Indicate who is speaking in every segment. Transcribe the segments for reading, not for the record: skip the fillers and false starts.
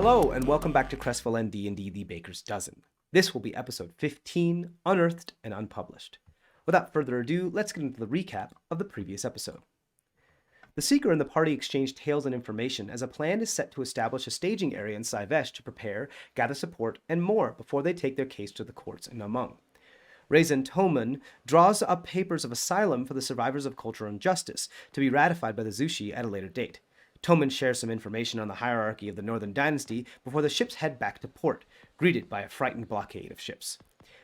Speaker 1: Hello, and welcome back to CrestVahllen D&D The Baker's Dozen. This will be episode 15, Unearthed and Unpublished. Without further ado, let's get into the recap of the previous episode. The Seeker and the party exchange tales and information as a plan is set to establish a staging area in Syvesh to prepare, gather support, and more before they take their case to the courts in Namung. Raisin Toman draws up papers of asylum for the survivors of culture and justice to be ratified by the Zushi at a later date. Toman shares some information on the hierarchy of the Northern Dynasty before the ships head back to port, greeted by a frightened blockade of ships.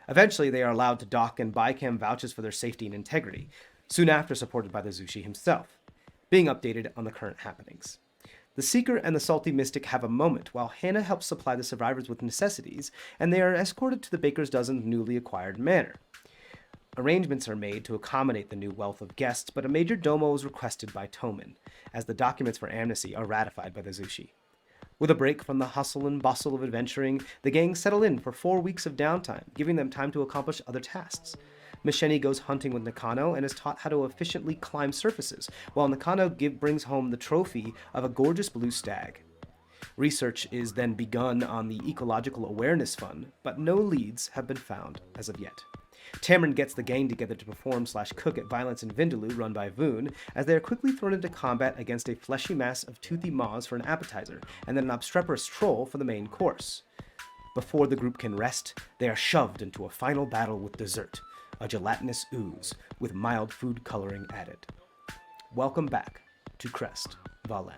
Speaker 1: Eventually, they are allowed to dock, and Bicam vouches for their safety and integrity, soon after supported by the Zushi himself, being updated on the current happenings. The Seeker and the Salty Mystic have a moment while Hannah helps supply the survivors with necessities, and they are escorted to the Baker's Dozen's newly acquired manor. Arrangements are made to accommodate the new wealth of guests, but a major domo is requested by Toman, as the documents for amnesty are ratified by the Zushi. With a break from the hustle and bustle of adventuring, the gang settle in for 4 weeks of downtime, giving them time to accomplish other tasks. Misheni goes hunting with Nakano and is taught how to efficiently climb surfaces, while Nakano brings home the trophy of a gorgeous blue stag. Research is then begun on the Ecological Awareness Fund, but no leads have been found as of yet. Tamron gets the gang together to perform/cook at Violence in Vindaloo, run by Voon, as they are quickly thrown into combat against a fleshy mass of toothy maws for an appetizer, and then an obstreperous troll for the main course. Before the group can rest, they are shoved into a final battle with dessert, a gelatinous ooze with mild food coloring added. Welcome back to CrestVahllen.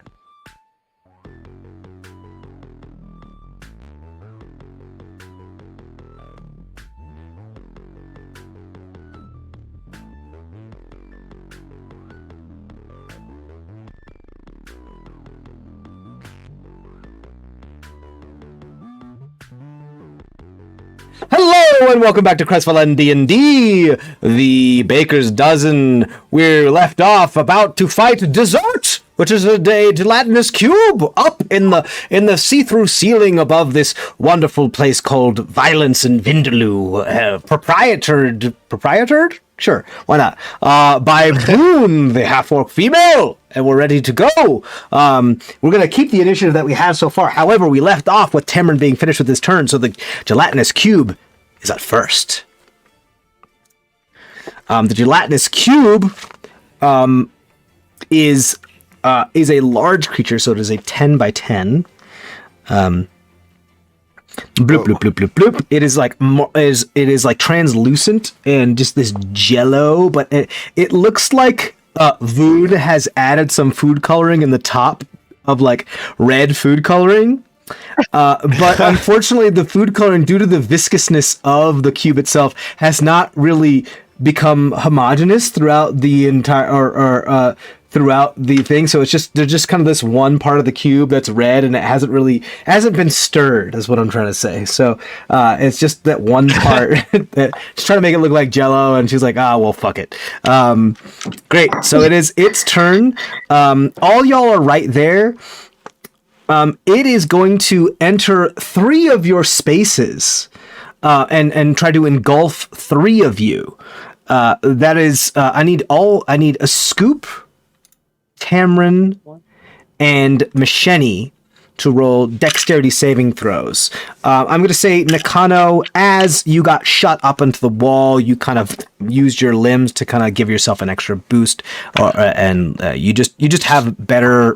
Speaker 1: Hello and welcome back to CrestVahllen D&D, the Baker's Dozen. We're left off about to fight Dessert, which is a gelatinous cube up in the see-through ceiling above this wonderful place called Violence in Vindaloo, proprietored? Sure, why not? By Boone, the half-orc female, and we're ready to go. We're going to keep the initiative that we have so far. However, we left off with Tamron being finished with his turn, so the gelatinous cube is at first. The gelatinous cube is a large creature, so it is a 10 by 10. Bloop, bloop, bloop, bloop, bloop. It is like translucent and just this jello, but it looks like Vood has added some food coloring in the top of like red food coloring. But unfortunately, the food coloring, due to the viscousness of the cube itself, has not really become homogeneous throughout the entire throughout the thing. So there's just kind of this one part of the cube that's red, and it hasn't been stirred, is what I'm trying to say. So it's just that one part that she's trying to make it look like Jello, and she's like, well, fuck it. Great. So it is its turn. All y'all are right there. It is going to enter 3 of your spaces and try to engulf 3 of you. That is, I need a Scoop, Tamron, and Misheni to roll dexterity saving throws. I'm going to say, Nakano, as you got shot up into the wall, you kind of used your limbs to kind of give yourself an extra boost, and you just have better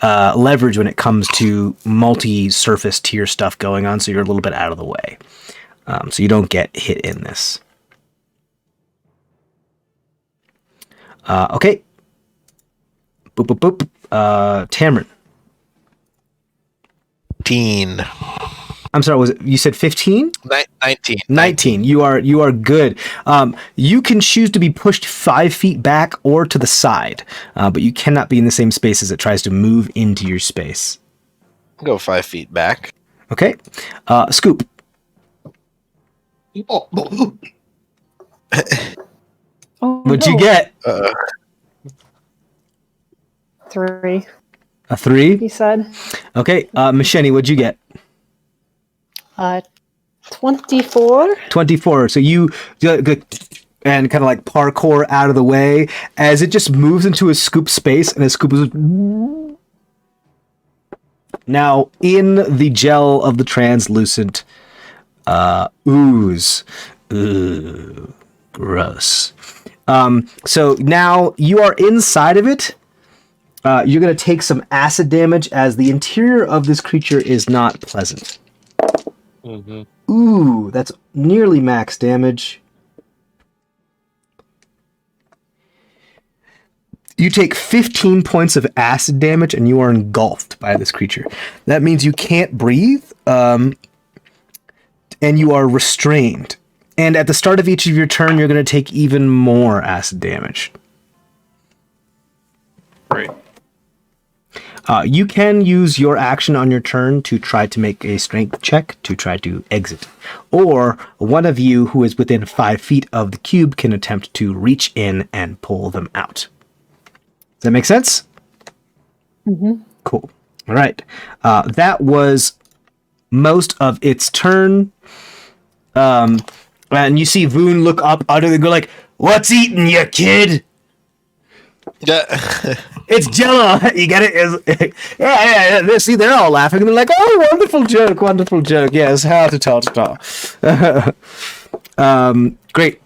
Speaker 1: leverage when it comes to multi-surface tier stuff going on, so you're a little bit out of the way. So you don't get hit in this. Okay. Boop, boop, boop. Tamron.
Speaker 2: 15.
Speaker 1: I'm sorry, you said 15?
Speaker 2: 19.
Speaker 1: 19. You are good. You can choose to be pushed 5 feet back or to the side, but you cannot be in the same space as it tries to move into your space.
Speaker 2: Go 5 feet back.
Speaker 1: Okay. Scoop. What'd you get?
Speaker 3: 3.
Speaker 1: A 3?
Speaker 3: He said.
Speaker 1: Okay. Misheni, what'd you get?
Speaker 3: 24.
Speaker 1: 24. So you and kind of like parkour out of the way as it just moves into a Scoop space, and a Scoop is Now, in the gel of the translucent ooze, ooh, gross. So now you are inside of it. You're going to take some acid damage as the interior of this creature is not pleasant.
Speaker 4: Mm-hmm.
Speaker 1: Ooh, that's nearly max damage. You take 15 points of acid damage and you are engulfed by this creature. That means you can't breathe, and you are restrained. And at the start of each of your turn, you're going to take even more acid damage.
Speaker 4: Great.
Speaker 1: You can use your action on your turn to try to make a strength check to try to exit. Or one of you who is within 5 feet of the cube can attempt to reach in and pull them out. Does that make sense?
Speaker 3: Mm-hmm.
Speaker 1: Cool. All right. That was most of its turn. And you see Voon look up out of the go like, "What's eating you, kid?"
Speaker 2: Yeah.
Speaker 1: It's Jello. You get it? Yeah. See, they're all laughing and they're like, "Oh, wonderful joke. Yes, how to talk. Great.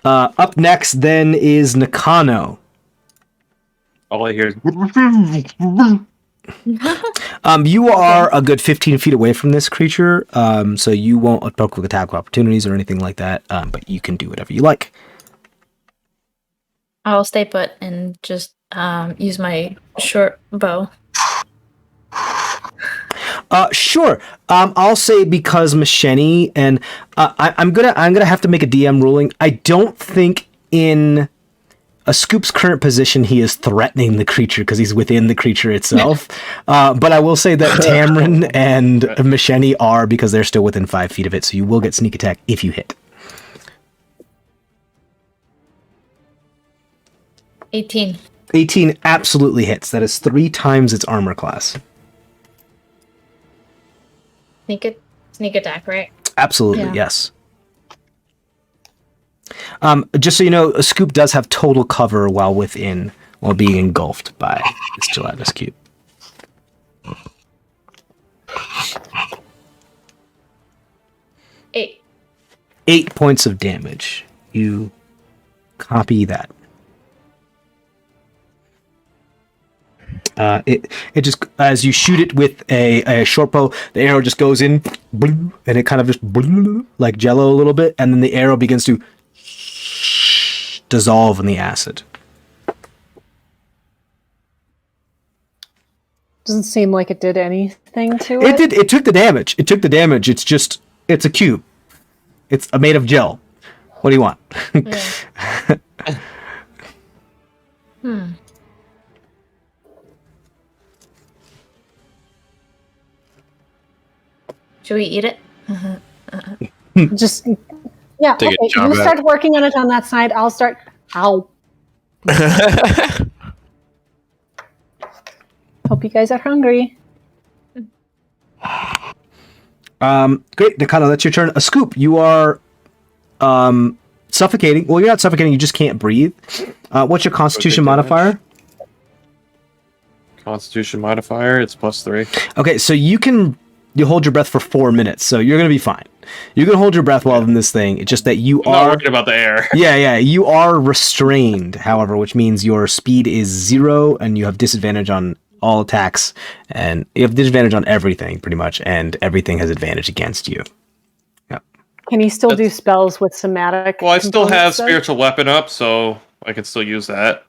Speaker 1: Up next then is Nakano.
Speaker 4: All I hear is
Speaker 1: You are a good 15 feet away from this creature, so you won't attack with attack opportunities or anything like that, but you can do whatever you like.
Speaker 5: I'll stay put and just use my short bow.
Speaker 1: Sure. I'll say because Macheni and I'm gonna have to make a DM ruling. I don't think in a Scoop's current position he is threatening the creature because he's within the creature itself. But I will say that Tamrin and Macheni are because they're still within 5 feet of it, so you will get sneak attack if you hit.
Speaker 5: 18.
Speaker 1: 18 absolutely hits. That is 3 times its armor class.
Speaker 5: Sneak attack, right?
Speaker 1: Absolutely,
Speaker 5: Yeah.
Speaker 1: yes. Just so you know, a Scoop does have total cover while being engulfed by this gelatinous cube.
Speaker 5: Eight.
Speaker 1: 8 points of damage. You copy that. It just, as you shoot it with a short bow, the arrow just goes in, and it kind of just like Jello a little bit, and then the arrow begins to dissolve in the acid.
Speaker 3: Doesn't seem like it did anything to
Speaker 1: It
Speaker 3: it.
Speaker 1: did. It took the damage. It's a cube. It's made of gel. What do you want?
Speaker 5: Yeah. Should we eat it?
Speaker 3: Just yeah.
Speaker 2: Take a
Speaker 3: Okay,
Speaker 2: job
Speaker 3: you
Speaker 2: at
Speaker 3: start working on it on that side. I'll start. Ow. Hope you guys are hungry.
Speaker 1: Great, Nakano, that's your turn. A Scoop, you are suffocating. Well, you're not suffocating, you just can't breathe. What's your Constitution
Speaker 4: Okay, damage.
Speaker 1: modifier?
Speaker 4: Constitution modifier. It's +3.
Speaker 1: Okay, so you hold your breath for 4 minutes, so you're gonna be fine. You're gonna hold your breath while in this thing. It's just that you
Speaker 4: I'm not
Speaker 1: are
Speaker 4: worried about the air.
Speaker 1: yeah, you are restrained, however, which means your speed is 0 and you have disadvantage on all attacks, and you have disadvantage on everything pretty much, and everything has advantage against you.
Speaker 3: Can you still do
Speaker 4: That's-
Speaker 3: spells with somatic?
Speaker 4: Well, I still have
Speaker 3: components, though?
Speaker 4: spiritual weapon up, so I can still use that.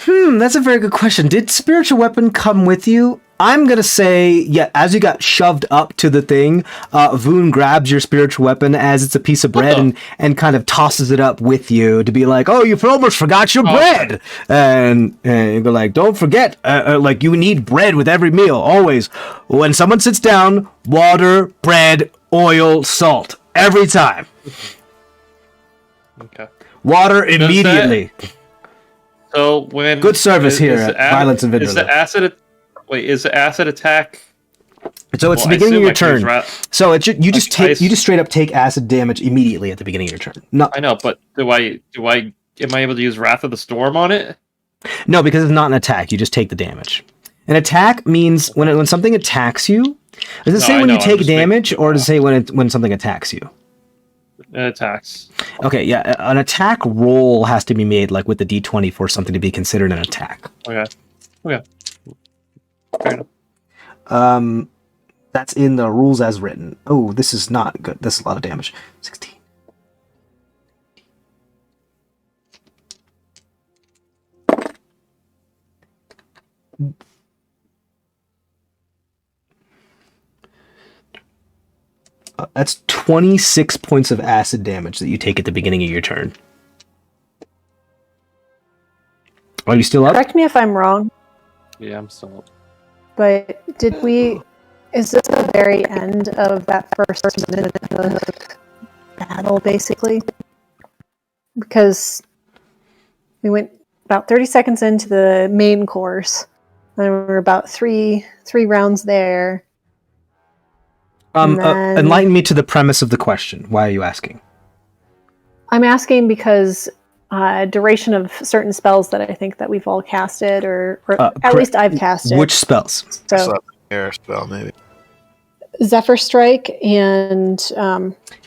Speaker 1: That's a very good question. Did spiritual weapon come with you? I'm gonna say, yeah, as you got shoved up to the thing, Voon grabs your spiritual weapon as it's a piece of bread and kind of tosses it up with you to be like, oh, you almost forgot your bread. And you go like, don't forget, like you need bread with every meal, always. When someone sits down, water, bread, oil, salt, every time.
Speaker 4: Okay.
Speaker 1: Water immediately.
Speaker 4: So when
Speaker 1: Good service here at
Speaker 4: the
Speaker 1: Violence and
Speaker 4: Is the
Speaker 1: Vinderlip.
Speaker 4: acid? Is the acid attack?
Speaker 1: So it's
Speaker 4: Well,
Speaker 1: the beginning of
Speaker 4: I
Speaker 1: your
Speaker 4: assume I can
Speaker 1: turn.
Speaker 4: use
Speaker 1: So it's you just
Speaker 4: I
Speaker 1: take you just straight up take acid damage immediately at the beginning of your turn. No,
Speaker 4: I know, but am I able to use Wrath of the Storm on it?
Speaker 1: No, because it's not an attack. You just take the damage. An attack means when something attacks you. Does it say when you take damage, or does it say when something attacks you?
Speaker 4: It attacks.
Speaker 1: Okay, yeah. An attack roll has to be made like with the d20 for something to be considered an attack.
Speaker 4: Okay. Fair enough.
Speaker 1: That's in the rules as written. Oh, this is not good. This is a lot of damage. 16. That's 26 points of acid damage that you take at the beginning of your turn. Are you still up?
Speaker 3: Correct me if I'm wrong,
Speaker 4: Yeah, I'm still up.
Speaker 3: but did we? Is this the very end of that first minute of battle, basically? Because we went about 30 seconds into the main course, and we're about three rounds there.
Speaker 1: Enlighten me to the premise of the question. Why are you asking?
Speaker 3: I'm asking because duration of certain spells that I think that we've all casted, or at least I've casted.
Speaker 1: Which spells?
Speaker 3: So
Speaker 2: Air spell, maybe.
Speaker 3: Zephyr Strike and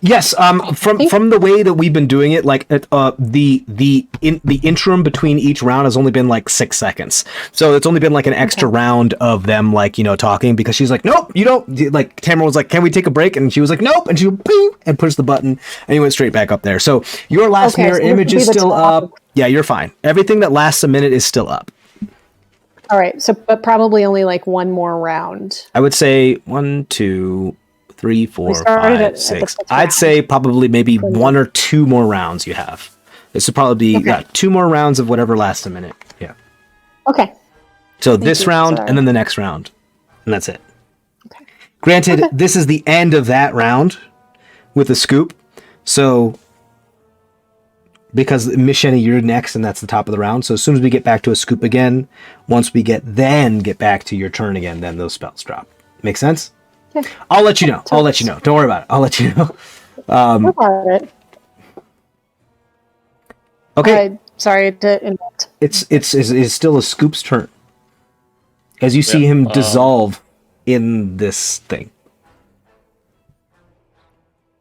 Speaker 1: Yes, from the way that we've been doing it, like the interim between each round has only been like 6 seconds, so it's only been like an extra round of them like talking, because she's like, nope, you don't, like Tamara was like, can we take a break, and she was like, nope, and she bing, and pushed the button and he went straight back up there. So your last mirror image is still up. Yeah, you're fine. Everything that lasts a minute is still up.
Speaker 3: All right, so but probably only like one more round.
Speaker 1: I would say 1, 2, 3, 4, 5, 6. I'd say probably maybe 1 or 2 more rounds you have. This would probably be 2 more rounds of whatever lasts a minute. Yeah.
Speaker 3: Okay.
Speaker 1: So this round and then the next round. And that's it. Okay. Granted, this is the end of that round with the scoop. So because Misheni, you're next, and that's the top of the round. So as soon as we get back to a scoop again, once we get back to your turn again, then those spells drop. Make sense?
Speaker 3: Okay.
Speaker 1: I'll let you know. Don't worry about it. I'll let you know.
Speaker 3: About it.
Speaker 1: Okay.
Speaker 3: Sorry to interrupt.
Speaker 1: It's still a scoop's turn. As you see him dissolve in this thing.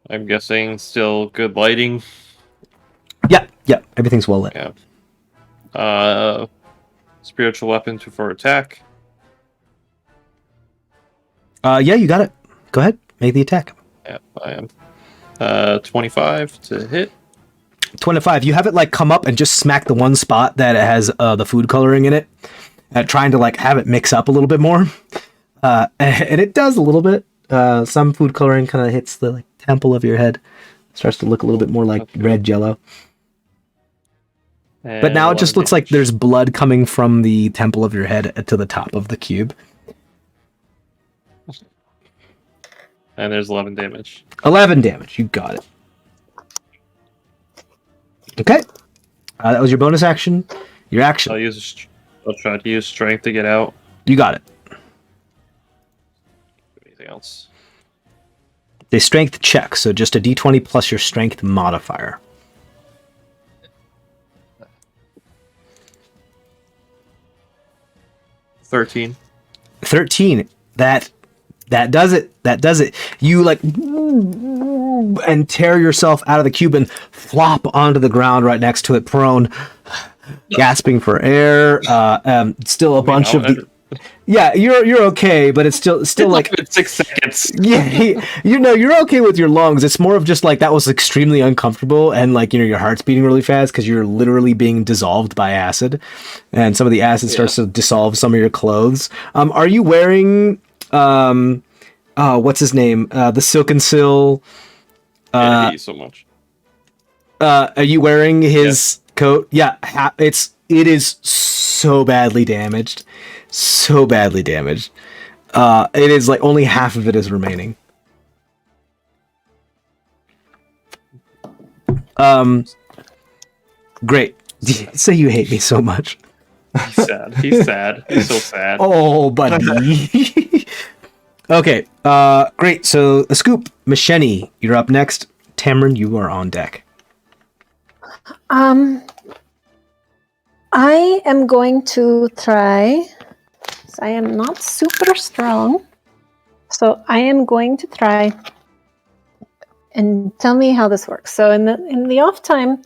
Speaker 4: I'm guessing still good lighting.
Speaker 1: Yeah, everything's well lit.
Speaker 4: Yeah. Spiritual weapon for attack.
Speaker 1: Yeah, you got it. Go ahead, make the attack.
Speaker 4: Yeah, I am. 25 to hit.
Speaker 1: 25. You have it like come up and just smack the one spot that it has the food coloring in it, trying to like have it mix up a little bit more, and it does a little bit. Some food coloring kind of hits the like temple of your head, starts to look a little bit more like red jello. But now it just looks like there's blood coming from the temple of your head to the top of the cube.
Speaker 4: And there's 11 damage.
Speaker 1: 11 damage. You got it. Okay. That was your bonus action. Your action.
Speaker 4: I'll try to use strength to get out.
Speaker 1: You got it.
Speaker 4: Anything else?
Speaker 1: They strength check, so just a d20 plus your strength modifier.
Speaker 4: $13.
Speaker 1: 13. That does it. That does it. You like and tear yourself out of the cube and flop onto the ground right next to it, prone, gasping for air. Still a bunch of the. Yeah, you're okay, but it's still like
Speaker 4: 6 seconds.
Speaker 1: Yeah, you're okay with your lungs. It's more of just like that was extremely uncomfortable, and like your heart's beating really fast because you're literally being dissolved by acid, and some of the acid starts to dissolve some of your clothes. Are you wearing what's his name? The Silken Sill.
Speaker 4: I hate you so much.
Speaker 1: Are you wearing his coat? Yeah, it is so badly damaged. So badly damaged. It is like only half of it is remaining. Great. Say you hate me so much.
Speaker 4: He's sad. He's sad. He's so sad.
Speaker 1: Oh, buddy. Okay. Great. So the scoop, Misheni, you're up next. Tamron, you are on deck.
Speaker 3: I am going to try. I am not super strong, so I am going to try. And tell me how this works. So in the off time,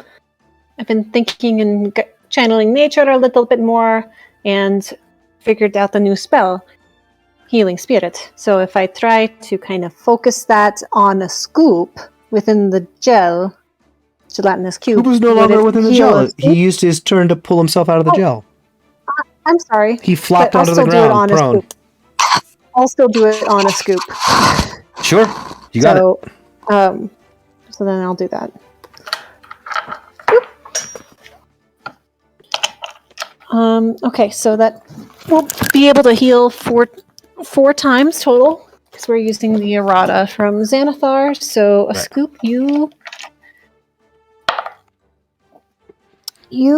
Speaker 3: I've been thinking and channeling nature a little bit more, and figured out the new spell, Healing Spirit. So if I try to kind of focus that on a scoop within the gelatinous cube.
Speaker 1: Scoop was no
Speaker 3: would
Speaker 1: longer
Speaker 3: it
Speaker 1: within the
Speaker 3: heal
Speaker 1: gel.
Speaker 3: a
Speaker 1: He
Speaker 3: scoop?
Speaker 1: used his turn to pull himself out of the gel.
Speaker 3: I'm sorry.
Speaker 1: He flopped
Speaker 3: but I'll
Speaker 1: onto the
Speaker 3: still do it
Speaker 1: ground,
Speaker 3: on a
Speaker 1: prone.
Speaker 3: scoop. I'll still do it on a scoop.
Speaker 1: Sure, you got it.
Speaker 3: So then I'll do that. Okay, so that we'll be able to heal four times total because we're using the errata from Xanathar. So a
Speaker 1: Right.
Speaker 3: scoop, you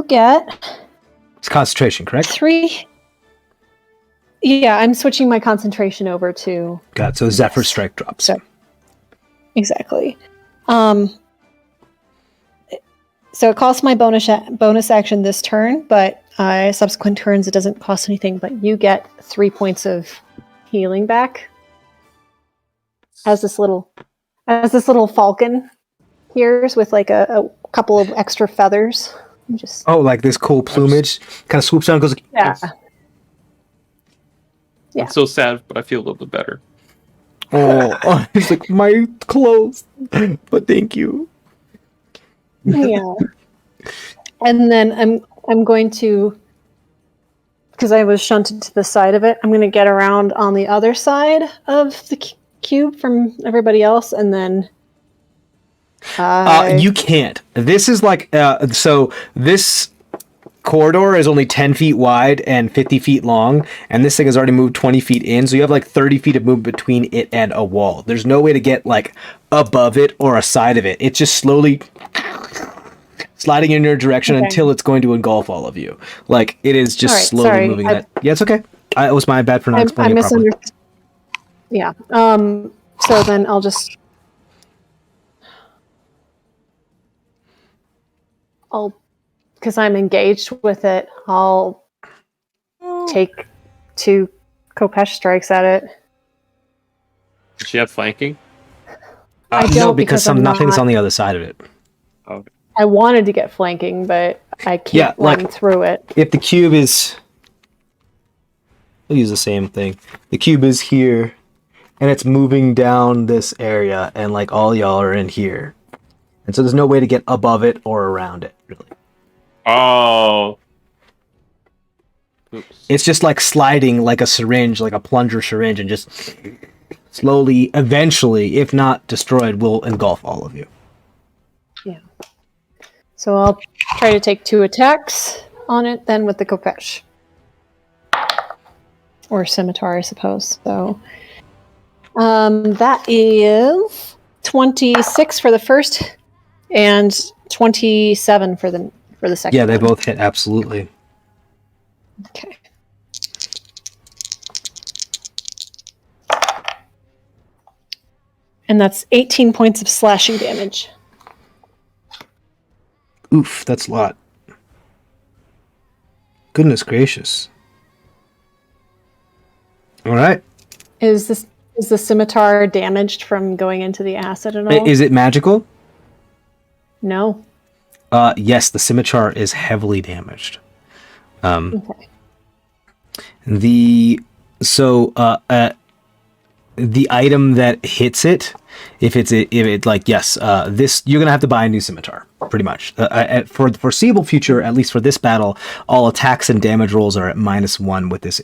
Speaker 3: get
Speaker 1: It's concentration, correct?
Speaker 3: 3. Yeah, I'm switching my concentration over to
Speaker 1: Got it. So Zephyr Strike drops.
Speaker 3: So- exactly. So it costs my bonus action this turn, but subsequent turns it doesn't cost anything. But you get 3 points of healing back. As this little falcon here's with like a couple of extra feathers. Just
Speaker 1: Oh, like this cool plumage kind of swoops down and goes.
Speaker 3: yeah.
Speaker 4: I'm so sad, but I feel a little bit better.
Speaker 1: Oh, he's like, my clothes. But thank you.
Speaker 3: Yeah. And then I'm going to, because I was shunted to the side of it, I'm going to get around on the other side of the cube from everybody else, and then
Speaker 1: You can't. This is like so. This corridor is only 10 feet wide and 50 feet long, and this thing has already moved 20 feet in, so you have like 30 feet of movement between it and a wall. There's no way to get like above it or aside of it. It's just slowly sliding in your direction until it's going to engulf all of you. Like it is just
Speaker 3: All right,
Speaker 1: slowly
Speaker 3: sorry.
Speaker 1: moving. Yeah, it's okay. It was my bad for not
Speaker 3: I
Speaker 1: explaining it properly.
Speaker 3: misunderstood. Yeah. So then I'll because I'm engaged with it, I'll take 2 Kopesh strikes at it.
Speaker 4: Does she have flanking?
Speaker 3: I
Speaker 1: No,
Speaker 3: don't
Speaker 1: because
Speaker 3: because I'm
Speaker 1: nothing's
Speaker 3: not-
Speaker 1: on the other side of it.
Speaker 4: Okay.
Speaker 3: I wanted to get flanking, but I can't run
Speaker 1: like-
Speaker 3: through it.
Speaker 1: If the cube is, we'll use the same thing. The cube is here, and it's moving down this area, and like all y'all are in here, and so there's no way to get above it or around it. Really,
Speaker 4: Oh. Oops.
Speaker 1: it's just like sliding like a syringe, like a plunger syringe, and just slowly, eventually, if not destroyed, will engulf all of you.
Speaker 3: Yeah. So I'll try to take 2 attacks on it then with the Kopesh. Or scimitar, I suppose. So that is 26 for the first and 27 for the second.
Speaker 1: Yeah, they
Speaker 3: one.
Speaker 1: both hit absolutely.
Speaker 3: Okay. And that's 18 points of slashing damage.
Speaker 1: Oof, that's a lot. Goodness gracious. All right.
Speaker 3: Is the scimitar damaged from going into the acid at all?
Speaker 1: Is it magical?
Speaker 3: No.
Speaker 1: Yes, the scimitar is heavily damaged.
Speaker 3: Okay.
Speaker 1: The item that hits it, if it like yes, this you're gonna have to buy a new scimitar, pretty much. For the foreseeable future, at least for this battle, all attacks and damage rolls are at -1 with this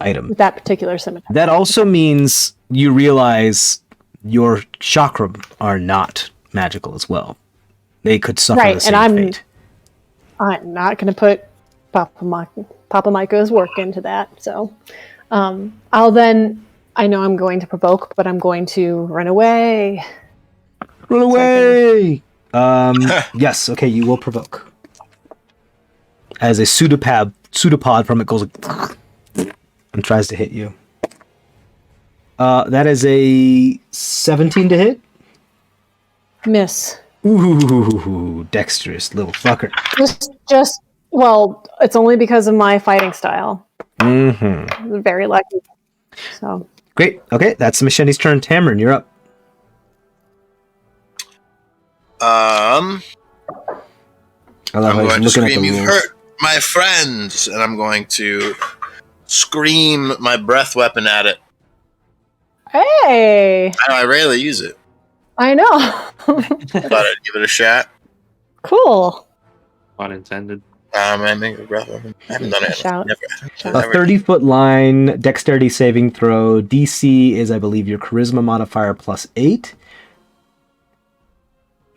Speaker 1: item.
Speaker 3: With that particular scimitar.
Speaker 1: That also means you realize your chakra are not magical as well. They could suffer
Speaker 3: Right,
Speaker 1: the same
Speaker 3: and
Speaker 1: fate.
Speaker 3: I'm not going to put Papa Micah's work into that. So I'll then, I know I'm going to provoke, but I'm going to run away.
Speaker 1: Run away! Yes, okay, you will provoke. As a pseudopod from it goes and tries to hit you. That is a 17 to hit.
Speaker 3: Miss.
Speaker 1: Ooh, dexterous little fucker.
Speaker 3: Well, it's only because of my fighting style.
Speaker 1: Mm-hmm.
Speaker 3: Very lucky. So
Speaker 1: Great. Okay, that's Machete's turn. Tamron, you're up.
Speaker 2: I'm going to scream, "You
Speaker 1: rules.
Speaker 2: hurt my friends!" And I'm going to scream my breath weapon at it.
Speaker 3: hey,
Speaker 2: I rarely use it.
Speaker 3: I know.
Speaker 2: Thought I'd give it a shot.
Speaker 3: Cool.
Speaker 4: Pun intended.
Speaker 2: I make a breath weapon. I haven't done it.
Speaker 3: Shout.
Speaker 1: A 30-foot line, dexterity saving throw. DC is, I believe, your charisma modifier plus 8.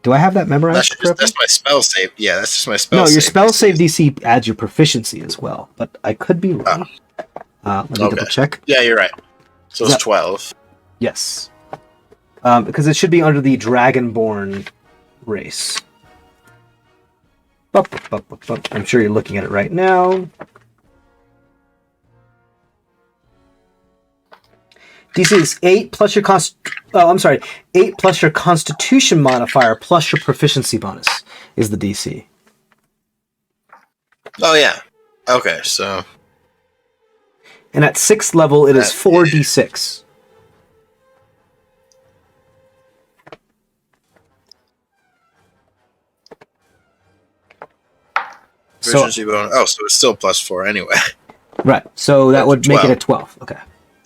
Speaker 1: Do I have that memorized correctly?
Speaker 2: That's my spell save. Yeah, that's just my spell save.
Speaker 1: No, your spell save DC adds your proficiency as well, but I could be wrong. Let me double check.
Speaker 2: Yeah, you're right. So it's 12.
Speaker 1: Yes. Because it should be under the Dragonborn race. I'm sure you're looking at it right now. DC is 8 plus your 8 plus your Constitution modifier plus your proficiency bonus is the DC.
Speaker 2: Oh yeah. Okay, so.
Speaker 1: And at 6th level, it is 4d6.
Speaker 2: Proficiency bonus. Oh, so it's still +4 anyway.
Speaker 1: Right. So that would make it a 12. Okay.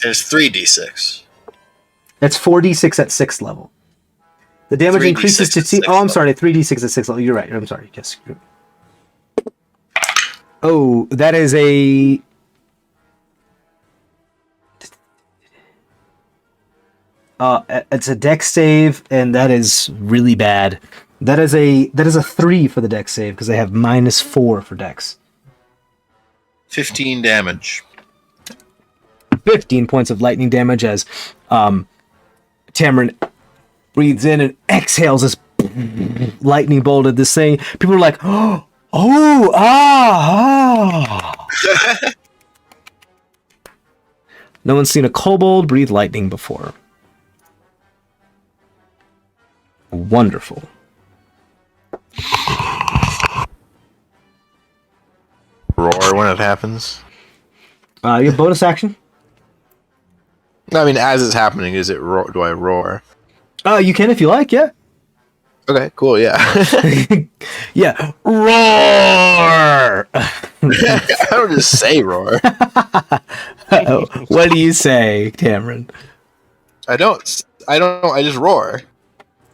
Speaker 2: It's 3d6.
Speaker 1: That's 4d6 at 6th level. The damage
Speaker 2: 3d6
Speaker 1: increases to
Speaker 2: at
Speaker 1: T.
Speaker 2: 6th
Speaker 1: Oh, I'm sorry. 3d6 at 6th level. You're right. I'm sorry. Yes. Oh, that is a. It's a dex save, and that is really bad. That is a 3 for the dex save because they have -4 for dex.
Speaker 2: 15 damage.
Speaker 1: 15 points of lightning damage as Tamron breathes in and exhales this lightning bolt at this thing. People are like, oh, ah. No one's seen a kobold breathe lightning before. Wonderful.
Speaker 6: Roar when it happens.
Speaker 1: You have bonus action?
Speaker 6: I mean, as it's happening, is it roar? Do I roar?
Speaker 1: You can if you like, yeah.
Speaker 6: Okay, cool, yeah.
Speaker 1: Yeah. Roar!
Speaker 6: I don't just say roar.
Speaker 1: What do you say, Tamron?
Speaker 6: I don't. I just roar.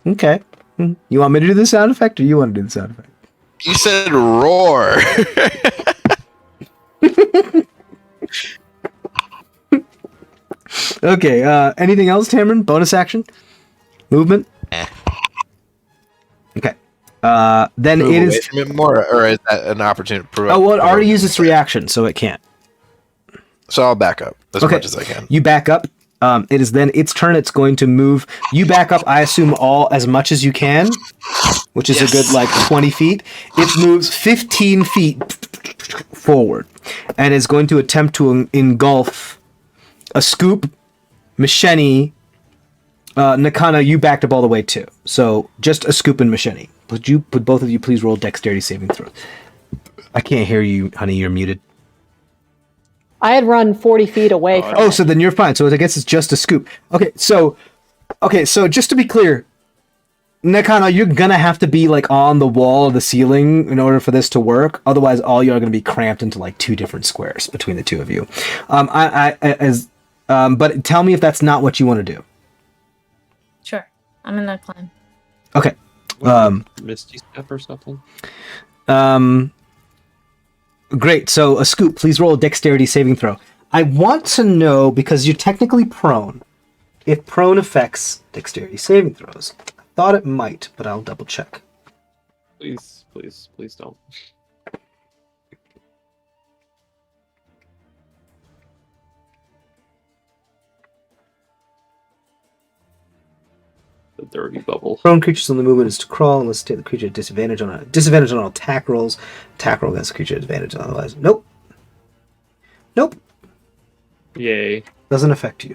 Speaker 1: Okay. You want me to do the sound effect, or you want to do the sound effect?
Speaker 6: You said roar.
Speaker 1: Okay, anything else, Tamron? Bonus action? Movement? Okay. Then
Speaker 6: Move
Speaker 1: it
Speaker 6: away
Speaker 1: is...
Speaker 6: from it more, or is that an opportunity to prove?
Speaker 1: Oh, well, it already used its reaction, so it can't.
Speaker 6: So I'll back up as much as I can.
Speaker 1: You back up. It is then its turn. It's going to move. You back up, I assume, as much as you can, which is a good, 20 feet. It moves 15 feet forward and is going to attempt to engulf a scoop, Machete. Nakana, you backed up all the way too. So just a scoop and Machete. Would both of you please roll dexterity saving throws? I can't hear you, honey. You're muted.
Speaker 3: I had run 40 feet away from it.
Speaker 1: So then you're fine. So I guess it's just a scoop. Okay, so just to be clear, Nakana, you're gonna have to be on the wall or the ceiling in order for this to work. Otherwise, all you are gonna be cramped into 2 different squares between the two of you. But tell me if that's not what you want to do.
Speaker 5: Sure. I'm in that climb.
Speaker 1: Okay.
Speaker 4: Misty step or something.
Speaker 1: Great. So a scoop. Please roll a dexterity saving throw. I want to know, because you're technically prone, if prone affects dexterity saving throws. I thought it might, but I'll double check.
Speaker 4: Please don't. The dirty bubble.
Speaker 1: Prone creatures on the movement is to crawl unless take the creature at disadvantage on all attack rolls. Attack roll against the creature at advantage otherwise. Nope.
Speaker 4: Yay.
Speaker 1: Doesn't affect you.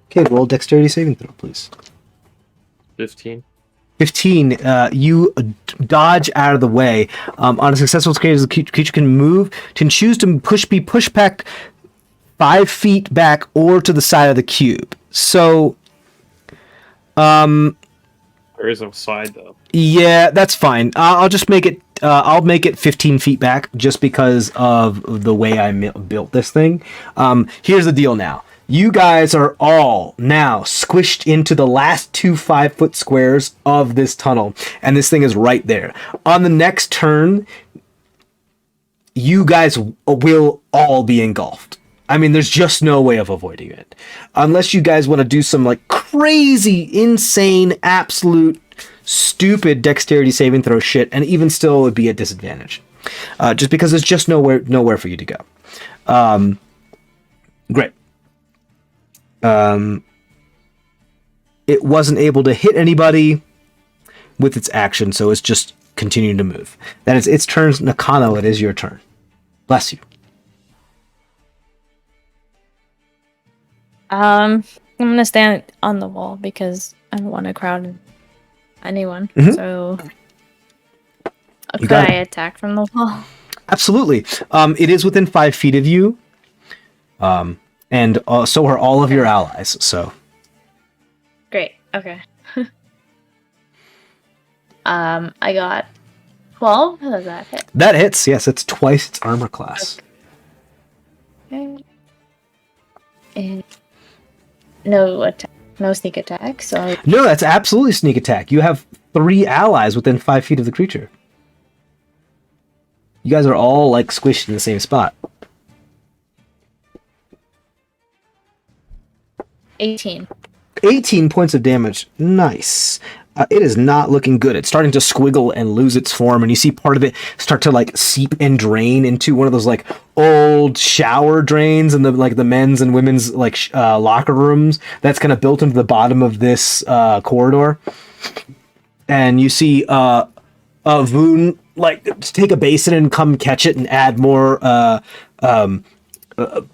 Speaker 1: Okay, roll dexterity saving throw, please.
Speaker 4: 15.
Speaker 1: 15. You dodge out of the way. On a successful scale, the creature can move, can choose to be pushed back 5 feet back or to the side of the cube. So,
Speaker 4: There is a side though.
Speaker 1: yeah, that's fine. I'll just make it. I'll make it 15 feet back just because of the way I built this thing. Here's the deal now. You guys are all now squished into the last 2 5-foot squares of this tunnel, and this thing is right there. On the next turn, you guys will all be engulfed. I mean, there's just no way of avoiding it. Unless you guys want to do some like crazy, insane, absolute, stupid dexterity saving throw shit, and even still it would be at disadvantage. Just because there's just nowhere for you to go. Great. It wasn't able to hit anybody with its action, so it's just continuing to move. That is its turn. Nakano, it is your turn. Bless you.
Speaker 5: I'm gonna stand on the wall because I don't want to crowd anyone.
Speaker 1: Mhm.
Speaker 5: So,
Speaker 1: You
Speaker 5: could
Speaker 1: got
Speaker 5: I
Speaker 1: it.
Speaker 5: attack from the wall?
Speaker 1: Absolutely. It is within 5 feet of you. And so are all of your allies, so.
Speaker 5: Great. Okay. I got 12. How does that hit?
Speaker 1: That hits, yes, it's twice its armor class.
Speaker 5: Okay. And no attack, no sneak attack. So
Speaker 1: No, that's absolutely sneak attack. You have 3 allies within 5 feet of the creature. You guys are all, like, squished in the same spot.
Speaker 5: 18.
Speaker 1: 18 points of damage. Nice. It is not looking good. It's starting to squiggle and lose its form, and you see part of it start to like seep and drain into one of those like old shower drains in the like the men's and women's like locker rooms. That's kind of built into the bottom of this corridor, and you see Voon like take a basin and come catch it and add more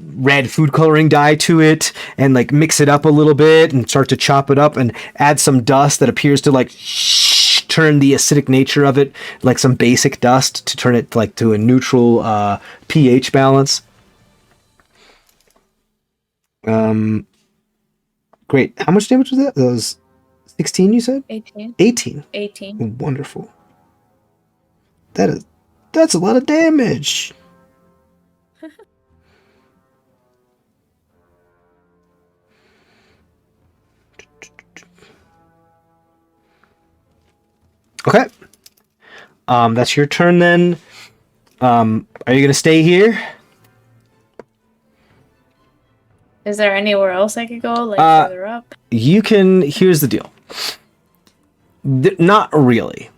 Speaker 1: red food coloring dye to it and like mix it up a little bit and start to chop it up and add some dust that appears to like turn the acidic nature of it, like some basic dust to turn it like to a neutral pH balance. Great. How much damage was that? That was 16, you said?
Speaker 5: 18.
Speaker 1: 18.
Speaker 5: 18.
Speaker 1: Wonderful. That's a lot of damage. Okay. That's your turn then. Are you gonna stay here?
Speaker 5: Is there anywhere else I could go, like further up?
Speaker 1: You can. Here's the deal. Not really.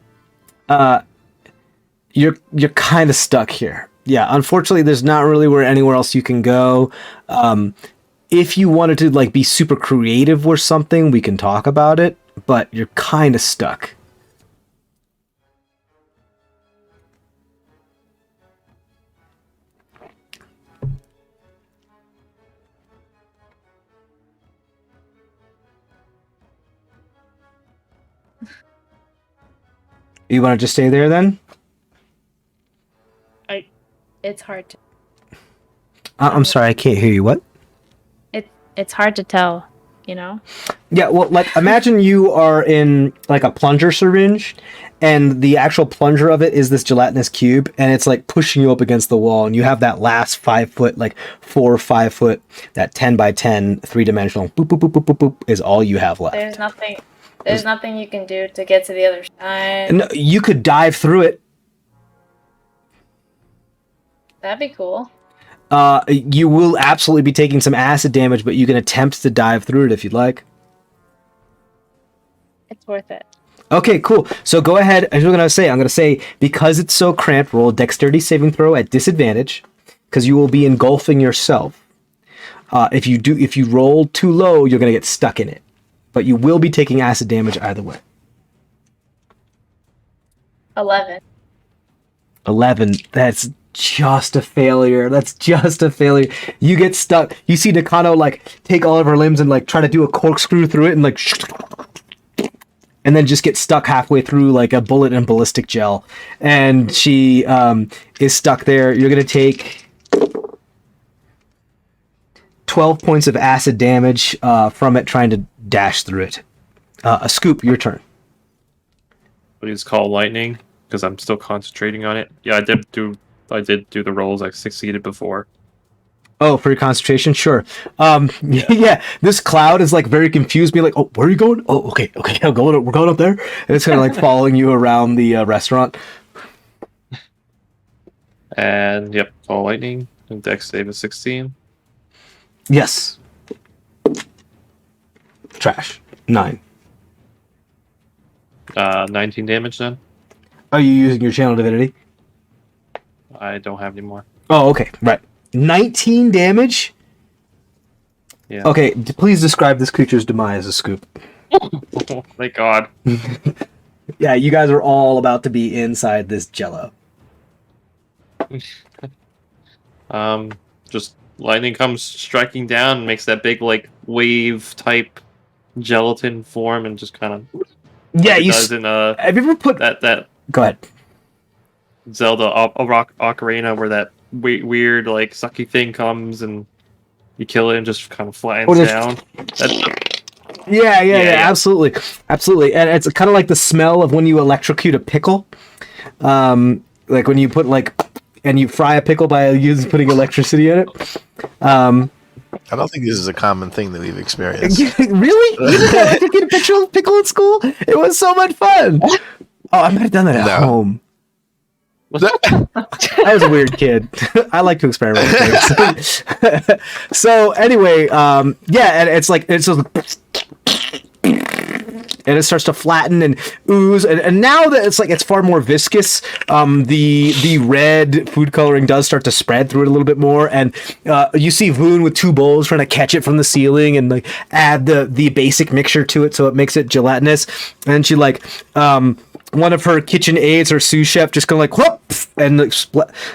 Speaker 1: You're kind of stuck here. Yeah, unfortunately, there's not really anywhere else you can go. If you wanted to like be super creative or something, we can talk about it. But you're kind of stuck. You want to just stay there then?
Speaker 5: It's hard to.
Speaker 1: I'm sorry, I can't hear you. What?
Speaker 5: It's hard to tell, you know.
Speaker 1: Yeah, well, like imagine you are in like a plunger syringe, and the actual plunger of it is this gelatinous cube, and it's like pushing you up against the wall, and you have that last 5 foot, like 4 or 5 foot, that 10 by 10 3-dimensional boop boop boop boop boop boop is all you have left.
Speaker 5: There's nothing. There's nothing you can do to get to the other side.
Speaker 1: No, you could dive through it.
Speaker 5: That'd be cool.
Speaker 1: You will absolutely be taking some acid damage, but you can attempt to dive through it if you'd like.
Speaker 5: It's worth it.
Speaker 1: Okay, cool. So go ahead. As I'm going to say, because it's so cramped, roll a dexterity saving throw at disadvantage, because you will be engulfing yourself. If you roll too low, you're going to get stuck in it. But you will be taking acid damage either way.
Speaker 5: 11.
Speaker 1: 11. That's just a failure. You get stuck. You see Nakano like take all of her limbs and like try to do a corkscrew through it and like and then just get stuck halfway through like a bullet and ballistic gel. And she is stuck there. You're going to take 12 points of acid damage from it trying to dash through it. A Scoop, your turn.
Speaker 4: Please call lightning, because I'm still concentrating on it. Yeah, I did do the rolls. I succeeded before.
Speaker 1: Oh, for your concentration? Sure. Yeah, this cloud is like very confused, being like, oh, where are you going? Oh, okay, we're going up there. And it's kind of like following you around the restaurant.
Speaker 4: And, yep, call lightning. And Dex save is 16.
Speaker 1: Yes. Trash. 9.
Speaker 4: 19 damage then.
Speaker 1: Are you using your channel divinity?
Speaker 4: I don't have any more.
Speaker 1: Oh, okay, right. 19 damage?
Speaker 4: Yeah.
Speaker 1: Okay, please describe this creature's demise, a Scoop.
Speaker 4: Oh, thank God.
Speaker 1: Yeah, you guys are all about to be inside this jello.
Speaker 4: Just lightning comes striking down and makes that big, like, wave type gelatin form and just kind of.
Speaker 1: Yeah,
Speaker 4: like
Speaker 1: you.
Speaker 4: does in
Speaker 1: Have you ever put
Speaker 4: that
Speaker 1: Go ahead.
Speaker 4: Zelda Ocarina where that weird like sucky thing comes and you kill it and just kind of flattens down.
Speaker 1: Yeah, absolutely. And it's kind of like the smell of when you electrocute a pickle, like when you put and you fry a pickle by putting electricity in it.
Speaker 6: I don't think this is a common thing that we've experienced.
Speaker 1: Really? You didn't electrocute a pickle in school? It was so much fun. Oh, I might have done that at home. I was a weird kid. I like to experiment with things. So anyway, and it starts to flatten and ooze, and now that it's far more viscous, the red food coloring does start to spread through it a little bit more, and you see Voon with 2 bowls trying to catch it from the ceiling and like add the basic mixture to it so it makes it gelatinous, and she one of her kitchen aides, her sous chef, just kind of whoop, and like,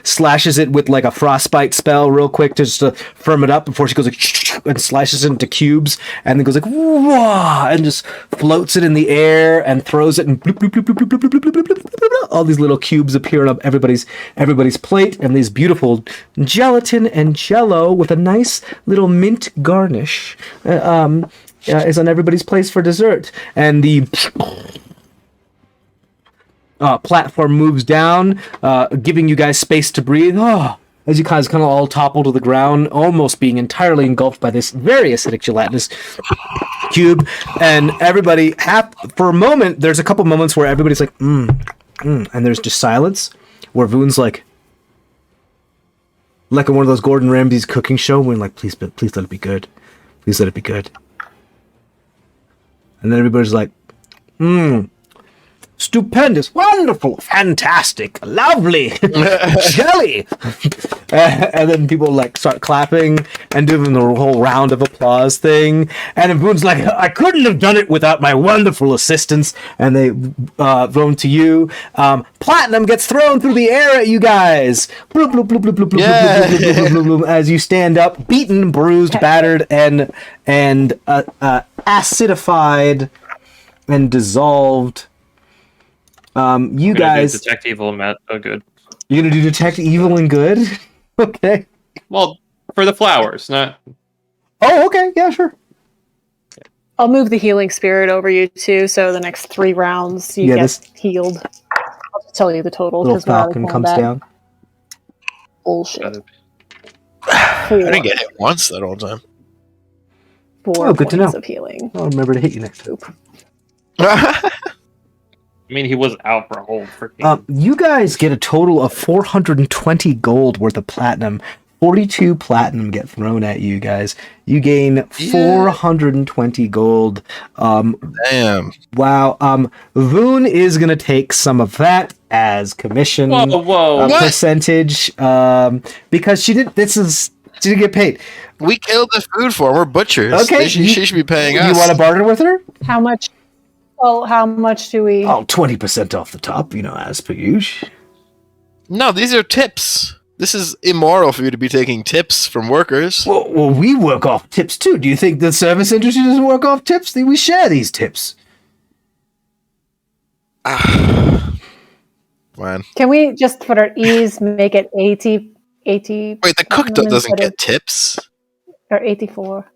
Speaker 1: slashes it with like a frostbite spell real quick just to firm it up before she goes and slices it into cubes, and then goes like whoa, and just floats it in the air and throws it, and bloop, bloop, bloop, bloop, bloop, bloop, bloop, bloop, bloop, bloop, all these little cubes appear on everybody's plate, and these beautiful gelatin and jello with a nice little mint garnish is on everybody's place for dessert, and the platform moves down, giving you guys space to breathe. As you guys kind of all topple to the ground, almost being entirely engulfed by this very acidic gelatinous cube. And everybody, for a moment, there's a couple moments where everybody's like, and there's just silence, where Voon's like in one of those Gordon Ramsay's cooking show, when like, please let it be good. Please let it be good. And then everybody's like, stupendous, wonderful, fantastic, lovely, jelly. And then people like start clapping and doing the whole round of applause thing. And everyone's like, I couldn't have done it without my wonderful assistants. And they thrown to you. Platinum gets thrown through the air at you guys. Bloop, bloop, bloop, bloop, bloop, bloop,
Speaker 6: Yeah.
Speaker 1: bloop, bloop, bloop, bloop, bloop, bloop, as you stand up, beaten, bruised, battered, and acidified and dissolved. You guys
Speaker 4: detect evil and Matt. Oh, good.
Speaker 1: You're gonna do detect evil and good? Okay.
Speaker 4: Well, for the flowers, not.
Speaker 1: Oh, okay. Yeah, sure.
Speaker 3: I'll move the healing spirit over you too, so the next 3 rounds you get healed. I'll just tell you the total.
Speaker 1: Little
Speaker 3: 'cause we're already
Speaker 1: falcon
Speaker 3: pulling
Speaker 1: comes
Speaker 3: that.
Speaker 1: down.
Speaker 3: Bullshit.
Speaker 6: I didn't get hit once that whole time.
Speaker 3: 4
Speaker 1: Oh, good to
Speaker 3: points
Speaker 1: know.
Speaker 3: of healing.
Speaker 1: I'll remember to hit you next time.
Speaker 4: I mean, he was out for a whole freaking.
Speaker 1: You guys get a total of 420 gold worth of platinum. 42 platinum get thrown at you guys. You gain 420 gold.
Speaker 6: Damn.
Speaker 1: Wow. Voon is gonna take some of that as commission.
Speaker 4: Whoa!
Speaker 1: Percentage. Because she didn't get paid.
Speaker 6: We killed the food for her. We're butchers.
Speaker 1: Okay,
Speaker 6: She should be paying us.
Speaker 1: You want to barter with her?
Speaker 3: How much? Well, how much do we?
Speaker 1: Oh, 20% off the top, as per usual.
Speaker 6: No, these are tips. This is immoral for you to be taking tips from workers.
Speaker 1: Well, we work off tips too. Do you think the service industry doesn't work off tips? We share these tips.
Speaker 6: Man.
Speaker 3: Can we just, for our ease, make it 80?
Speaker 6: Wait, the cook
Speaker 3: platinum
Speaker 6: doesn't
Speaker 3: instead
Speaker 6: get
Speaker 3: of-
Speaker 6: tips?
Speaker 3: Or 84.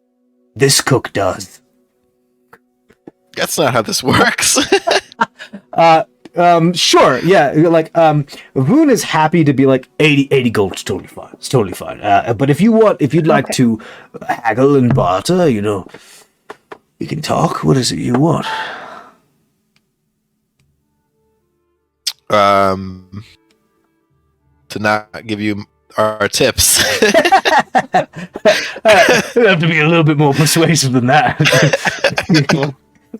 Speaker 1: This cook does.
Speaker 6: That's not how this works.
Speaker 1: Sure, yeah. Like, Voon is happy to be like 80 gold. It's totally fine. It's totally fine. But if you'd like
Speaker 3: Okay.
Speaker 1: to haggle and barter, we can talk. What is it you want?
Speaker 6: To not give you our tips.
Speaker 1: You have to be a little bit more persuasive than that.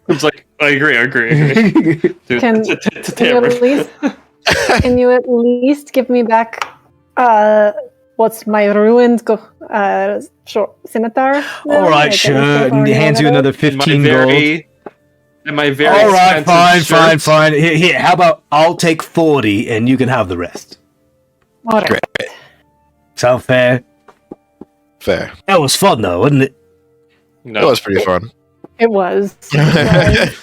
Speaker 4: It's like, I agree. Dude,
Speaker 3: Can,
Speaker 4: it's a
Speaker 3: can, you
Speaker 4: tavern.
Speaker 3: at least, can you at least give me back what's my ruined scimitar? now?
Speaker 1: All right,
Speaker 3: Like,
Speaker 1: sure.
Speaker 3: I don't
Speaker 1: And he
Speaker 3: know
Speaker 1: hands you
Speaker 3: what
Speaker 1: another
Speaker 3: else.
Speaker 1: 15 gold.
Speaker 4: And my very
Speaker 1: All right,
Speaker 4: expensive
Speaker 1: fine.
Speaker 4: shirts.
Speaker 1: Here, how about I'll take 40 and you can have the rest.
Speaker 3: All right.
Speaker 6: Great.
Speaker 1: Sound fair?
Speaker 6: Fair.
Speaker 1: That was fun, though, wasn't it?
Speaker 6: That
Speaker 4: No.
Speaker 6: was pretty fun.
Speaker 3: It was. It was.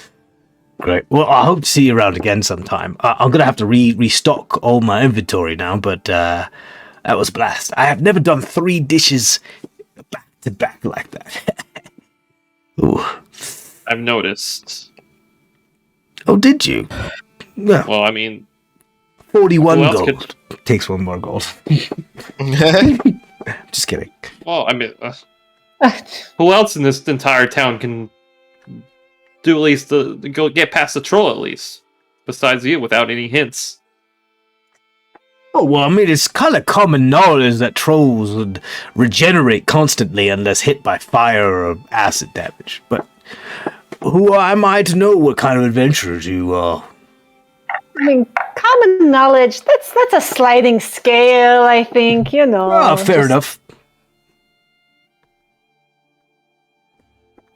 Speaker 1: Great. Well, I hope to see you around again sometime. I'm gonna have to restock all my inventory now, but that was a blast. I have never done 3 dishes back to back like that. Ooh.
Speaker 4: I've noticed.
Speaker 1: Oh, did you? Well,
Speaker 4: Well, I mean,
Speaker 1: 41
Speaker 4: who else
Speaker 1: gold. Takes 1 more gold. Just kidding.
Speaker 4: well, I mean, who else in this entire town can do at least go get past the troll at least? Besides you, without any hints.
Speaker 1: Oh, well, I mean, it's kind of common knowledge that trolls would regenerate constantly unless hit by fire or acid damage. But who am I to know what kind of adventurers you are?
Speaker 3: I mean, common knowledge, that's a sliding scale, I think,
Speaker 1: Fair
Speaker 3: just-
Speaker 1: enough.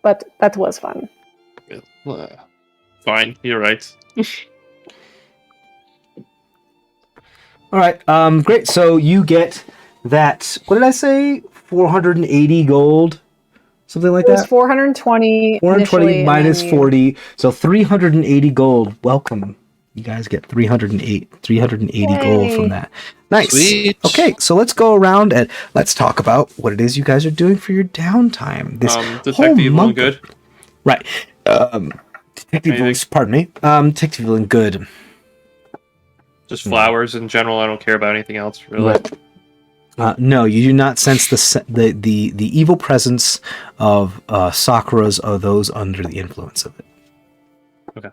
Speaker 3: But that was fun.
Speaker 4: Fine, you're right.
Speaker 1: All right, great. So you get that, what did I say? 480 gold? Something like
Speaker 3: It was
Speaker 1: that?
Speaker 3: 420
Speaker 1: 420
Speaker 3: initially,
Speaker 1: minus
Speaker 3: and then
Speaker 1: 40. So 380 gold. Welcome. You guys get 380 gold from
Speaker 3: Yay.
Speaker 1: that. Nice.
Speaker 6: Sweet.
Speaker 1: Okay, so let's go around and let's talk about what it is you guys are doing for your downtime. This whole
Speaker 4: Detective Evil
Speaker 1: month.
Speaker 4: and Good.
Speaker 1: Right. Detective
Speaker 4: Anything?
Speaker 1: Evil, pardon me. Detective Evil and Good.
Speaker 4: Just flowers in general. I don't care about anything else, really.
Speaker 1: Right. No, you do not sense the evil presence of Sakura's or those under the influence of it.
Speaker 4: Okay.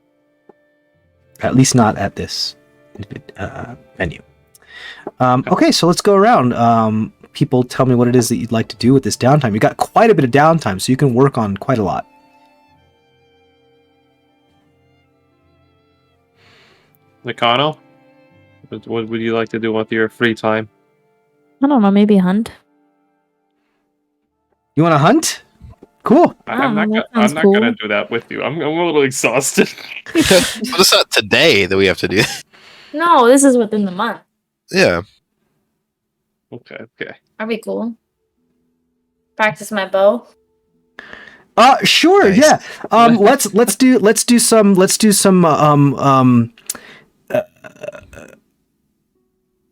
Speaker 1: At least not at this venue. Okay, so let's go around. People, tell me what it is that you'd like to do with this downtime. You got quite a bit of downtime, so you can work on quite a lot.
Speaker 4: Nakano? What would you like to do with your free time?
Speaker 5: I don't know, maybe hunt.
Speaker 1: You want to hunt? Cool.
Speaker 4: I'm not,
Speaker 5: that
Speaker 4: I'm
Speaker 5: sounds
Speaker 4: not
Speaker 5: cool.
Speaker 4: gonna do that with you. I'm a little exhausted.
Speaker 6: But it's not today that we have to do.
Speaker 5: No, this is within the month.
Speaker 6: Yeah.
Speaker 4: Okay.
Speaker 5: That'd be cool. Practice my bow.
Speaker 1: Sure,
Speaker 6: Nice.
Speaker 1: yeah. Let's do some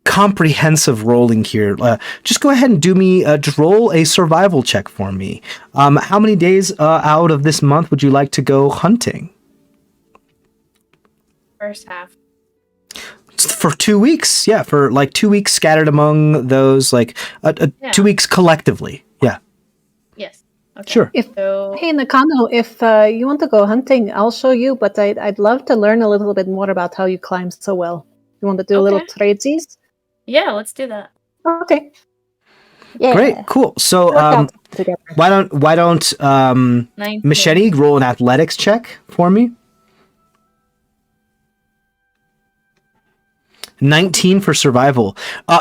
Speaker 1: comprehensive rolling here. Just go ahead and do me just roll a survival check for me. How many days out of this month would you like to go hunting?
Speaker 5: First half.
Speaker 1: For 2 weeks, yeah. For like 2 weeks scattered among those, like
Speaker 5: Yeah.
Speaker 1: 2 weeks collectively. Yeah,
Speaker 5: Yes. Okay.
Speaker 1: sure.
Speaker 5: So
Speaker 3: Hey, Nakano, if you want to go hunting, I'll show you, but I'd love to learn a little bit more about how you climb so well. You want to do a little
Speaker 5: Okay.
Speaker 3: tradesies?
Speaker 5: yeah, let's do that.
Speaker 3: Okay. Yeah.
Speaker 1: Great, cool. So
Speaker 3: Work out together.
Speaker 1: why don't
Speaker 5: 19.
Speaker 1: Machete roll an athletics check for me? 19 for survival.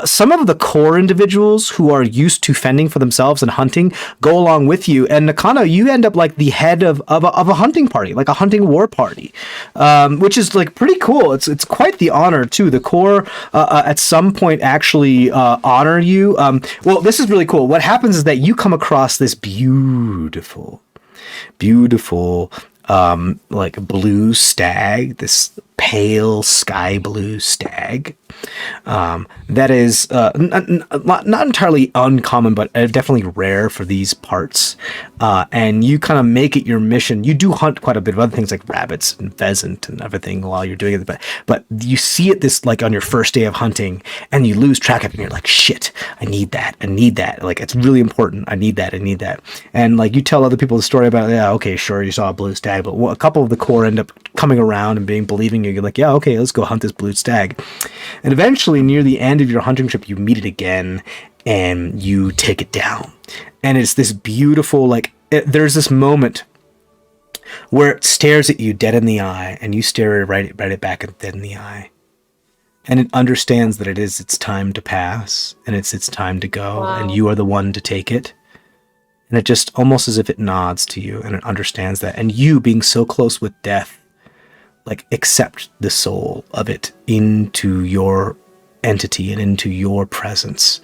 Speaker 1: Some of the core individuals who are used to fending for themselves and hunting go along with you. And Nakano, you end up like the head of a hunting party, like a hunting war party, which is like pretty cool. It's quite the honor too. The core at some point actually honor you. Well, this is really cool. What happens is that you come across this beautiful like blue stag, this pale sky blue stag. That is not entirely uncommon, but definitely rare for these parts. And you kind of make it your mission. You do hunt quite a bit of other things like rabbits and pheasant and everything while you're doing it. But you see it this like on your first day of hunting, and you lose track of it. And you're like, shit, I need that. I need that. Like, it's really important. I need that. I need that. And like you tell other people the story about, yeah, okay, sure, you saw a blue stag, but a couple of the core end up coming around and believing you. You're like, yeah, okay, let's go hunt this blue stag. And eventually, near the end of your hunting trip, you meet it again and you take it down. And it's this beautiful, there's this moment where it stares at you dead in the eye, and you stare right it back dead in the eye. And it understands that it is its time to pass, and it's its time to go, and you are the one to take it. And it just almost as if it nods to you, and it understands that. And you, being so close with death, accept the soul of it into your entity and into your presence,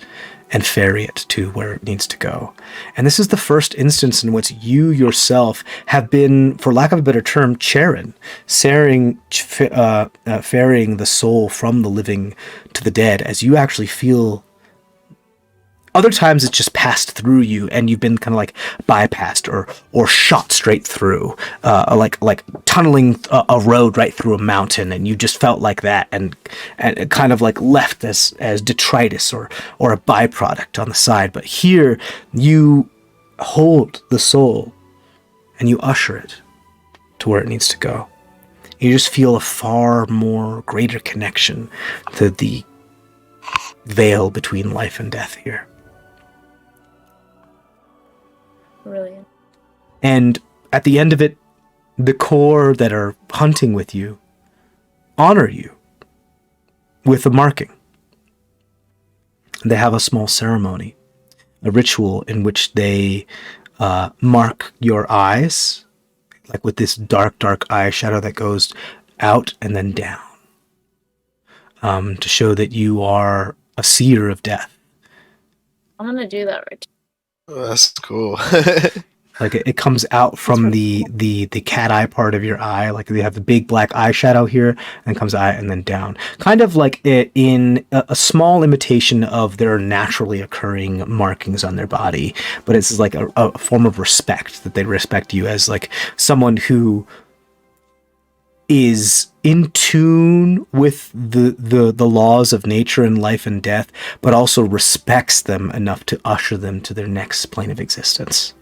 Speaker 1: and ferry it to where it needs to go. And this is the first instance in which you yourself have been, for lack of a better term, Charon, ferrying the soul from the living to the dead, as you actually feel. Other times it's just passed through you, and you've been kind of bypassed or shot straight through, like tunneling a road right through a mountain, and you just felt like that, and it kind of left as detritus or a byproduct on the side. But here you hold the soul and you usher it to where it needs to go. You just feel a far more greater connection to the veil between life and death here.
Speaker 5: Brilliant.
Speaker 1: And at the end of it, the core that are hunting with you honor you with a marking. They have a small ceremony, a ritual in which they mark your eyes, with this dark eyeshadow that goes out and then down, to show that you are a seer of death.
Speaker 5: I'm gonna do that right.
Speaker 6: Oh, that's cool.
Speaker 1: It comes out from the cat eye part of your eye. They have the big black eyeshadow here, and comes out and then down. Kind of like in a small imitation of their naturally occurring markings on their body. But it's a form of respect, that they respect you as someone who is in tune with the laws of nature and life and death, but also respects them enough to usher them to their next plane of existence.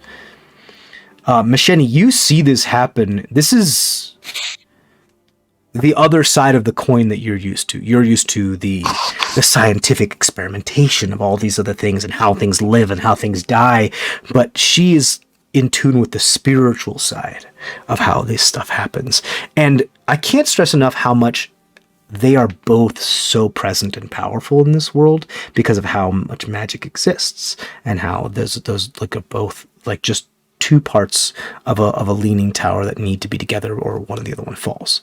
Speaker 1: Masheni, you see this happen. This is the other side of the coin that you're used to. You're used to the scientific experimentation of all these other things and how things live and how things die, but she is in tune with the spiritual side of how this stuff happens. And I can't stress enough how much they are both so present and powerful in this world because of how much magic exists, and how those are both just two parts of a leaning tower that need to be together, or one of the other one falls.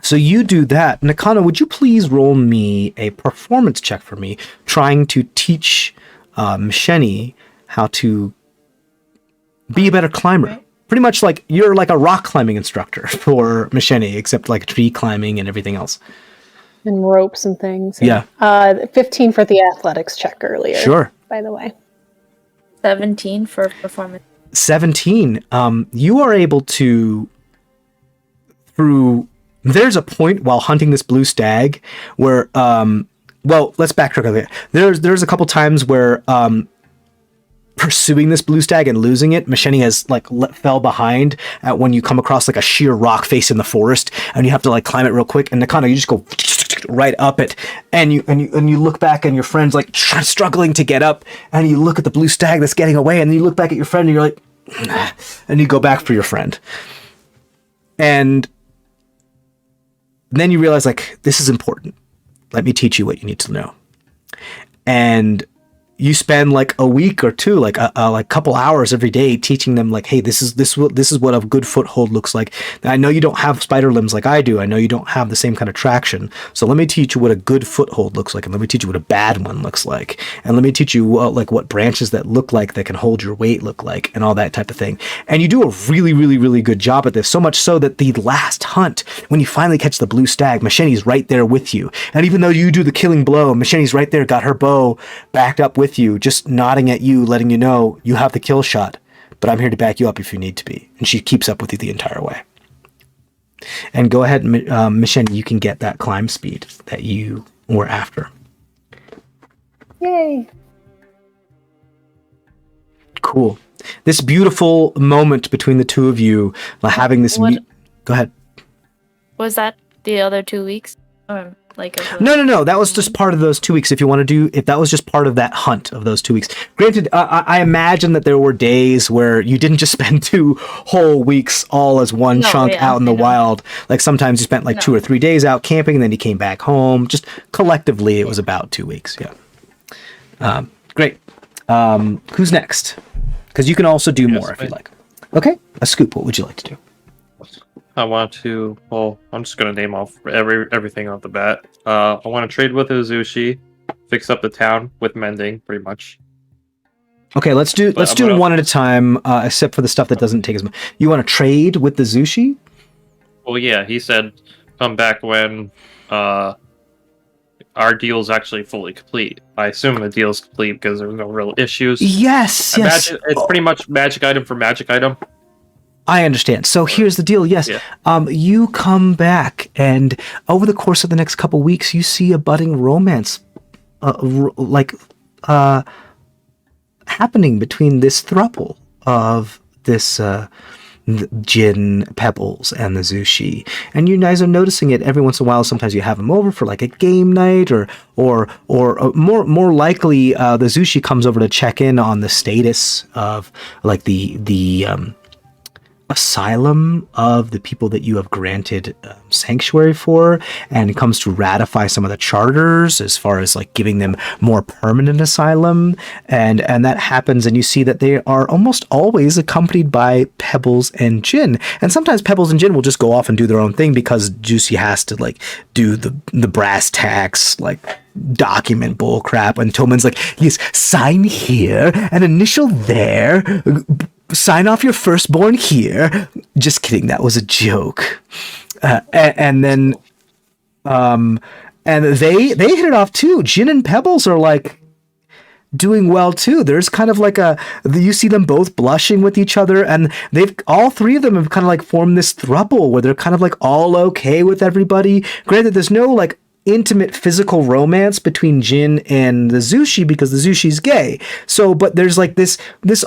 Speaker 1: So you do that. Nakana, would you please roll me a performance check for me, trying to teach Masheni how to be a better climber.
Speaker 5: Right.
Speaker 1: Pretty much you're a rock climbing instructor for Masheni, except tree climbing and everything else.
Speaker 3: And ropes and things.
Speaker 1: Yeah.
Speaker 3: 15 for the athletics check earlier.
Speaker 1: Sure.
Speaker 3: By the way.
Speaker 5: 17 for performance.
Speaker 1: 17. You are able to, there's a point while hunting this blue stag where, let's backtrack a bit. There's a couple times where, pursuing this blue stag and losing it, Masheni has fell behind at when you come across a sheer rock face in the forest, and you have to climb it real quick. And Nakana, you just go right up it, and you look back, and your friend's struggling to get up, and you look at the blue stag that's getting away, and then you look back at your friend, and you're like, nah, and you go back for your friend, and then you realize this is important. Let me teach you what you need to know. And you spend like a week or two, like a couple hours every day teaching them like, hey, this is what a good foothold looks like. I know you don't have spider limbs like I do. I know you don't have the same kind of traction. So let me teach you what a good foothold looks like, and let me teach you what a bad one looks like, and let me teach you like what branches that look like that can hold your weight look like, and all that type of thing. And you do a really, really, really good job at this. So much so that the last hunt, when you finally catch the blue stag, Machini's right there with you. And even though you do the killing blow, Machini's right there, got her bow backed up with you, just nodding at you, letting you know you have the kill shot, but I'm here to back you up if you need to be. And she keeps up with you the entire way. And go ahead, Machini, you can get that climb speed that you were after.
Speaker 3: Yay!
Speaker 1: Cool. This beautiful moment between the two of you, having this... Go ahead.
Speaker 5: Was that the other 2 weeks? Or like
Speaker 1: No. That was just part of those 2 weeks. If you want to do, if that was just part of that hunt of those 2 weeks. Granted, I imagine that there were days where you didn't just spend 2 whole weeks all as one chunk out in the wild. Like sometimes you spent like 2 or 3 days out camping, and then you came back home. Just collectively, it was about 2 weeks. Yeah. Great. Who's next? Because you can also do more if you like. Okay. A scoop. What would you like to do?
Speaker 4: I want to. Well, I'm just gonna name off everything off the bat. I want to trade with Uzushi, fix up the town with mending, pretty much.
Speaker 1: Okay, let's do one at a time. Except for the stuff that doesn't take as much. You want to trade with the Zushi?
Speaker 4: Well, yeah, he said come back when our deal's actually fully complete. I assume the deal's complete because there were no real issues.
Speaker 1: Yes.
Speaker 4: It's pretty much magic item for magic item.
Speaker 1: I understand. So here's the deal. Yes, you come back, and over the course of the next couple weeks, you see a budding romance, happening between this throuple of this Jin, Pebbles, and the Zushi. And you guys are noticing it every once in a while. Sometimes you have them over for like a game night, or more likely, the Zushi comes over to check in on the status of like the asylum of the people that you have granted sanctuary for, and comes to ratify some of the charters as far as like giving them more permanent asylum, and that happens, and you see that they are almost always accompanied by Pebbles and Jin, and sometimes Pebbles and Jin will just go off and do their own thing because Juicy has to like do the brass tacks like document bull crap, and Toman's like, yes, sign here and initial there, sign off your firstborn here. Just kidding, that was a joke. And then and they hit it off too. Jin and Pebbles are like doing well too. There's kind of like you see them both blushing with each other, and all three of them have kind of like formed this throuple where they're kind of like all okay with everybody. Granted, there's no like intimate physical romance between Jin and the Zushi because the Zushi's gay. So, but there's like this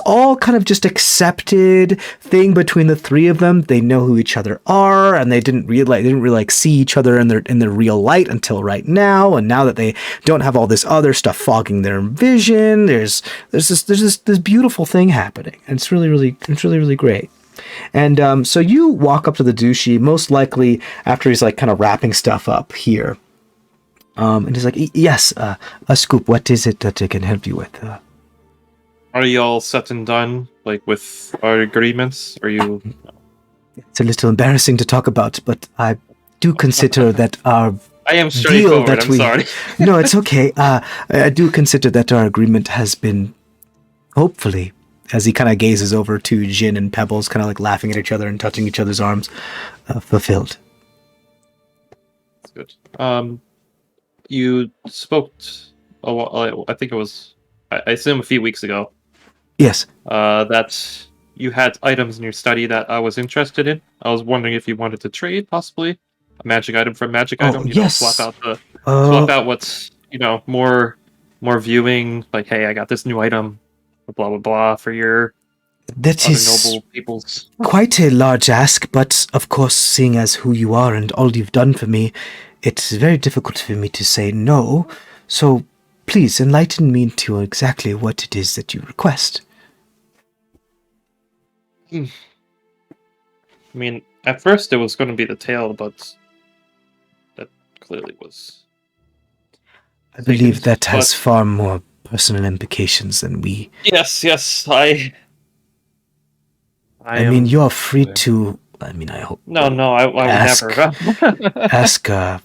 Speaker 1: all kind of just accepted thing between the three of them. They know who each other are, and they didn't really like see each other in their real light until right now. And now that they don't have all this other stuff fogging their vision, there's this beautiful thing happening. And it's really great. And so you walk up to the Zushi, most likely after he's like kind of wrapping stuff up here. And he's like, yes, a scoop. What is it that I can help you with?
Speaker 4: Are you all set and done, like with our agreements? Are you?
Speaker 1: It's a little embarrassing to talk about, but I do consider that our
Speaker 4: I am straightforward. I'm sorry.
Speaker 1: No, it's okay. I do consider that our agreement has been, hopefully, as he kind of gazes over to Jin and Pebbles, kind of like laughing at each other and touching each other's arms, fulfilled.
Speaker 4: That's good. You spoke, I think it was, I assume a few weeks ago.
Speaker 1: Yes.
Speaker 4: That you had items in your study that I was interested in. I was wondering if you wanted to trade, possibly a magic item for a magic item.
Speaker 1: Yes.
Speaker 4: Swap out what's more viewing. Like, hey, I got this new item, blah blah blah, for your
Speaker 1: that is
Speaker 4: noble peoples.
Speaker 1: Quite a large ask, but of course, seeing as who you are and all you've done for me, it's very difficult for me to say no, so please enlighten me into exactly what it is that you request.
Speaker 4: I mean, at first it was going to be the tail, but that clearly was...
Speaker 1: I believe that has far more personal implications, then we...
Speaker 4: Yes,
Speaker 1: I mean, you're free to... I mean, I hope...
Speaker 4: No, I would never.
Speaker 1: ask
Speaker 4: that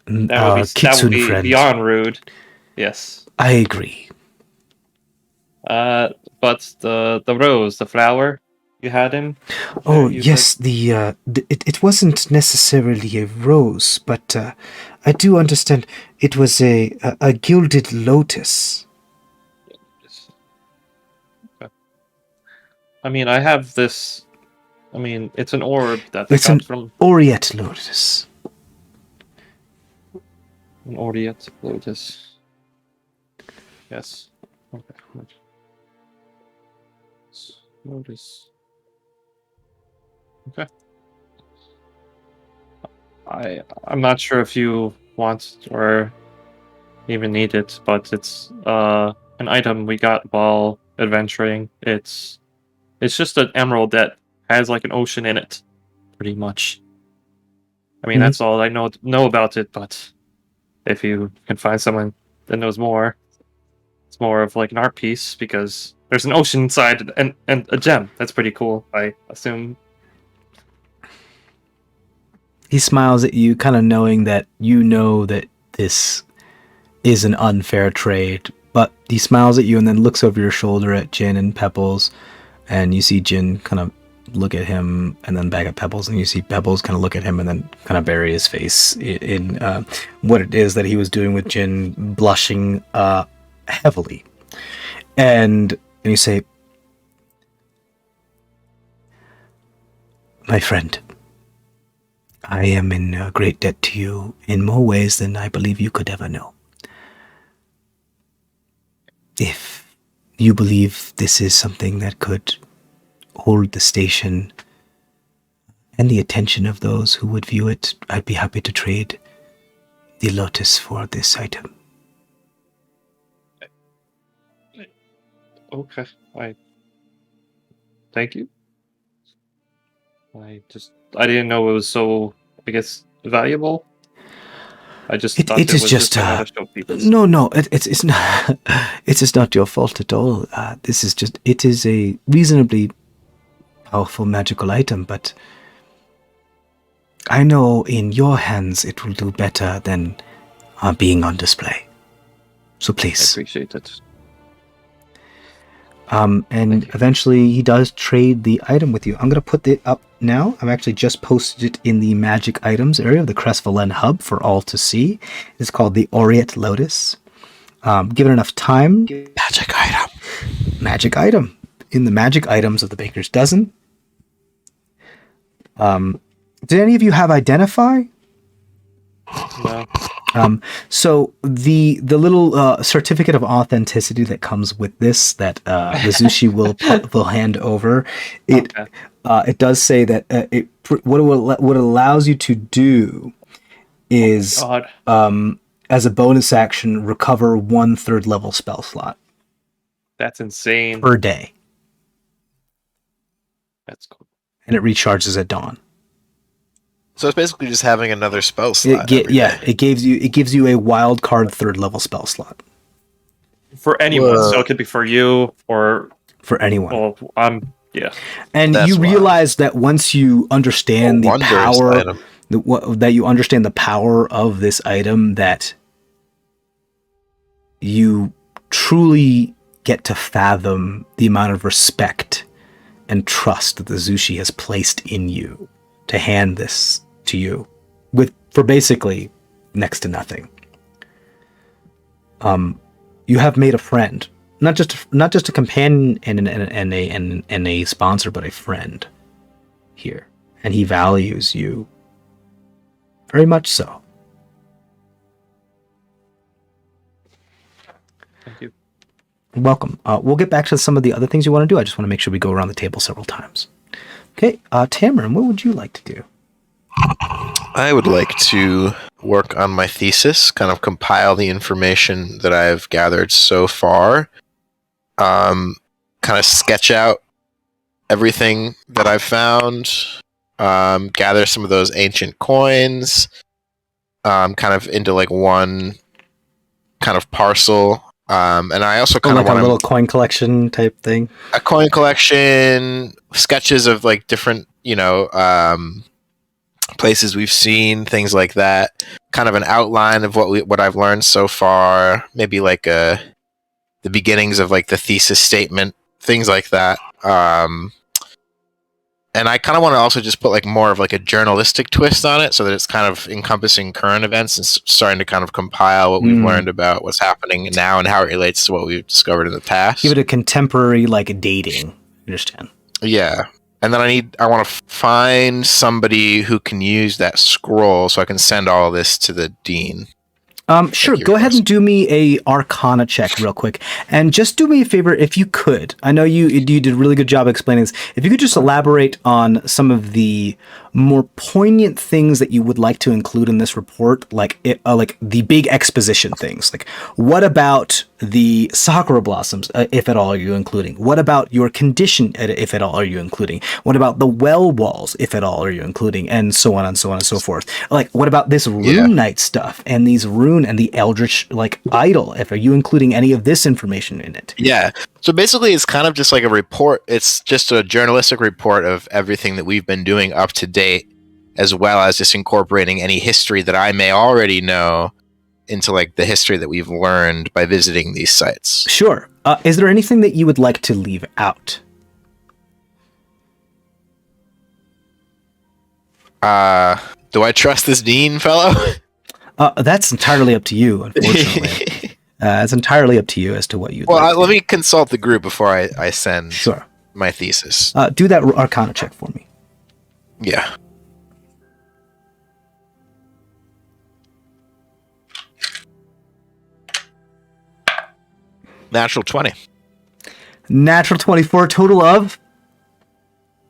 Speaker 4: would
Speaker 1: Kitsune
Speaker 4: be
Speaker 1: friend.
Speaker 4: beyond rude. Yes.
Speaker 1: I agree.
Speaker 4: But the rose, the flower, you had him.
Speaker 1: Oh,
Speaker 4: You
Speaker 1: yes, it wasn't necessarily a rose, but I do understand it was a gilded lotus.
Speaker 4: Okay. I mean, I have this. I mean, it's an orb that
Speaker 1: It's
Speaker 4: comes
Speaker 1: an
Speaker 4: from
Speaker 1: Orient Lotus.
Speaker 4: an Orient Lotus. Yes. Okay. Lotus. Okay. I'm not sure if you want or even need it, but it's an item we got while adventuring. It's just an emerald that has like an ocean in it, pretty much. I mean, that's all I know about it, but if you can find someone that knows more, it's more of like an art piece because there's an ocean inside and a gem. That's pretty cool, I assume.
Speaker 1: He smiles at you, kind of knowing that you know that this is an unfair trade, but he smiles at you and then looks over your shoulder at Jin and Pebbles, and you see Jin kind of look at him and then back at Pebbles, and you see Pebbles kind of look at him and then kind of bury his face in what it is that he was doing with Jin, blushing heavily. And you say, my friend, I am in great debt to you in more ways than I believe you could ever know. If you believe this is something that could hold the station and the attention of those who would view it, I'd be happy to trade the lotus for this item.
Speaker 4: Okay, thank you. I didn't know it was so, I guess, valuable. I just thought it was just another showpiece.
Speaker 1: No, it's not. It's not your fault at all. This is just. It is a reasonably powerful magical item, but I know in your hands it will do better than being on display. So please.
Speaker 4: I appreciate it.
Speaker 1: And eventually he does trade the item with you. I'm going to put it up now. I've actually just posted it in the magic items area of the CrestVahllen hub for all to see. It's called the Orient Lotus. Given enough time, magic item in the magic items of the Baker's Dozen. Did any of you have identify?
Speaker 4: No.
Speaker 1: So the little certificate of authenticity that comes with this that the Zushi will hand over, it does say that what it allows you to do is as a bonus action recover 1/3 level spell slot.
Speaker 4: That's insane.
Speaker 1: Per day.
Speaker 4: That's cool.
Speaker 1: And it recharges at dawn.
Speaker 6: So it's basically just having another spell slot.
Speaker 1: It gives you a wild card 3rd level spell slot
Speaker 4: for anyone. So it could be for you or
Speaker 1: for anyone.
Speaker 4: Well, yeah.
Speaker 1: And that's you realize that once you understand the power, that you understand the power of this item, that you truly get to fathom the amount of respect and trust that the Zushi has placed in you to hand this to you for basically next to nothing. You have made a friend, not just a companion and a sponsor, but a friend here, and he values you very much so.
Speaker 4: Thank you.
Speaker 1: Welcome. We'll get back to some of the other things you want to do. I just want to make sure we go around the table several times. Okay, Tamarin, what would you like to do?
Speaker 6: I would like to work on my thesis, kind of compile the information that I've gathered so far, kind of sketch out everything that I've found, gather some of those ancient coins, kind of into like one kind of parcel. And I also kind of
Speaker 7: like
Speaker 6: want
Speaker 7: a little coin collection type thing.
Speaker 6: a coin collection, sketches of like different, places we've seen, things like that. Kind of an outline of what I've learned so far. Maybe like the beginnings of like the thesis statement, things like that. And I kind of want to also just put like more of like a journalistic twist on it, so that it's kind of encompassing current events and starting to kind of compile what we've learned about what's happening now and how it relates to what we've discovered in the past.
Speaker 7: Give it a contemporary like dating. Understand?
Speaker 6: Yeah. And then I want to find somebody who can use that scroll so I can send all this to the dean.
Speaker 7: Sure. Go ahead and do me a Arcana check real quick, and just do me a favor if you could. I know you did a really good job explaining this. If you could just elaborate on some of the more poignant things that you would like to include in this report, like the big exposition things. Like, what about the sakura blossoms, if at all, are you including? What about your condition, if at all, are you including? What about the well walls, if at all, are you including? And so on and so on and so forth. Like, what about this rune knight stuff and these rune and the eldritch like idol? Are you including any of this information in it?
Speaker 6: Yeah. So basically, it's kind of just like a report. It's just a journalistic report of everything that we've been doing up to date, as well as just incorporating any history that I may already know into like the history that we've learned by visiting these sites.
Speaker 7: Sure. Is there anything that you would like to leave out?
Speaker 6: Do I trust this dean fellow?
Speaker 7: That's entirely up to you, unfortunately. It's entirely up to you as to what you'd like.
Speaker 6: Let me consult the group before I send my thesis.
Speaker 7: Do that Arcana check for me.
Speaker 6: Yeah. Natural 20.
Speaker 7: Natural 24, total of?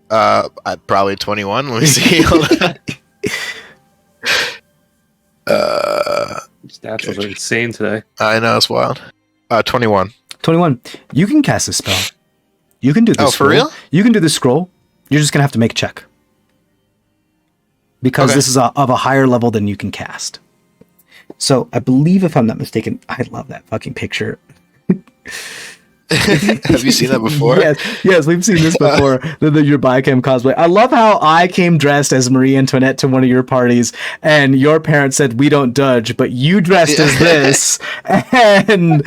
Speaker 6: Probably 21. Let me see. Hold on.
Speaker 4: Stats are insane today.
Speaker 6: I know, it's wild. 21.
Speaker 7: 21. You can cast a spell. You can do this.
Speaker 6: Oh, for real?
Speaker 7: You can do this scroll. You're just going to have to make a check. Because this is of a higher level than you can cast. So, I believe, if I'm not mistaken, I love that fucking picture.
Speaker 6: Have you seen that before?
Speaker 7: Yes, we've seen this before. Your Biochem cosplay. I love how I came dressed as Marie Antoinette to one of your parties, and your parents said we don't judge, but you dressed as this, and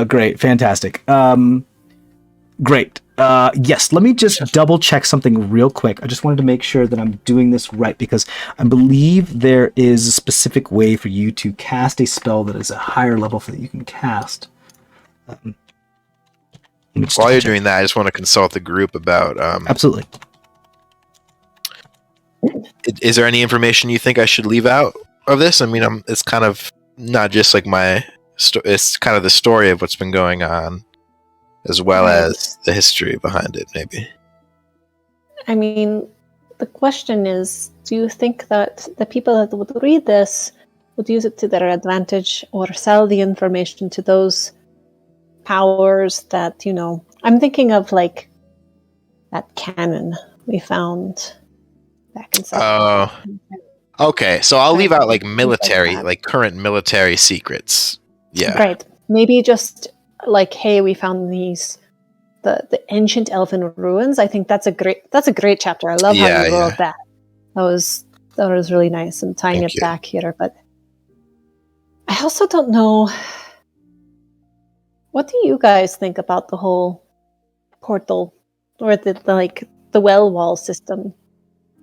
Speaker 7: great, fantastic, great. Yes, let me just double check something real quick. I just wanted to make sure that I'm doing this right, because I believe there is a specific way for you to cast a spell that is a higher level that you can cast.
Speaker 6: While you're doing that, I just want to consult the group about...
Speaker 7: Absolutely.
Speaker 6: Is there any information you think I should leave out of this? I mean, it's kind of not just like it's kind of the story of what's been going on, as well as the history behind it, maybe.
Speaker 3: I mean, the question is, do you think that the people that would read this would use it to their advantage or sell the information to those powers that, I'm thinking of like that cannon we found back in
Speaker 6: Oh. Okay, so I'll leave out like military, like current military secrets. Yeah.
Speaker 3: Right. Maybe just like, hey, we found these the ancient elven ruins. I think that's a great chapter. I love how you wrote that. That was really nice, and tying it back here. But I also don't know, what do you guys think about the whole portal or the well wall system?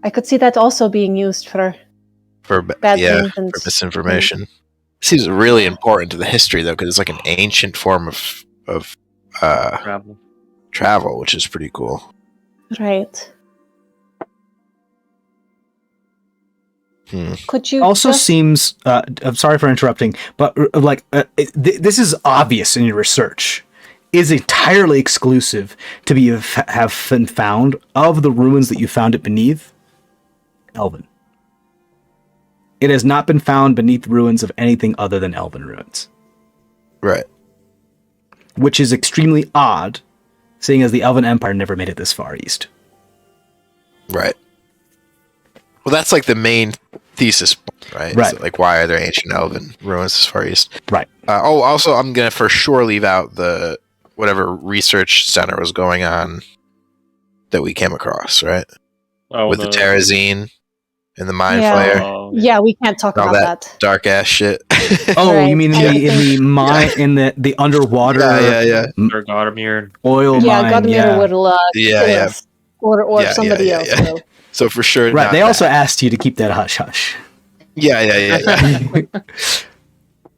Speaker 3: I could see that also being used for bad things and
Speaker 6: for misinformation. Seems really important to the history, though, because it's like an ancient form of travel, which is pretty cool.
Speaker 3: Right. Could you
Speaker 7: also seems I'm sorry for interrupting, but this is obvious in your research, is entirely exclusive to have been found of the ruins that you found it beneath Elven. It has not been found beneath ruins of anything other than Elven ruins.
Speaker 6: Right.
Speaker 7: Which is extremely odd, seeing as the Elven Empire never made it this far east.
Speaker 6: Right. Well, that's like the main thesis right?
Speaker 7: Right.
Speaker 6: So, like, why are there ancient elven ruins this far east?
Speaker 7: Right.
Speaker 6: Also, I'm gonna for sure leave out the whatever research center was going on that we came across, right?
Speaker 4: Oh,
Speaker 6: With the Terrazine and the Mind
Speaker 3: Yeah.
Speaker 6: Flayer,
Speaker 4: Oh,
Speaker 3: Yeah, we can't talk
Speaker 6: and all
Speaker 3: about
Speaker 6: that
Speaker 3: that.
Speaker 6: dark ass shit.
Speaker 7: Oh,
Speaker 3: Right.
Speaker 7: you mean
Speaker 3: I
Speaker 7: in the mine in the underwater
Speaker 6: yeah.
Speaker 4: Sir Godamir.
Speaker 7: oil
Speaker 3: Yeah,
Speaker 7: mine?
Speaker 3: Godmir
Speaker 7: Yeah.
Speaker 3: will kill
Speaker 6: Yeah.
Speaker 3: us. Or
Speaker 6: Yeah,
Speaker 3: somebody
Speaker 6: yeah,
Speaker 3: else
Speaker 6: yeah.
Speaker 3: will.
Speaker 6: So for sure,
Speaker 7: Right.
Speaker 6: not
Speaker 7: They also
Speaker 6: that.
Speaker 7: asked you to keep that hush hush.
Speaker 6: Yeah.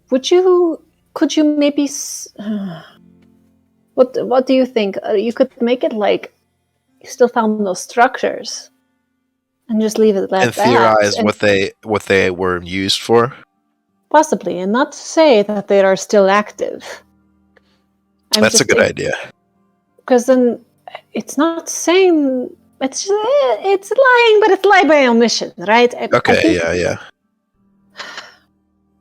Speaker 3: Could you maybe what do you think? You could make it like you still found those structures and just leave it like
Speaker 6: And
Speaker 3: that.
Speaker 6: theorize
Speaker 3: And
Speaker 6: what they were used for.
Speaker 3: possibly, and not say that they are still active.
Speaker 6: That's a good idea.
Speaker 3: Because then it's not saying it's lying, but it's lie by omission, right? I
Speaker 6: Okay,
Speaker 3: think
Speaker 6: yeah.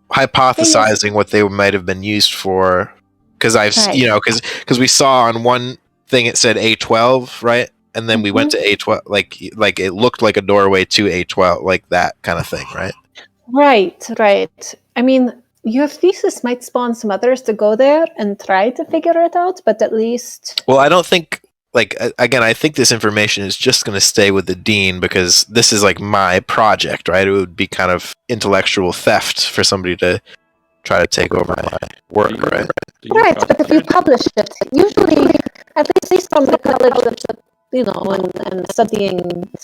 Speaker 6: Hypothesizing what they might have been used for, because
Speaker 3: Right.
Speaker 6: because we saw on one thing it said A12, right, and then we went to A12, like it looked like a doorway to A12, like that kind of thing, right?
Speaker 3: Right. I mean, your thesis might spawn some others to go there and try to figure it out, but at least
Speaker 6: Well, I don't think, again, I think this information is just going to stay with the dean because this is like my project, right? It would be kind of intellectual theft for somebody to try to take over my work, right?
Speaker 3: right. But if you publish it, usually, at least from the college of and studying,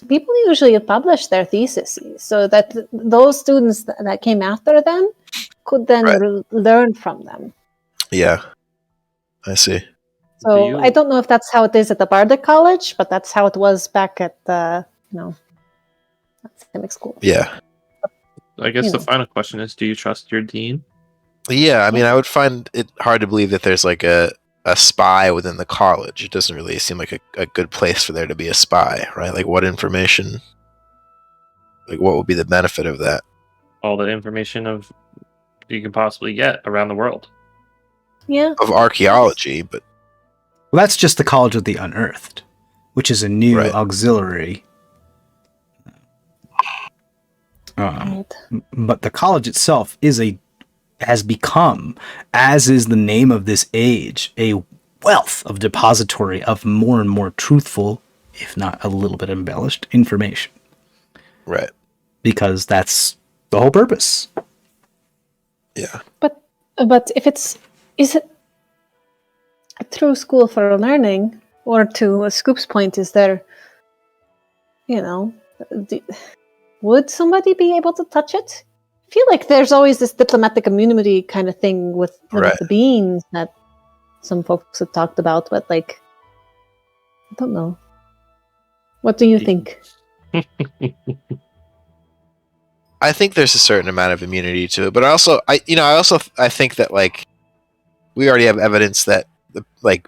Speaker 3: people usually publish their theses so that those students that came after them could then
Speaker 6: Right.
Speaker 3: learn from them.
Speaker 6: Yeah, I see.
Speaker 3: So I don't know if that's how it is at the Bardic College, but that's how it was back at the academic school.
Speaker 6: Yeah.
Speaker 4: I guess the final question is: do you trust your dean?
Speaker 6: Yeah, I mean, I would find it hard to believe that there's like a spy within the college. It doesn't really seem like a good place for there to be a spy, right? Like, what information? Like, what would be the benefit of that?
Speaker 4: All the information you can possibly get around the world.
Speaker 3: Yeah.
Speaker 6: Of archaeology, but
Speaker 7: Well, that's just the College of the Unearthed, which is a new auxiliary. But the college itself has become, as is the name of this age, a wealth of depository of more and more truthful, if not a little bit embellished, information.
Speaker 6: Right.
Speaker 7: Because that's the whole purpose.
Speaker 6: Yeah.
Speaker 3: But if is it a true school for learning, or to Scoop's point, is there, would somebody be able to touch it? I feel like there's always this diplomatic immunity kind of thing with the beans that some folks have talked about, but I don't know. What do you think?
Speaker 6: I think there's a certain amount of immunity to it, but I think that we already have evidence that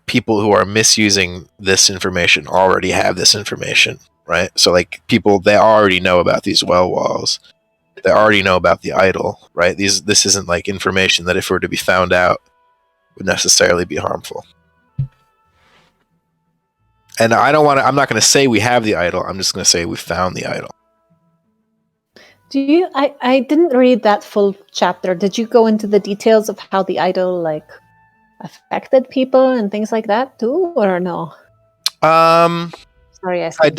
Speaker 6: people who are misusing this information already have this information, right? So people, they already know about these well walls. They already know about the idol, right? This isn't information that if it were to be found out would necessarily be harmful. And I'm not going to say we have the idol. I'm just going to say we found the idol.
Speaker 3: I didn't read that full chapter. Did you go into the details of how the idol affected people and things like that too, or no? Sorry,
Speaker 6: I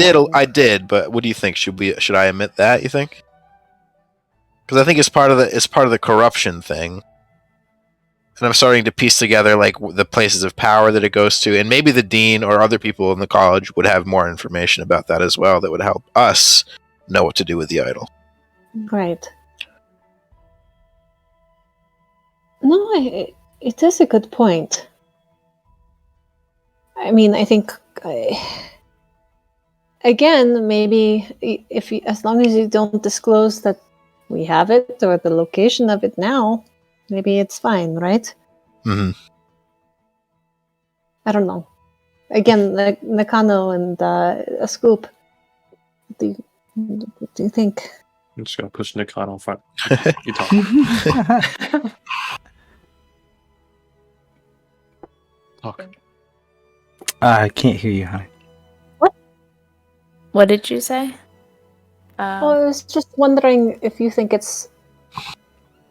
Speaker 6: did, but what do you think? Should I admit that, you think? Because I think it's part of the corruption thing. And I'm starting to piece together the places of power that it goes to, and maybe the dean or other people in the college would have more information about that as well that would help us know what to do with the idol.
Speaker 3: Right. No, it is a good point. I mean, I think again, maybe as long as you don't disclose that we have it or the location of it now, maybe it's fine, right?
Speaker 6: Mm-hmm.
Speaker 3: I don't know. Again, Nakano and a Scoop. What do you think?
Speaker 4: I'm just gonna push Nakano in front. You talk. Talk.
Speaker 7: I can't hear you, honey.
Speaker 5: What did you say?
Speaker 3: I was just wondering if you think it's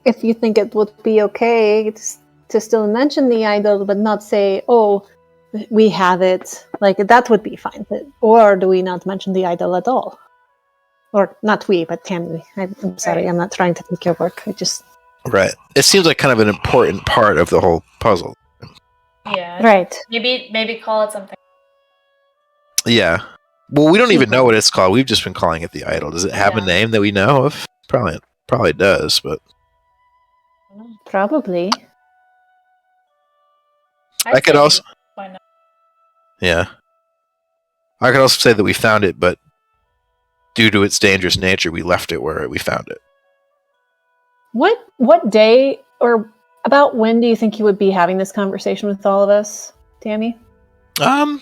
Speaker 3: if you think it would be okay to still mention the idol, but not say, "Oh, we have it." Like that would be fine. Or do we not mention the idol at all? Or not we, but can we? I'm sorry, I'm not trying to take your work. I just
Speaker 6: Right. It seems like kind of an important part of the whole puzzle.
Speaker 5: Yeah.
Speaker 3: right.
Speaker 5: Maybe call it something.
Speaker 6: Yeah. Well, we don't even know what it's called. We've just been calling it the idol. Does it have a name that we know of? Probably does, but
Speaker 3: Probably.
Speaker 6: I could also.
Speaker 5: Why not?
Speaker 6: Yeah. I could also say that we found it, but due to its dangerous nature, we left it where we found it.
Speaker 3: What day or about when do you think you would be having this conversation with all of us, Tammy?
Speaker 6: I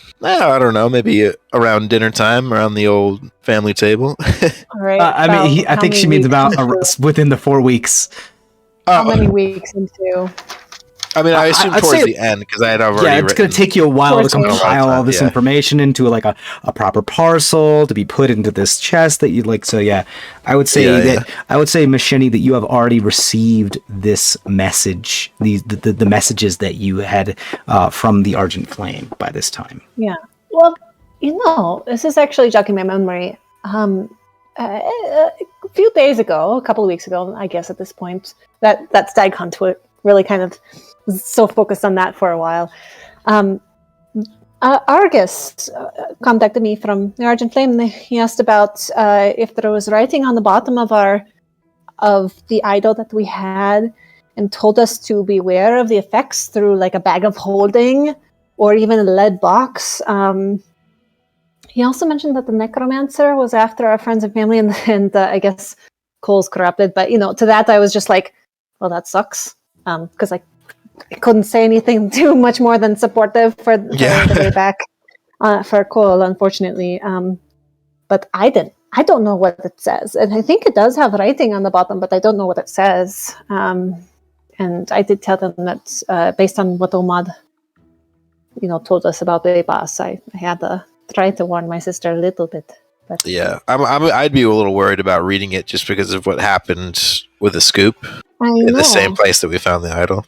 Speaker 6: don't know. Maybe around dinner time, around the old family table.
Speaker 3: All right.
Speaker 7: I think she means about within the 4 weeks.
Speaker 3: How many weeks into?
Speaker 6: I mean, I assume
Speaker 7: I'd
Speaker 6: towards
Speaker 7: say
Speaker 6: the end because I had already.
Speaker 7: Yeah, it's going to take you a while to
Speaker 3: Towards the end.
Speaker 7: compile all this
Speaker 6: Yeah.
Speaker 7: information into like a proper parcel to be put into this chest that you'd like. So yeah, I would say I would say, Machini, that you have already received this message, the messages that you had from the Argent Flame by this time.
Speaker 3: Yeah. Well, this is actually jogging my memory. A few days ago, a couple of weeks ago, I guess at this point, that stag hunt really kind of was so focused on that for a while. Argus contacted me from the Argent Flame. He asked about if there was writing on the bottom of the idol that we had, and told us to beware of the effects through like a bag of holding or even a lead box. He also mentioned that the necromancer was after our friends and family, and I guess Cole's corrupted. But to that I was just like, well, that sucks, because I couldn't say anything too much more than supportive for the way back for Cole, unfortunately. But I don't know what it says, and I think it does have writing on the bottom, but I don't know what it says. And I did tell them that based on what Omad, told us about the boss, I had to try to warn my sister a little bit. But
Speaker 6: Yeah, I'd be a little worried about reading it just because of what happened with the scoop in the same place that we found the idol.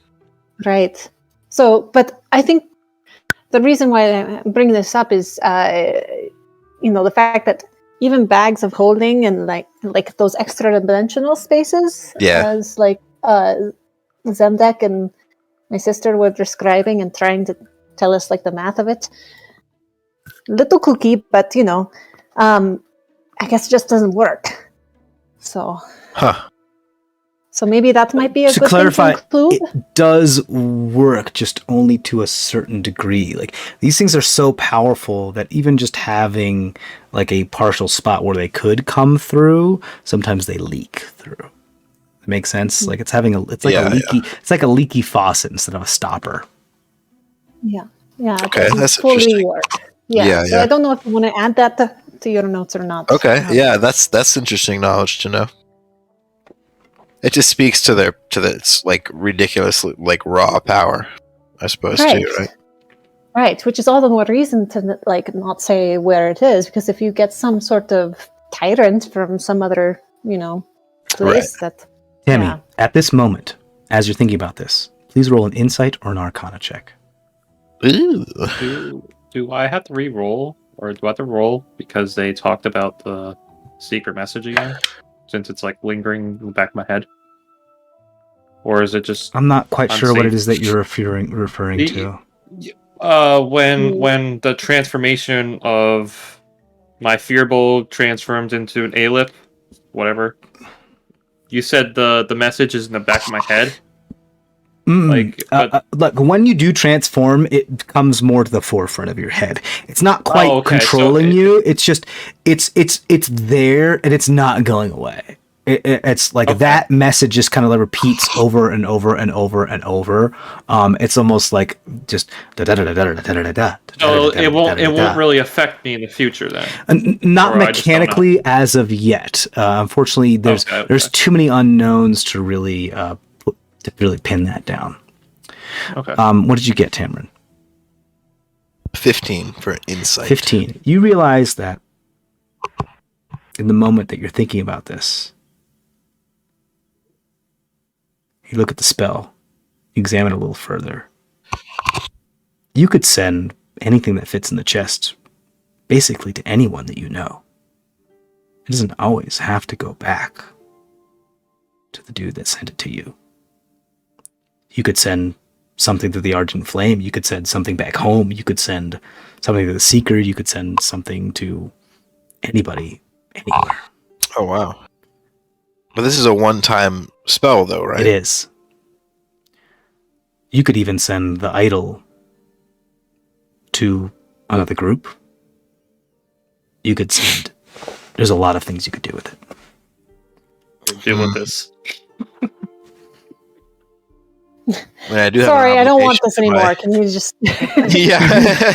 Speaker 3: Right. So, but I think the reason why I bring this up is, the fact that even bags of holding and like those extra dimensional spaces, as like Zemdek and my sister were describing and trying to tell us like the math of it. Little cookie, but I guess it just doesn't work. So, so maybe that might be a
Speaker 7: To
Speaker 3: good
Speaker 7: clarify,
Speaker 3: thing to include.
Speaker 7: it does work, just only to a certain degree. Like these things are so powerful that even just having like a partial spot where they could come through, sometimes they leak through. It makes sense. Like it's like a leaky faucet instead of a stopper.
Speaker 3: Yeah. Yeah. It
Speaker 6: Okay,
Speaker 3: doesn't
Speaker 6: that's
Speaker 3: fully
Speaker 6: interesting.
Speaker 3: work. Yeah. So I don't know if you want to add that to your notes or not.
Speaker 6: Okay, yeah, that's interesting knowledge to know. It just speaks to its like ridiculous like raw power, I suppose, too, right?
Speaker 3: Right, which is all the more reason to like not say where it is, because if you get some sort of tyrant from some other, place that.
Speaker 7: Tammy, at this moment, as you're thinking about this, please roll an insight or an arcana check.
Speaker 6: Ooh.
Speaker 4: Do I have to re-roll, or do I have to roll because they talked about the secret message again? Since it's like lingering in the back of my head, or is it just?
Speaker 7: I'm not quite sure what
Speaker 4: unsafe?
Speaker 7: it is that you're referring to.
Speaker 4: When the transformation of my Fearbowl transformed into an Alip, whatever. You said the message is in the back of my head.
Speaker 7: Look, when you do transform, it comes more to the forefront of your head. It's not quite controlling you. It's just it's there and it's not going away. It's like that message just kind of like repeats over and over and over and over. It's almost like just da da da da da da da da.
Speaker 4: So it won't really affect me in the future then.
Speaker 7: Not mechanically as of yet. Unfortunately, there's too many unknowns to really pin that down.
Speaker 4: Okay.
Speaker 7: What did you get, Tamron?
Speaker 6: 15 for insight.
Speaker 7: 15. You realize that in the moment that you're thinking about this, You look at the spell. You examine it a little further. You could send anything that fits in the chest basically to anyone that you know. It doesn't always have to go back to the dude that sent it to you. You could send something to the Argent Flame. You could send something back home. You could send something to the Seeker. You could send something to anybody, anywhere.
Speaker 6: Oh, wow. But this is a one-time spell, though, right?
Speaker 7: It is. You could even send the idol to another group. You could send... There's a lot of things you could do with it.
Speaker 4: Deal with this.
Speaker 6: I mean, I do have an
Speaker 3: Sorry, I don't want
Speaker 6: obligation
Speaker 3: this
Speaker 6: to
Speaker 3: anymore.
Speaker 6: my-
Speaker 3: Can you just...
Speaker 6: Yeah.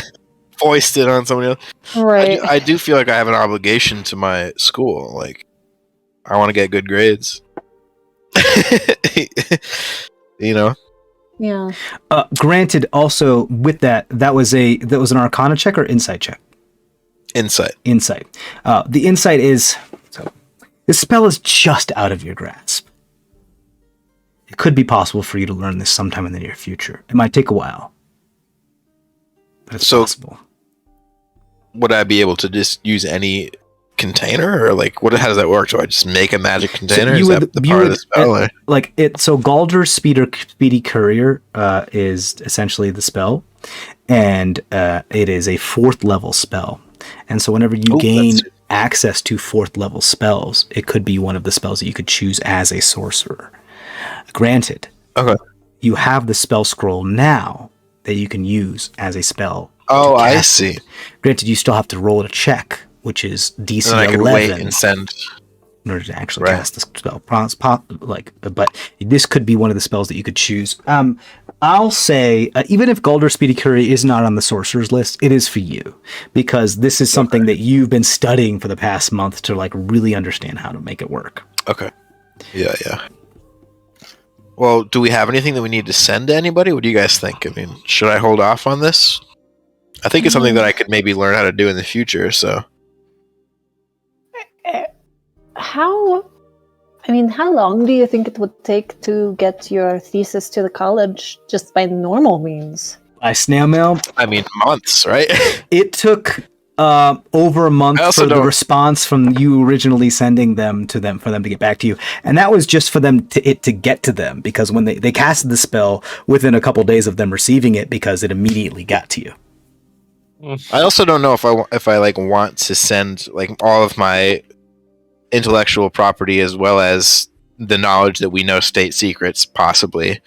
Speaker 6: Foist it on somebody else.
Speaker 3: Right.
Speaker 6: I do feel like I have an obligation to my school. Like, I want to get good grades. You know?
Speaker 3: Yeah.
Speaker 7: Granted, also, with that was an Arcana check or Insight check?
Speaker 6: Insight.
Speaker 7: Insight. The insight is... So, this spell is just out of your grasp. It could be possible for you to learn this sometime in the near future. It might take a while. But it's
Speaker 6: So-
Speaker 7: possible.
Speaker 6: Would I be able to just use any container? Or, like, how does that work? Do I just make a magic container?
Speaker 7: you
Speaker 6: Is
Speaker 7: would-
Speaker 6: that the
Speaker 7: you
Speaker 6: part of
Speaker 7: would-
Speaker 6: the spell? Or?
Speaker 7: Like it, so Galder's Speedy Courier is essentially the spell, and it is a 4th level spell. And so whenever you gain
Speaker 6: that's-
Speaker 7: access to 4th level spells, it could be one of the spells that you could choose as a sorcerer. Granted,
Speaker 6: Okay.
Speaker 7: you have the spell scroll now that you can use as a spell.
Speaker 6: Oh,
Speaker 7: to
Speaker 6: I
Speaker 7: cast
Speaker 6: see.
Speaker 7: it. Granted, you still have to roll a check, which is DC
Speaker 6: Then I could
Speaker 7: 11
Speaker 6: wait and send.
Speaker 7: in order to actually
Speaker 6: Right.
Speaker 7: cast the spell. But this could be one of the spells that you could choose. I'll say, even if Galder's Speedy Courier is not on the sorcerer's list, it is for you, because this is something that you've been studying for the past month to like really understand how to make it work.
Speaker 6: Okay. Yeah, yeah. Well, do we have anything that we need to send to anybody? What do you guys think? I mean, should I hold off on this? I think it's something that I could maybe learn how to do in the future, so.
Speaker 3: How long do you think it would take to get your thesis to the college just by normal means?
Speaker 7: By snail mail,
Speaker 6: I mean, months, right?
Speaker 7: it took over a month
Speaker 6: I also
Speaker 7: for the
Speaker 6: don't-
Speaker 7: response from you originally sending them to them for them to get back to you, and that was just for them to get to them, because when they casted the spell within a couple days of them receiving it, because it immediately got to you.
Speaker 6: I also don't know if I like want to send like all of my intellectual property as well as the knowledge that we know state secrets possibly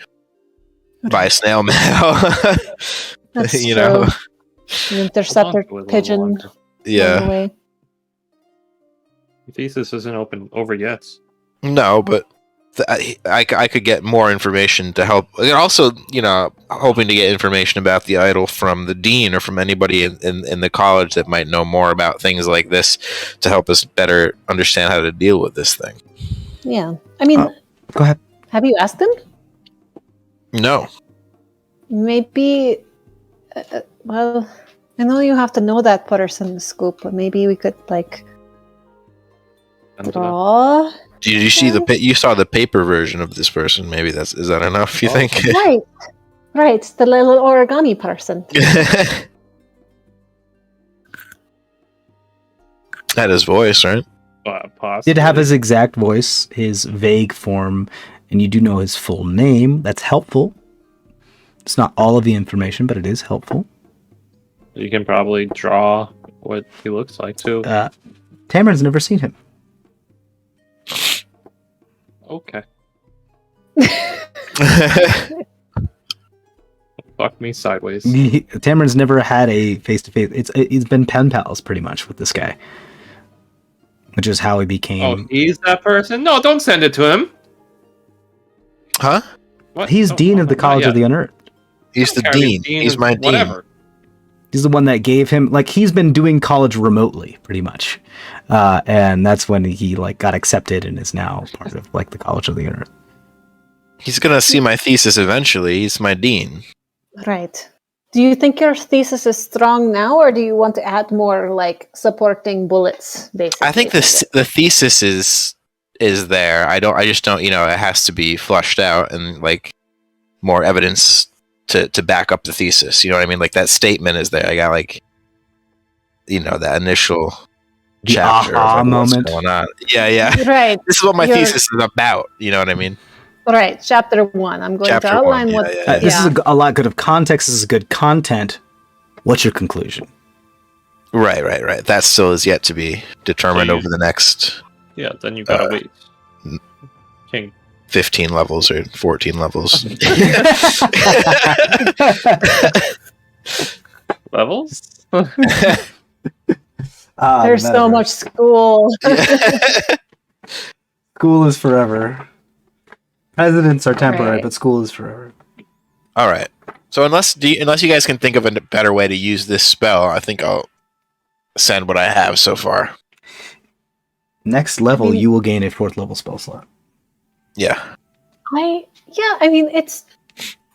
Speaker 6: by snail mail.
Speaker 3: That's
Speaker 6: You
Speaker 3: true.
Speaker 6: know?
Speaker 3: An interceptor pigeon.
Speaker 6: Yeah.
Speaker 3: on the way.
Speaker 4: The thesis isn't over yet.
Speaker 6: No, but I could get more information to help. And also, you know, hoping to get information about the idol from the dean or from anybody in the college that might know more about things like this to help us better understand how to deal with this thing.
Speaker 3: Yeah. I mean,
Speaker 7: Go ahead.
Speaker 3: have you asked them?
Speaker 6: No.
Speaker 3: Maybe. Well, I know you have to know that person, Scoop, but maybe we could like draw.
Speaker 6: Did you see you saw the paper version of this person? Maybe is that enough? You think?
Speaker 3: Right, the little origami person.
Speaker 6: Had his voice, right?
Speaker 4: Possibly.
Speaker 7: Did have his exact voice, his vague form, and you do know his full name. That's helpful. It's not all of the information, but it is helpful.
Speaker 4: You can probably draw what he looks like too.
Speaker 7: Tamron's never seen him.
Speaker 4: Okay. Fuck me sideways.
Speaker 7: Tamron's never had a face-to-face. It's been pen pals pretty much with this guy, which is how he
Speaker 4: Oh,
Speaker 7: became.
Speaker 4: he's that person? No, don't send it to him.
Speaker 6: Huh?
Speaker 4: What?
Speaker 7: He's
Speaker 4: No,
Speaker 7: dean of the
Speaker 4: not
Speaker 7: College
Speaker 4: yet.
Speaker 7: of the Unearthed.
Speaker 6: He's the
Speaker 4: I don't care if
Speaker 6: dean. He's
Speaker 4: of
Speaker 6: my dean.
Speaker 4: whatever.
Speaker 7: He's the one that gave him, like, he's been doing college remotely, pretty much, and that's when he like got accepted and is now part of like the College of the Unearthed.
Speaker 6: He's gonna see my thesis eventually. He's my dean.
Speaker 3: Right. Do you think your thesis is strong now, or do you want to add more like supporting bullets? Basically,
Speaker 6: I think the thesis is is there. I just don't, it has to be flushed out and like more evidence to back up the thesis. You know what I mean? Like that statement is there. I got like, that initial
Speaker 7: The
Speaker 6: chapter
Speaker 7: aha
Speaker 6: of like, what's
Speaker 7: moment.
Speaker 6: going on. Yeah.
Speaker 3: Right.
Speaker 6: This is what my
Speaker 3: You're-
Speaker 6: thesis is about. You know what I mean?
Speaker 3: Right. Chapter 1. I'm going
Speaker 6: Chapter
Speaker 3: to outline
Speaker 6: 1,
Speaker 3: what.
Speaker 6: yeah.
Speaker 7: This is a lot good of context. This is good content. What's your conclusion?
Speaker 6: Right. That still is yet to be determined
Speaker 4: So you-
Speaker 6: over the next
Speaker 4: Yeah, then you gotta wait. King.
Speaker 6: 15 levels or 14 levels.
Speaker 4: Levels?
Speaker 3: There's so much school.
Speaker 7: School is forever. Presidents are temporary,
Speaker 3: Right.
Speaker 7: but school is forever.
Speaker 6: All right. So unless you guys can think of a better way to use this spell, I think I'll send what I have so far.
Speaker 7: Next level,
Speaker 3: I mean-
Speaker 7: you will gain a 4th level spell slot.
Speaker 6: Yeah.
Speaker 3: I mean, it's,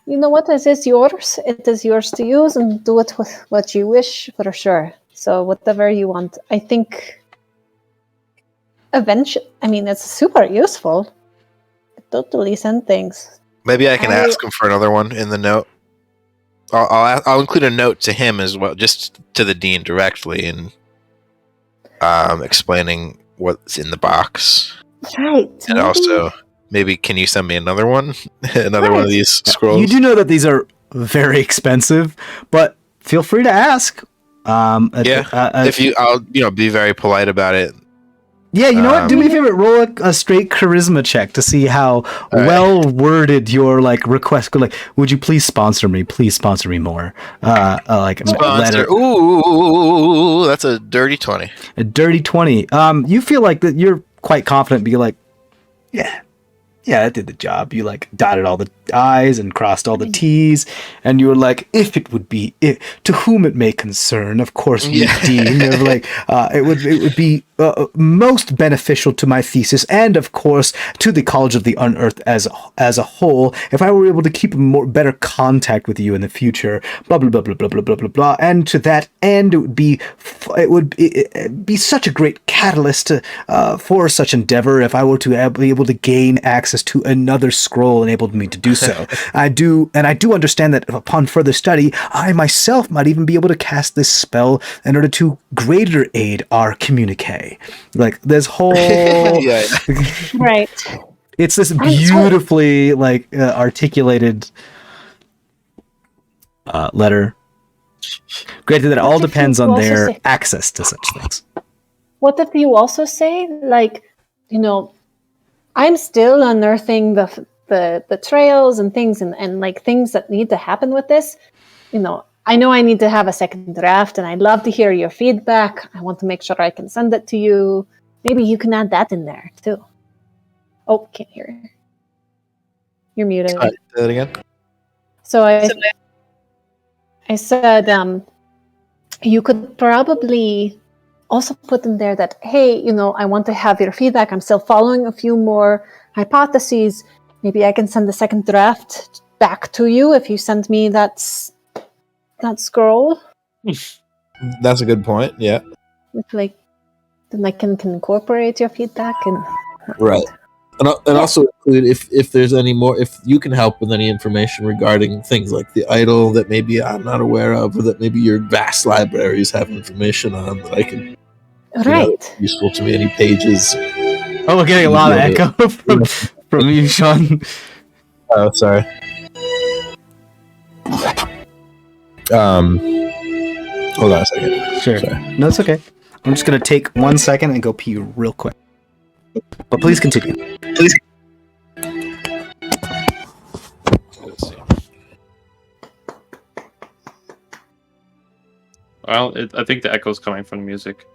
Speaker 3: you know what, it is yours. It is yours to use and do it with what you wish, for sure. So whatever you want. I think eventually, I mean, it's super useful. Totally send things.
Speaker 6: Maybe I can
Speaker 3: I-
Speaker 6: ask him for another one in the note. I'll include a note to him as well, just to the dean directly, and explaining what's in the box.
Speaker 3: Right.
Speaker 6: And
Speaker 3: maybe-
Speaker 6: also, maybe can you send me another one, another one of
Speaker 3: Right.
Speaker 6: these scrolls?
Speaker 7: You do know that these are very expensive, but feel free to ask.
Speaker 6: If I'll be very polite about it.
Speaker 7: Yeah, you know what? Do me a favor. Roll a straight charisma check to see how
Speaker 6: right.
Speaker 7: well worded your like request. Like, would you please sponsor me? Please sponsor me more. Like
Speaker 6: Sponsor.
Speaker 7: letter.
Speaker 6: Ooh, that's a dirty 20.
Speaker 7: A dirty 20. You feel like that you're quite confident. Be like, yeah, that did the job. You like dotted all the I's and crossed all the T's, and you were like, if it would be, to whom it may concern, of course, we deem. You're like, it would be most beneficial to my thesis, and of course to the College of the Unearthed as a whole, if I were able to keep better contact with you in the future. Blah blah blah blah blah blah blah blah blah. And to that end, it would be such a great catalyst for such endeavor if I were to be able to gain access to another scroll enabled me to do so. I do understand that upon further study, I myself might even be able to cast this spell in order to greater aid our communique. Like this whole,
Speaker 3: Right.
Speaker 7: it's this beautifully articulated letter. Granted, that all depends on their access to such things.
Speaker 3: What if you also say, like, I'm still unearthing the trails and things and like things that need to happen with this. I know I need to have a second draft, and I'd love to hear your feedback. I want to make sure I can send it to you. Maybe you can add that in there too. Oh, can't hear you. You're muted.
Speaker 6: Say that again.
Speaker 3: So I said, you could probably also put in there that, hey, I want to have your feedback. I'm still following a few more hypotheses. Maybe I can send the second draft back to you if you send me that scroll.
Speaker 6: That's a good point. Yeah.
Speaker 3: With then I can incorporate your feedback and
Speaker 8: right. And also include if there's any more, if you can help with any information regarding things like the idol that maybe I'm not aware of, or that maybe your vast libraries have information on that I can.
Speaker 3: Right.
Speaker 8: Useful to me. Any pages.
Speaker 7: Oh, we're getting a lot of echo from you, Sean.
Speaker 8: Oh, sorry. Hold on a second.
Speaker 7: Sure.
Speaker 8: Sorry.
Speaker 7: No, it's okay. I'm just gonna take 1 second and go pee real quick. But please continue.
Speaker 4: Let's see. Well, I think the echo's coming from the music.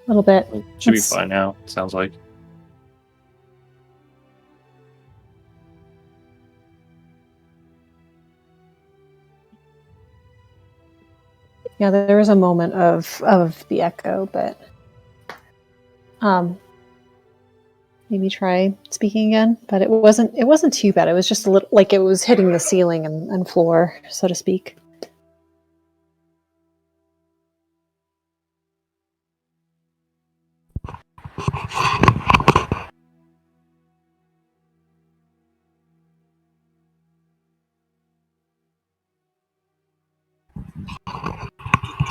Speaker 3: A little bit.
Speaker 4: It should be
Speaker 3: Let's-
Speaker 4: fine now, it sounds like.
Speaker 3: Yeah, there was a moment of the echo, but maybe try speaking again. But it wasn't too bad. It was just a little like it was hitting the ceiling and floor, so to speak.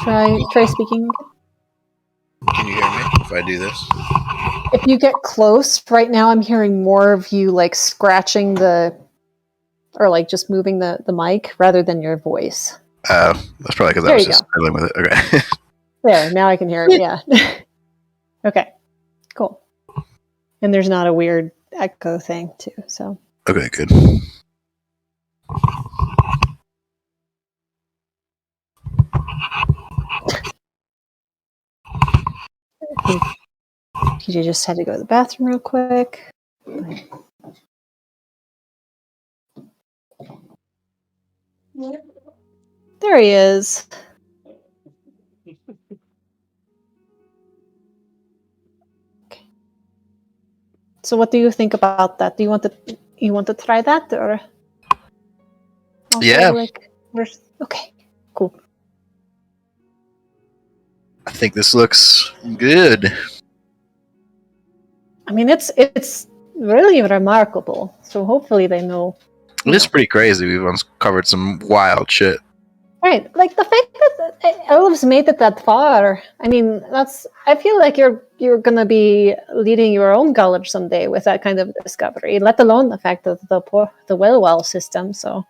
Speaker 3: Try speaking.
Speaker 6: Can you hear me if I do this?
Speaker 3: If you get close, right now I'm hearing more of you like scratching or like just moving the mic rather than your voice.
Speaker 6: That's probably because I
Speaker 3: There
Speaker 6: was
Speaker 3: you
Speaker 6: just fiddling with it. Okay.
Speaker 3: There, now I can hear it, yeah. Okay, cool. And there's not a weird echo thing too, so.
Speaker 6: Okay, good.
Speaker 3: TJ just had to go to the bathroom real quick. There he is. Okay. So what do you think about that? Do you want to try that or? Also,
Speaker 6: Yeah.
Speaker 3: Okay, cool.
Speaker 6: I think this looks good.
Speaker 3: I mean, it's really remarkable. So hopefully they know.
Speaker 6: It is pretty crazy. We've uncovered some wild shit.
Speaker 3: Right, like the fact that elves made it that far. I mean, I feel like you're gonna be leading your own college someday with that kind of discovery. Let alone the fact that the well system. So.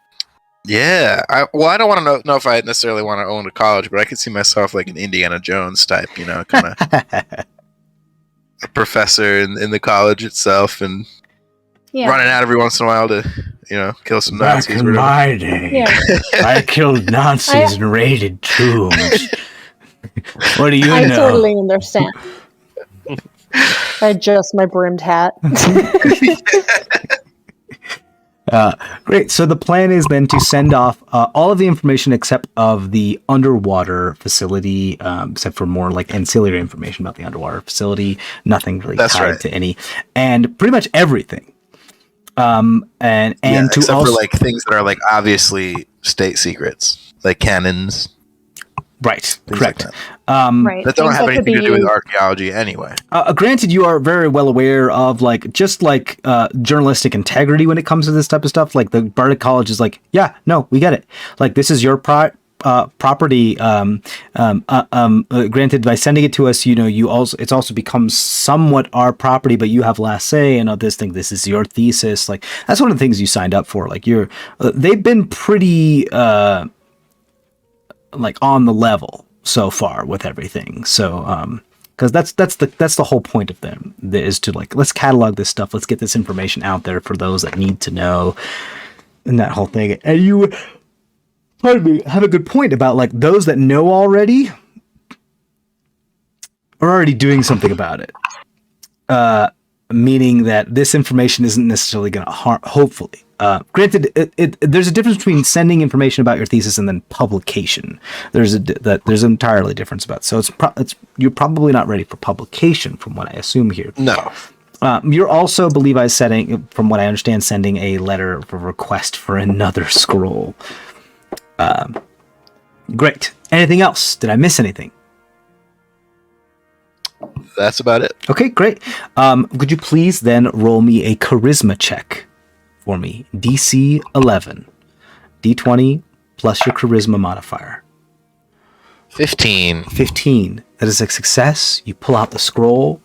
Speaker 6: Yeah. I don't want to know if I necessarily want to own a college, but I could see myself like an Indiana Jones type, kind of a professor in the college itself and running out every once in a while to, kill some
Speaker 7: Back
Speaker 6: Nazis.
Speaker 7: in my day, I killed Nazis and raided tombs. What do you know?
Speaker 3: I totally understand. I adjust my brimmed hat.
Speaker 7: Great. So the plan is then to send off all of the information except of the underwater facility, except for more like ancillary information about the underwater facility. Nothing really tied to any, and pretty much everything. And to
Speaker 6: except
Speaker 7: also
Speaker 6: for like things that are like obviously state secrets, like cannons.
Speaker 7: Right. Correct.
Speaker 6: Like
Speaker 3: Right.
Speaker 6: That don't have anything to do with archaeology anyway.
Speaker 7: Granted, you are very well aware of journalistic integrity when it comes to this type of stuff. Like the Bardic College is like, yeah, no, we get it. Like this is your property. Granted, by sending it to us, it's also becomes somewhat our property, but you have last say. And this is your thesis. Like that's one of the things you signed up for. Like they've been pretty like on the level so far with everything. So because that's the whole point of them is to like, let's catalog this stuff, let's get this information out there for those that need to know, and that whole thing. And you have a good point about like those that know already are already doing something about it, meaning that this information isn't necessarily going to harm, hopefully. Granted, there's a difference between sending information about your thesis and then publication. There's an entirely difference about it. So you're probably not ready for publication, from what I assume here.
Speaker 6: No.
Speaker 7: You're also, believe I setting, from what I understand, sending a letter of request for another scroll. Great. Anything else? Did I miss anything?
Speaker 6: That's about it.
Speaker 7: Okay, great. Could you please then roll me a charisma check for me? DC 11. D20 plus your charisma modifier.
Speaker 6: 15.
Speaker 7: 15. That is a success. You pull out the scroll.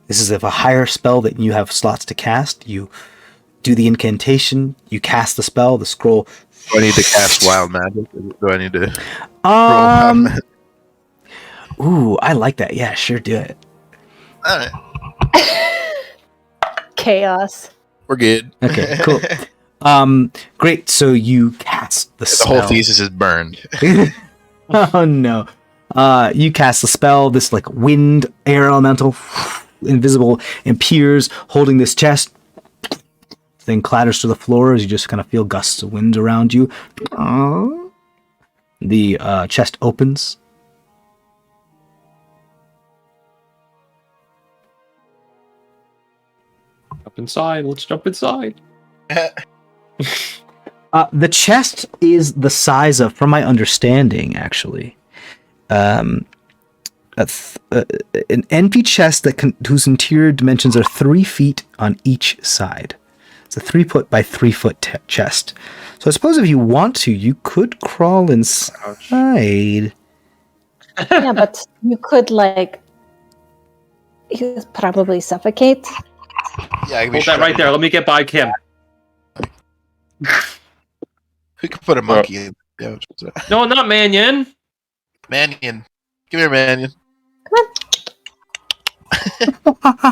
Speaker 7: This is of a higher spell that you have slots to cast. You do the incantation. You cast the spell. The scroll.
Speaker 6: Do I need to cast wild magic? Do I need to
Speaker 7: roll wild magic? Ooh, I like that. Yeah, sure, do it.
Speaker 6: All right.
Speaker 3: Chaos.
Speaker 6: We're good.
Speaker 7: Okay, cool. Great. So you cast the spell.
Speaker 6: The whole thesis is burned.
Speaker 7: Oh no. You cast the spell. This like wind, air elemental, invisible, appears holding this chest. Thing clatters to the floor as you just kind of feel gusts of wind around you. The chest opens.
Speaker 4: Jump inside. Let's jump inside.
Speaker 7: The chest is the size of, from my understanding, actually, an empty chest whose interior dimensions are 3 feet on each side. It's a 3 foot by 3 foot chest. So I suppose if you want to, you could crawl inside.
Speaker 3: Yeah, but you could you could probably suffocate.
Speaker 2: Yeah, I can be
Speaker 4: Hold that right there. Let me get by Kim.
Speaker 2: We could put a monkey in. Yeah,
Speaker 4: No, not Mannion.
Speaker 2: Mannion. Come here, Mannion.
Speaker 3: Come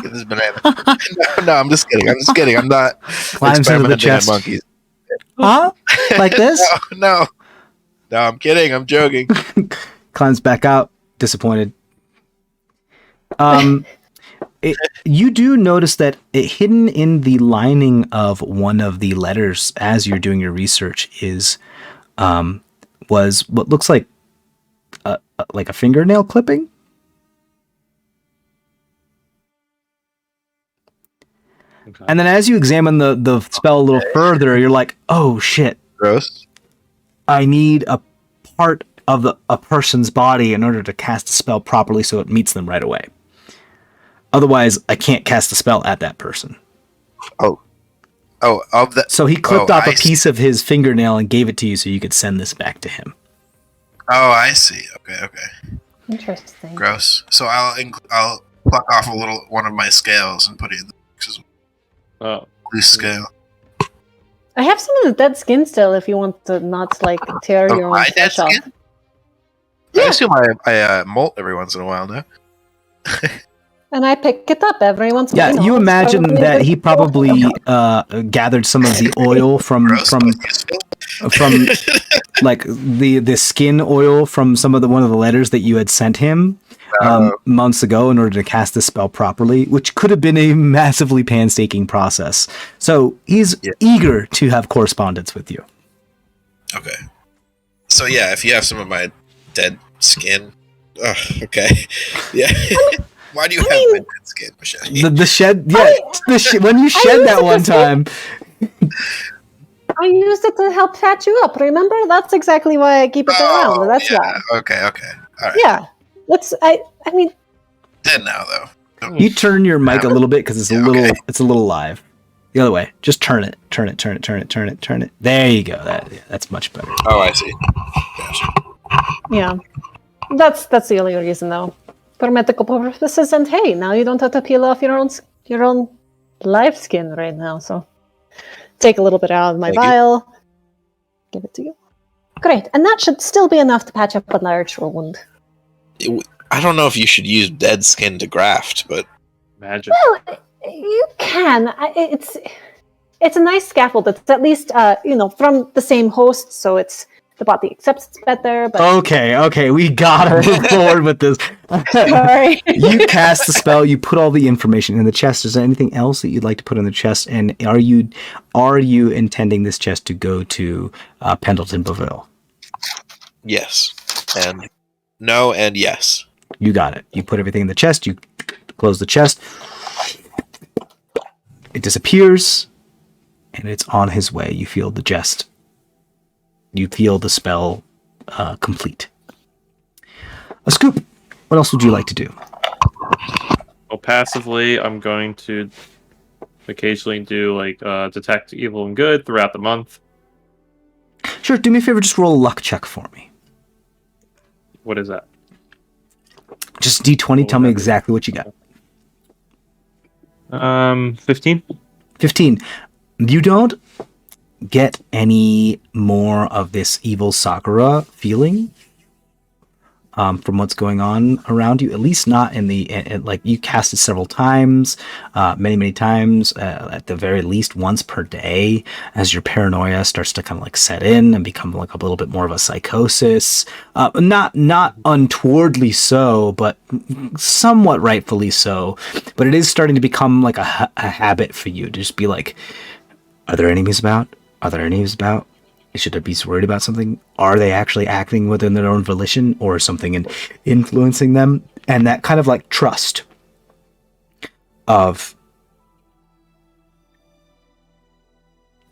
Speaker 2: Get this banana. No, I'm just kidding. I'm not
Speaker 7: Climbs into the
Speaker 2: experimenting on
Speaker 7: chest.
Speaker 2: monkeys.
Speaker 7: Huh? Like this?
Speaker 2: No, I'm kidding. I'm joking.
Speaker 7: Climbs back out, disappointed. You do notice that hidden in the lining of one of the letters as you're doing your research was what looks like a fingernail clipping.
Speaker 4: Okay.
Speaker 7: And then as you examine the spell a little further, you're like, oh shit,
Speaker 2: Gross.
Speaker 7: I need a part of a person's body in order to cast a spell properly so it meets them right away. Otherwise, I can't cast a spell at that person.
Speaker 2: Oh, of that.
Speaker 7: So he clipped off
Speaker 2: I
Speaker 7: a piece of his fingernail and gave it to you so you could send this back to him.
Speaker 2: Oh, I see. Okay.
Speaker 3: Interesting.
Speaker 2: Gross. So I'll pluck off one of my scales and put it in the box.
Speaker 4: Oh.
Speaker 2: Loose scale.
Speaker 3: I have some of the dead skin still if you want to not tear your own
Speaker 2: My dead
Speaker 3: flesh off.
Speaker 2: skin? I assume I molt every once in a while now.
Speaker 3: And I pick it up every once in a while.
Speaker 7: Yeah, you imagine that he probably gathered some of the oil from like the skin oil from one of the letters that you had sent him months ago in order to cast the spell properly, which could have been a massively painstaking process. So he's eager to have correspondence with you.
Speaker 2: Okay. So yeah, if you have some of my dead skin, okay, yeah. Why do you have my dead skin, Michelle?
Speaker 7: The shed, when you shed that one time.
Speaker 3: I used it to help patch you up. Remember? That's exactly why I keep it around. That's why.
Speaker 2: Okay. All right.
Speaker 3: Yeah. I mean.
Speaker 2: Dead now, though.
Speaker 7: You turn your mic a little bit because it's a little live. The other way. Just turn it. Turn it. There you go. That's much better.
Speaker 2: Oh, I see. Gotcha.
Speaker 3: Yeah. That's the only reason, though. For medical purposes, and hey, now you don't have to peel off your own live skin right now, so take a little bit out of my vial, give it to you. Great, and that should still be enough to patch up a large wound.
Speaker 2: I don't know if you should use dead skin to graft, but
Speaker 4: Imagine.
Speaker 3: Well, you can. It's a nice scaffold. It's at least from the same host, so the body accepts it better. But
Speaker 7: Okay, we gotta move forward with this.
Speaker 3: sorry.
Speaker 7: You cast the spell. You put all the information in the chest. Is there anything else that you'd like to put in the chest? And are you intending this chest to go to Pendleton Boville?
Speaker 2: yes, and no, and yes.
Speaker 7: You got it. You put everything in the chest. You close the chest. It disappears, and it's on his way. You feel the chest. You feel the spell complete. A scoop. What else would you like to do?
Speaker 4: Well, passively, I'm going to occasionally do detect evil and good throughout the month.
Speaker 7: Sure. Do me a favor. Just roll a luck check for me.
Speaker 4: What is that?
Speaker 7: Just D20. Tell me exactly what you got.
Speaker 4: 15.
Speaker 7: 15. You don't get any more of this evil Sakura feeling from what's going on around you, at least not in like you cast it several times, many times, at the very least once per day, as your paranoia starts to kind of like set in and become like a little bit more of a psychosis, not untowardly so, but somewhat rightfully so. But it is starting to become like a habit for you to just be like, are there enemies about? Are there enemies about? Should I be worried about something? Are they actually acting within their own volition, or something influencing them? And that kind of like trust of,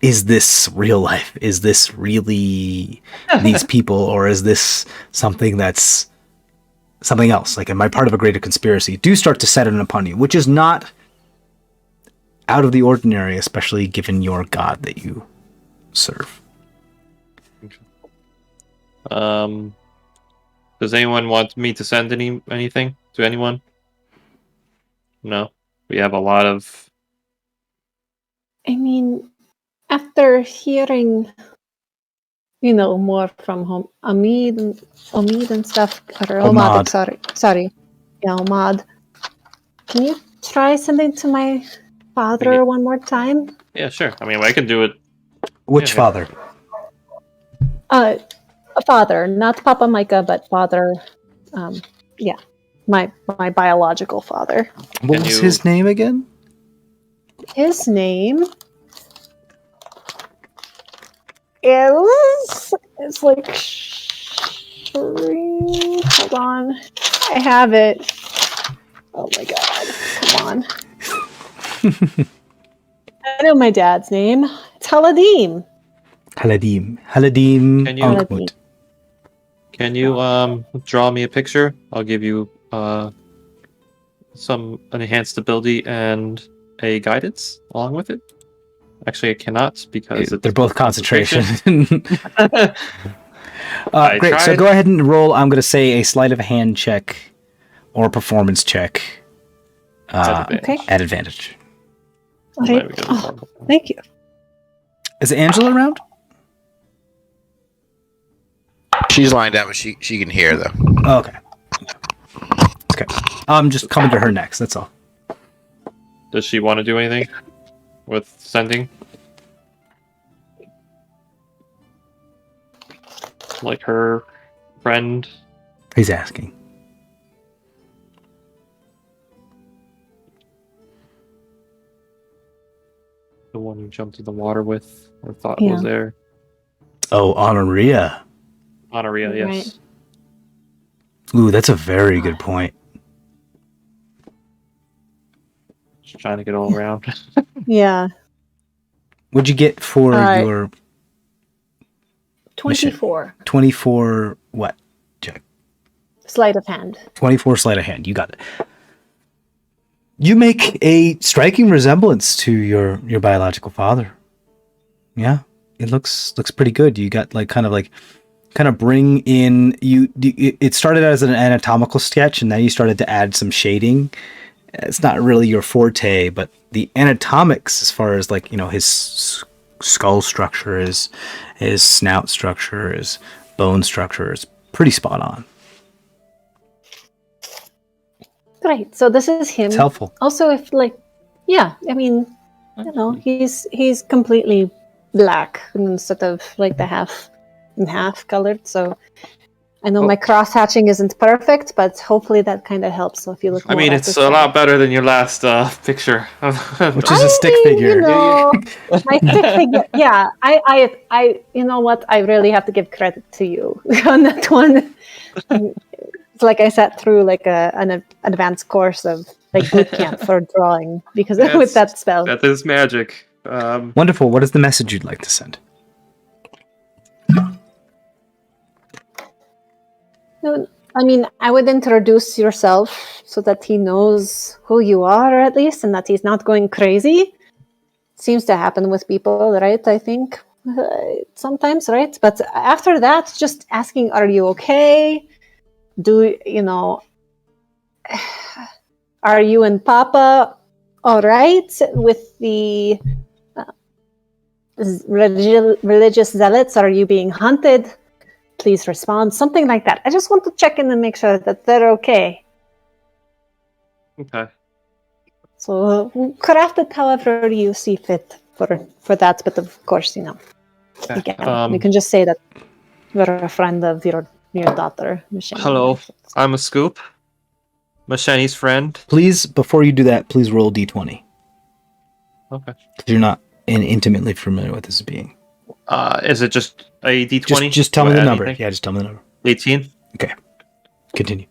Speaker 7: is this real life? Is this really these people, or is this something that's something else? Like, am I part of a greater conspiracy? Do start to set in upon you, which is not out of the ordinary, especially given your god that you serve.
Speaker 4: Does anyone want me to send anything to anyone? No. We have a lot of...
Speaker 3: I mean, after hearing, more from Omid and stuff, or
Speaker 7: Omad.
Speaker 3: sorry. Yeah, Omad. Can you try sending to my father one more time?
Speaker 4: Yeah, sure. I mean, I can do it.
Speaker 7: Which
Speaker 4: Yeah.
Speaker 7: father?
Speaker 3: A father, not Papa Micah, but father. My biological father.
Speaker 7: What was his name again?
Speaker 3: His name is like Shireen. Hold on, I have it. Oh my god! Come on. I know my dad's name. It's Haladim.
Speaker 7: Haladim
Speaker 4: Can you-
Speaker 7: Ankmut.
Speaker 4: Can you draw me a picture? I'll give you an enhanced ability and a guidance along with it. Actually, I cannot because
Speaker 7: They're both concentration.
Speaker 4: I
Speaker 7: Great. So
Speaker 4: tried.
Speaker 7: go ahead and roll. I'm going to say a sleight of hand check or performance check
Speaker 3: Okay.
Speaker 7: at advantage.
Speaker 3: All
Speaker 4: There
Speaker 3: right.
Speaker 4: we go.
Speaker 3: Oh, thank you.
Speaker 7: Is Angela around?
Speaker 6: She's lined up, but she can hear though.
Speaker 7: Oh, okay. Okay. I'm just coming to her next. That's all.
Speaker 4: Does she want to do anything with sending? Like her friend?
Speaker 7: He's asking.
Speaker 4: The one who jumped in the water with, or thought
Speaker 3: Yeah.
Speaker 4: was there?
Speaker 7: Oh, Honoria.
Speaker 4: Honoria, yes.
Speaker 3: Right.
Speaker 7: Ooh, that's a very good point.
Speaker 4: Just trying to get all around.
Speaker 3: Yeah.
Speaker 7: What'd you get for your
Speaker 3: 24.
Speaker 7: 24 what? Check.
Speaker 3: Sleight of hand.
Speaker 7: 24 sleight of hand. You got it. You make a striking resemblance to your biological father. Yeah, it looks pretty good. You got kind of bring in it started as an anatomical sketch and now you started to add some shading. It's not really your forte, but the anatomics as far as his skull structure, his snout structure, his bone structure is pretty spot on.
Speaker 3: Great. So this is him.
Speaker 7: It's helpful.
Speaker 3: Also, if he's completely black instead of the half and half colored. So I know my cross hatching isn't perfect, but hopefully that kind of helps. So if you look,
Speaker 4: I mean, it's a lot better than your last picture.
Speaker 7: Which is a stick figure.
Speaker 3: My stick figure. Yeah, I you know what? I really have to give credit to you on that one. It's like I sat through an advanced course of boot camp for drawing because with that spell.
Speaker 4: That is magic.
Speaker 7: Wonderful. What is the message you'd like to send?
Speaker 3: No, I mean, I would introduce yourself so that he knows who you are at least, and that he's not going crazy. Seems to happen with people, right? I think sometimes, right? But after that, just asking, "Are you okay? Are you and Papa all right with the religious zealots? Are you being hunted? Please respond." Something like that. I just want to check in and make sure that they're okay.
Speaker 4: Okay.
Speaker 3: So craft it however you see fit for that. But of course, again, you can just say that we're a friend of your daughter, Michelle.
Speaker 4: Hello, I'm a Scoop. Mashani's friend.
Speaker 7: Please, before you do that, please roll d20.
Speaker 4: Okay.
Speaker 7: Because you're not intimately familiar with this being.
Speaker 4: Is it just a d20?
Speaker 7: Just tell me
Speaker 4: Do I
Speaker 7: the
Speaker 4: add
Speaker 7: number.
Speaker 4: anything?
Speaker 7: Yeah, just tell me the number.
Speaker 4: 18.
Speaker 7: Okay. Continue.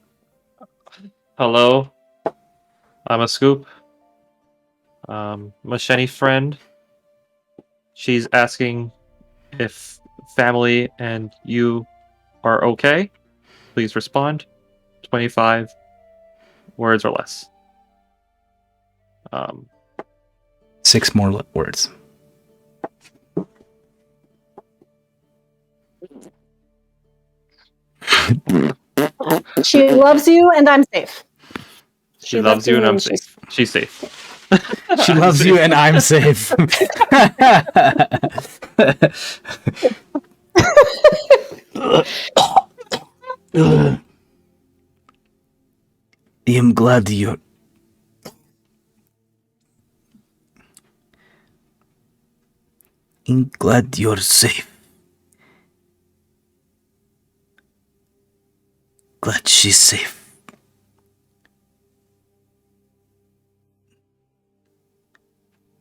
Speaker 4: Hello, I'm a Scoop. Mashani's friend. She's asking if family and you are okay. Please respond. 25 words or less.
Speaker 7: 6 more words.
Speaker 3: She loves you, and I'm safe.
Speaker 4: She loves you and I'm safe. She's safe.
Speaker 7: She loves you and I'm safe. I'm glad you're... I'm glad you're safe. Glad she's safe.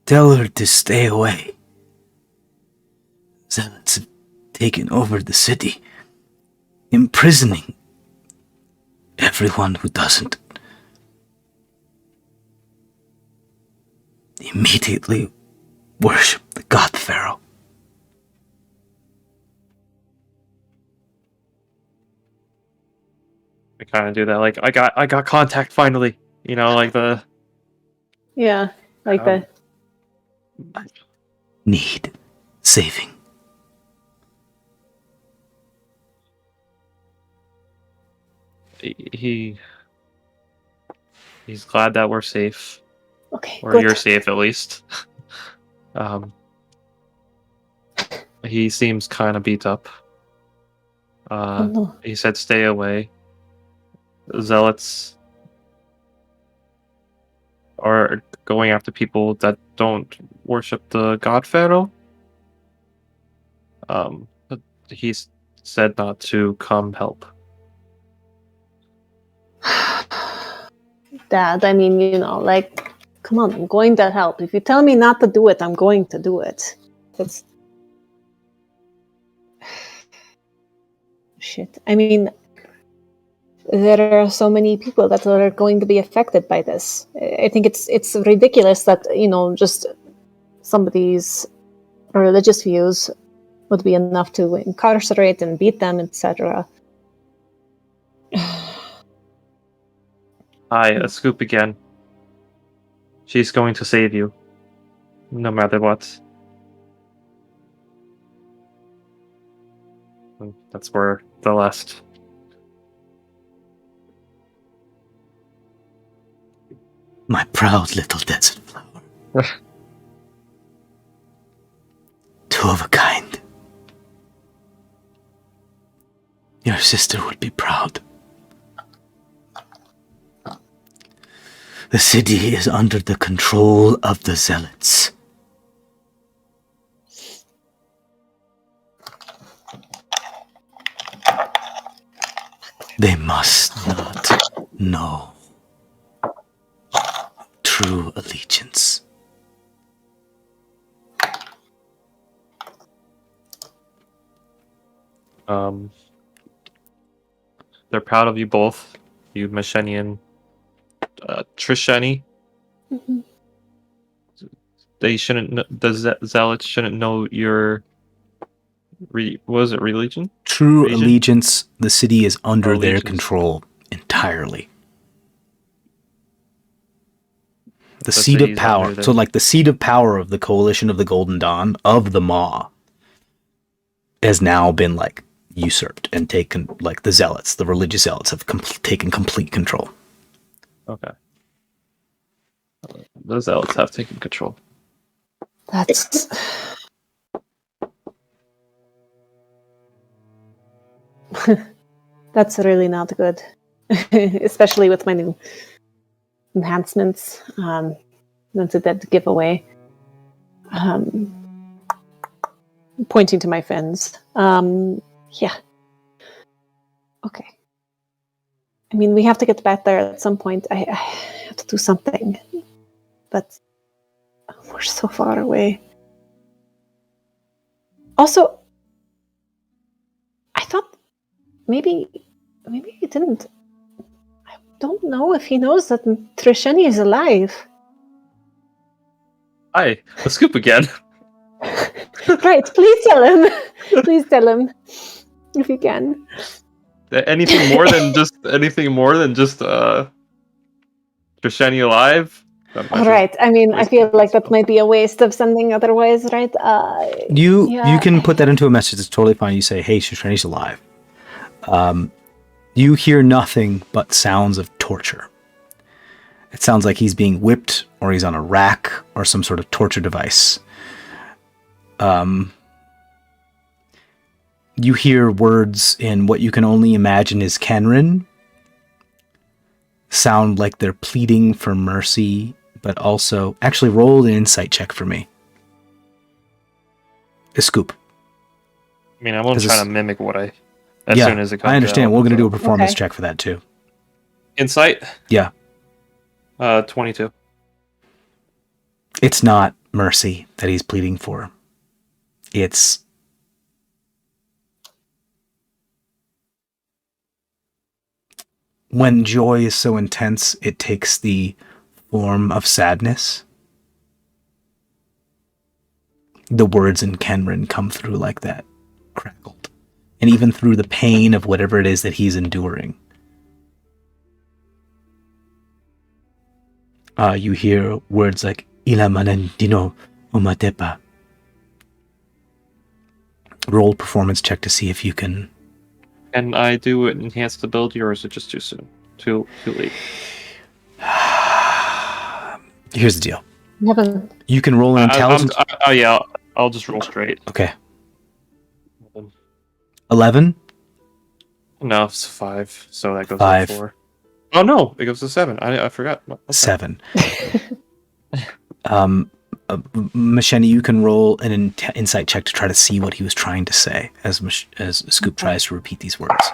Speaker 7: Tell her to stay away. Zealots have taken over the city, imprisoning everyone who doesn't. Immediately worship the god Pharaoh.
Speaker 4: I kind of do that. Like, I got contact finally. You know, like the...
Speaker 3: Yeah, like the...
Speaker 7: Need saving.
Speaker 4: He's glad that we're safe.
Speaker 3: Okay,
Speaker 4: Or
Speaker 3: good.
Speaker 4: you're safe, at least. He seems kind of beat up.
Speaker 3: Oh, no.
Speaker 4: He said stay away. Zealots are going after people that don't worship the god Pharaoh. But he's said not to come help.
Speaker 3: Dad, I mean, you know, like, come on, I'm going to help. If you tell me not to do it, I'm going to do it. That's... Shit. I mean, there are so many people that are going to be affected by this. I think it's ridiculous that, you know, just somebody's religious views would be enough to incarcerate and beat them, etc.
Speaker 4: Hi, a scoop again. She's going to save you. No matter what. And that's where the last...
Speaker 7: My proud little desert flower. Two of a kind. Your sister would be proud. The city is under the control of the zealots. They must not know true allegiance.
Speaker 4: They're proud of you both. You, Masheni and Trisheni.
Speaker 3: Mm-hmm.
Speaker 4: They shouldn't. The zealots shouldn't know your. What was it? Religion?
Speaker 7: True
Speaker 4: Region?
Speaker 7: allegiance. The city is under their
Speaker 4: Allegiance.
Speaker 7: control entirely. The
Speaker 4: The
Speaker 7: seat of
Speaker 4: city's
Speaker 7: power.
Speaker 4: under
Speaker 7: So,
Speaker 4: them.
Speaker 7: like the seat of power of the coalition of the Golden Dawn of the Maw has now been like usurped and taken. Like the zealots, the religious zealots, have taken complete control.
Speaker 4: Okay. The zealots have taken control.
Speaker 3: That's... That's really not good. Especially with my new enhancements. That's a dead giveaway. Pointing to my fins. Yeah. Okay. I mean, we have to get back there at some point. I have to do something. But we're so far away. Also, I thought maybe he didn't. I don't know if he knows that Trisheni is alive.
Speaker 4: Hi, a scoop again.
Speaker 3: Right, please tell him. Please tell him. If you can.
Speaker 4: Anything more than just Trisheni alive?
Speaker 3: All right. I mean, I feel like that might be a waste of sending otherwise, right?
Speaker 7: You
Speaker 3: yeah.
Speaker 7: can put that into a message. It's totally fine. You say, "Hey, Shoshani's alive." You hear nothing but sounds of torture. It sounds like he's being whipped, or he's on a rack, or some sort of torture device. You hear words in what you can only imagine is Kenrin. Sound like they're pleading for mercy, but also... Actually, roll an insight check for me. A scoop.
Speaker 4: I mean, I won't try to mimic what I...
Speaker 7: Soon
Speaker 4: as it comes
Speaker 7: I understand.
Speaker 4: out,
Speaker 7: We're going to do a
Speaker 4: so.
Speaker 7: performance check for that, too.
Speaker 4: Insight?
Speaker 7: Yeah.
Speaker 4: 22.
Speaker 7: It's not mercy that he's pleading for. It's... When joy is so intense, it takes the form of sadness. The words in Kenrin come through like that, crackled. And even through the pain of whatever it is that he's enduring. You hear words like, Ila manandino umatepa. Roll performance check to see if you can...
Speaker 4: Can I do an enhanced ability, or is it just too soon? Too late?
Speaker 7: Here's the deal.
Speaker 3: You
Speaker 7: can roll an intelligence...
Speaker 4: I'll just roll straight.
Speaker 7: Okay. 11?
Speaker 4: No, it's 5, so that goes
Speaker 7: 5.
Speaker 4: to 4. Oh no, it goes to 7. I forgot. Okay.
Speaker 7: 7. Macheni, you can roll an insight check to try to see what he was trying to say as Scoop tries to repeat these words.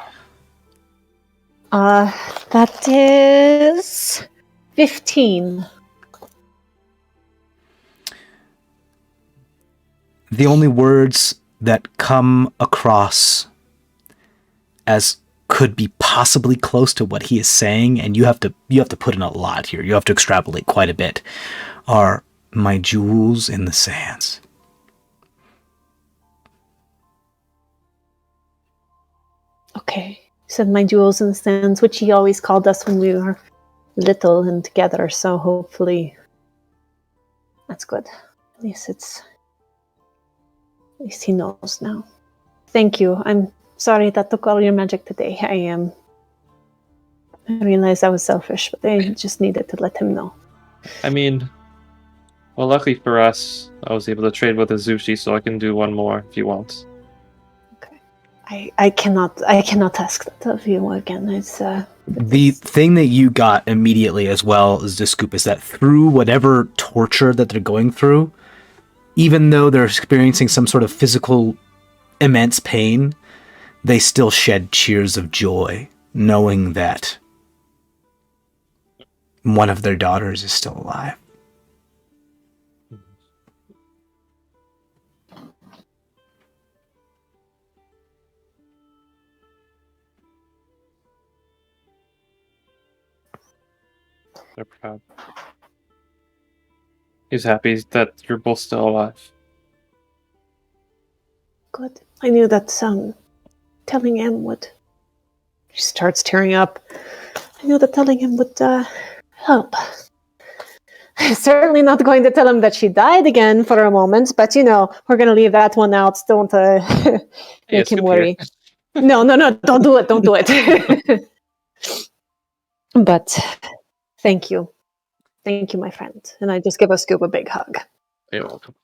Speaker 3: That is 15.
Speaker 7: The only words that come across as could be possibly close to what he is saying, and you have to put in a lot here, you have to extrapolate quite a bit, are my jewels in the sands.
Speaker 3: Okay. He said my jewels in the sands, which he always called us when we were little and together, so hopefully that's good. At least he knows now. Thank you. I'm sorry that took all your magic today. I realized I was selfish, but I just needed to let him know.
Speaker 4: I mean, well, luckily for us, I was able to trade with Azushi, so I can do one more if you want.
Speaker 3: Okay. I cannot ask that of you again. It's
Speaker 7: the thing that you got immediately as well as the Scoop is that through whatever torture that they're going through, even though they're experiencing some sort of physical immense pain, they still shed tears of joy, knowing that one of their daughters is still alive.
Speaker 4: They're proud. He's happy that you're both still alive.
Speaker 3: good. I knew that telling him would... She starts tearing up. I knew that telling him would help. I'm certainly not going to tell him that she died again for a moment, but we're going to leave that one out. Don't make him worry. No, don't do it. But thank you. Thank you, my friend. And I just give Scoop a big hug.
Speaker 4: You're welcome.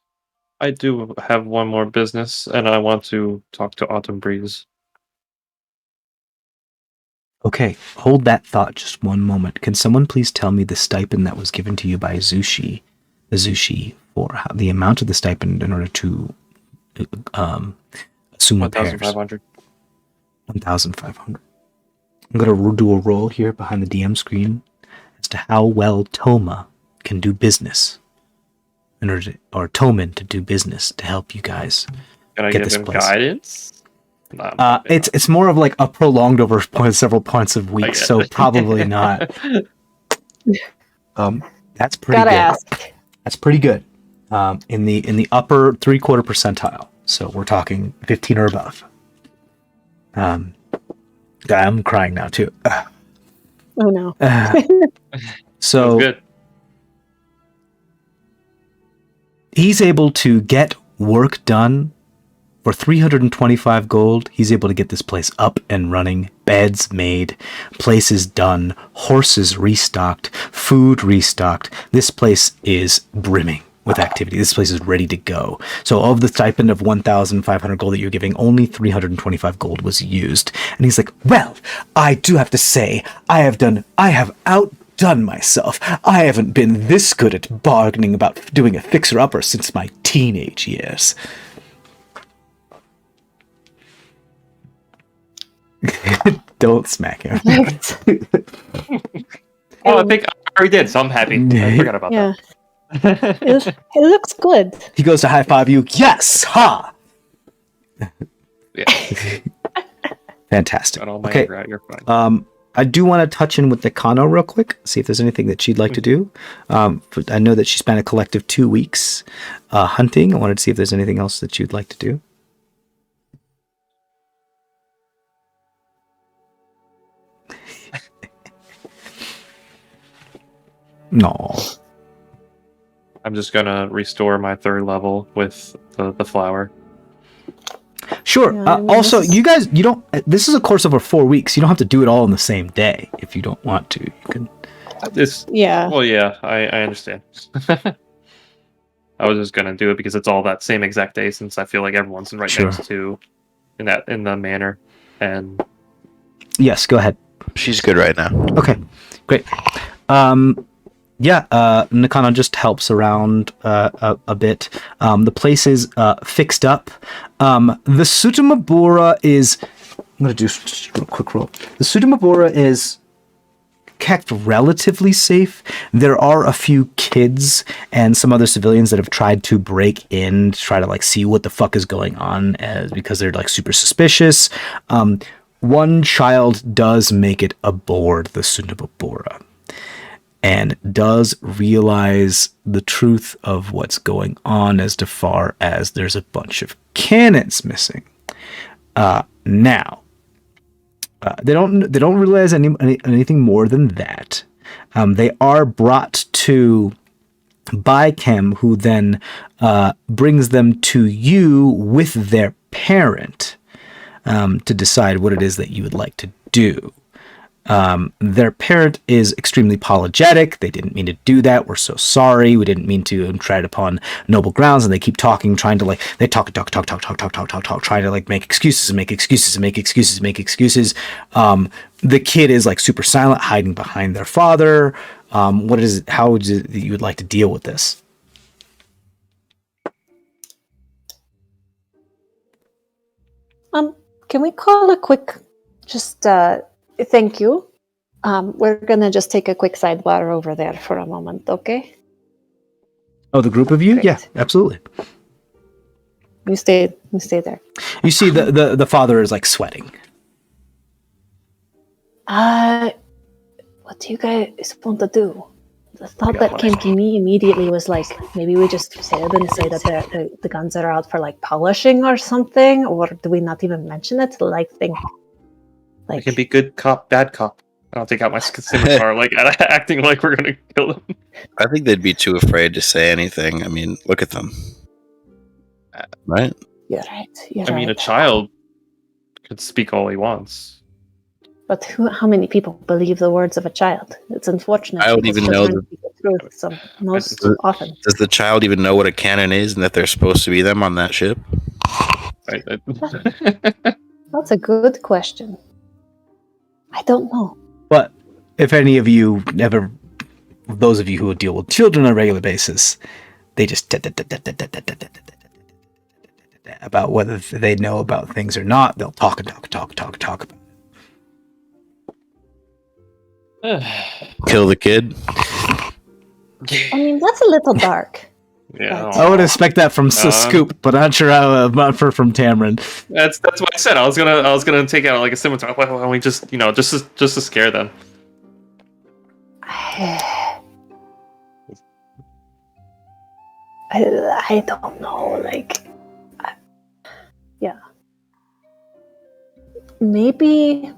Speaker 4: I do have one more business, and I want to talk to Autumn Breeze.
Speaker 7: Okay, hold that thought just one moment. Can someone please tell me the stipend that was given to you by Azushi for the amount of the stipend in order to assume repairs?
Speaker 4: 1,500.
Speaker 7: 1,500. I'm going to do a roll here behind the DM screen as to how well Toma can do business. Or Toman to do business to help you guys
Speaker 4: Can I
Speaker 7: get
Speaker 4: give
Speaker 7: this
Speaker 4: him
Speaker 7: place.
Speaker 4: guidance?
Speaker 7: It's more of like a prolonged over several points of weeks, so probably not. That's pretty
Speaker 3: Gotta
Speaker 7: good.
Speaker 3: ask.
Speaker 7: That's pretty good. In the upper 3/4 percentile, so we're talking 15 or above. I'm crying now too.
Speaker 3: Oh no.
Speaker 7: So
Speaker 4: good.
Speaker 7: he's able to get work done For 325 gold, he's able to get this place up and running, beds made, places done, horses restocked, food restocked. This place is brimming with activity. This place is ready to go. So of the stipend of 1,500 gold that you're giving, only 325 gold was used. And he's like, well, I do have to say, I have outdone myself. I haven't been this good at bargaining about doing a fixer-upper since my teenage years. Don't smack him.
Speaker 4: Oh, I think I already did, so I'm happy. I forgot about
Speaker 3: Yeah. It looks good.
Speaker 7: He goes to high five you. Yes! Ha!
Speaker 4: that. Yeah.
Speaker 7: Fantastic.
Speaker 4: Got all my
Speaker 7: Okay.
Speaker 4: anger out, you're fine.
Speaker 7: I do want to touch in with Nakano real quick, see if there's anything that she'd like to do. But I know that she spent a collective 2 weeks hunting. I wanted to see if there's anything else that you'd like to do. No.
Speaker 4: I'm just gonna restore my 3rd level with the flower.
Speaker 7: Sure.
Speaker 3: Yeah, I mean,
Speaker 7: Also,
Speaker 3: this is-
Speaker 7: you guys, you don't. This is a course over 4 weeks. You don't have to do it all in the same day if you don't want to. You can.
Speaker 4: This,
Speaker 3: Yeah.
Speaker 4: well, yeah, I understand. I was just gonna do it because it's all that same exact day, since I feel like everyone's right
Speaker 7: Sure.
Speaker 4: next to in the manor, and
Speaker 7: Yes. Go ahead.
Speaker 6: She's good right now.
Speaker 7: Okay. Great. Nakano just helps around a bit. The place is fixed up. The Sutamabura is... I'm going to do just a real quick roll. The Sutamabura is kept relatively safe. There are a few kids and some other civilians that have tried to break in to try to like see what the fuck is going on because they're like super suspicious. One child does make it aboard the Sutamabura and does realize the truth of what's going on as far as there's a bunch of cannons missing. Now, they don't realize anything more than that. They are brought to Bichem, who then brings them to you with their parent to decide what it is that you would like to do. Their parent is extremely apologetic. They didn't mean to do that. We're so sorry. We didn't mean to tread upon noble grounds. And they keep talking, trying to they talk, trying to make excuses and make excuses and make excuses and make excuses. The kid is super silent, hiding behind their father. What is it? How would you would like to deal with this?
Speaker 3: Can we call a quick, thank you. We're gonna just take a quick sidebar over there for a moment, okay?
Speaker 7: Oh, the group of you?
Speaker 3: Great.
Speaker 7: Yeah, absolutely.
Speaker 3: You stay there.
Speaker 7: You see the father is sweating.
Speaker 3: What do you guys want to do? The thought that came to me immediately was maybe we just say that the guns are out for polishing or something, or do we not even mention it?
Speaker 4: I can be good cop, bad cop. I'll take out my scimitar, acting like we're gonna kill them.
Speaker 6: I think they'd be too afraid to say anything. I mean, look at them. Right?
Speaker 3: You're right.
Speaker 4: I mean, a child could speak all he wants.
Speaker 3: But how many people believe the words of a child? It's unfortunate.
Speaker 6: I don't
Speaker 3: because
Speaker 6: even know
Speaker 3: children speak the truth, so most often.
Speaker 6: Does the child even know what a cannon is and that they're supposed to be them on that ship?
Speaker 3: That's a good question. I don't know.
Speaker 7: But if any of you ever, those of you who deal with children on a regular basis, they just about whether they know about things or not. They'll talk and talk about it.
Speaker 6: Kill the kid?
Speaker 3: I mean, that's a little dark.
Speaker 4: Yeah,
Speaker 7: I would expect that from Scoop, but not sure how from Tamron.
Speaker 4: That's what I said. I was gonna take out a scimitar. Why don't we just just to scare them?
Speaker 3: I don't know. Yeah. Maybe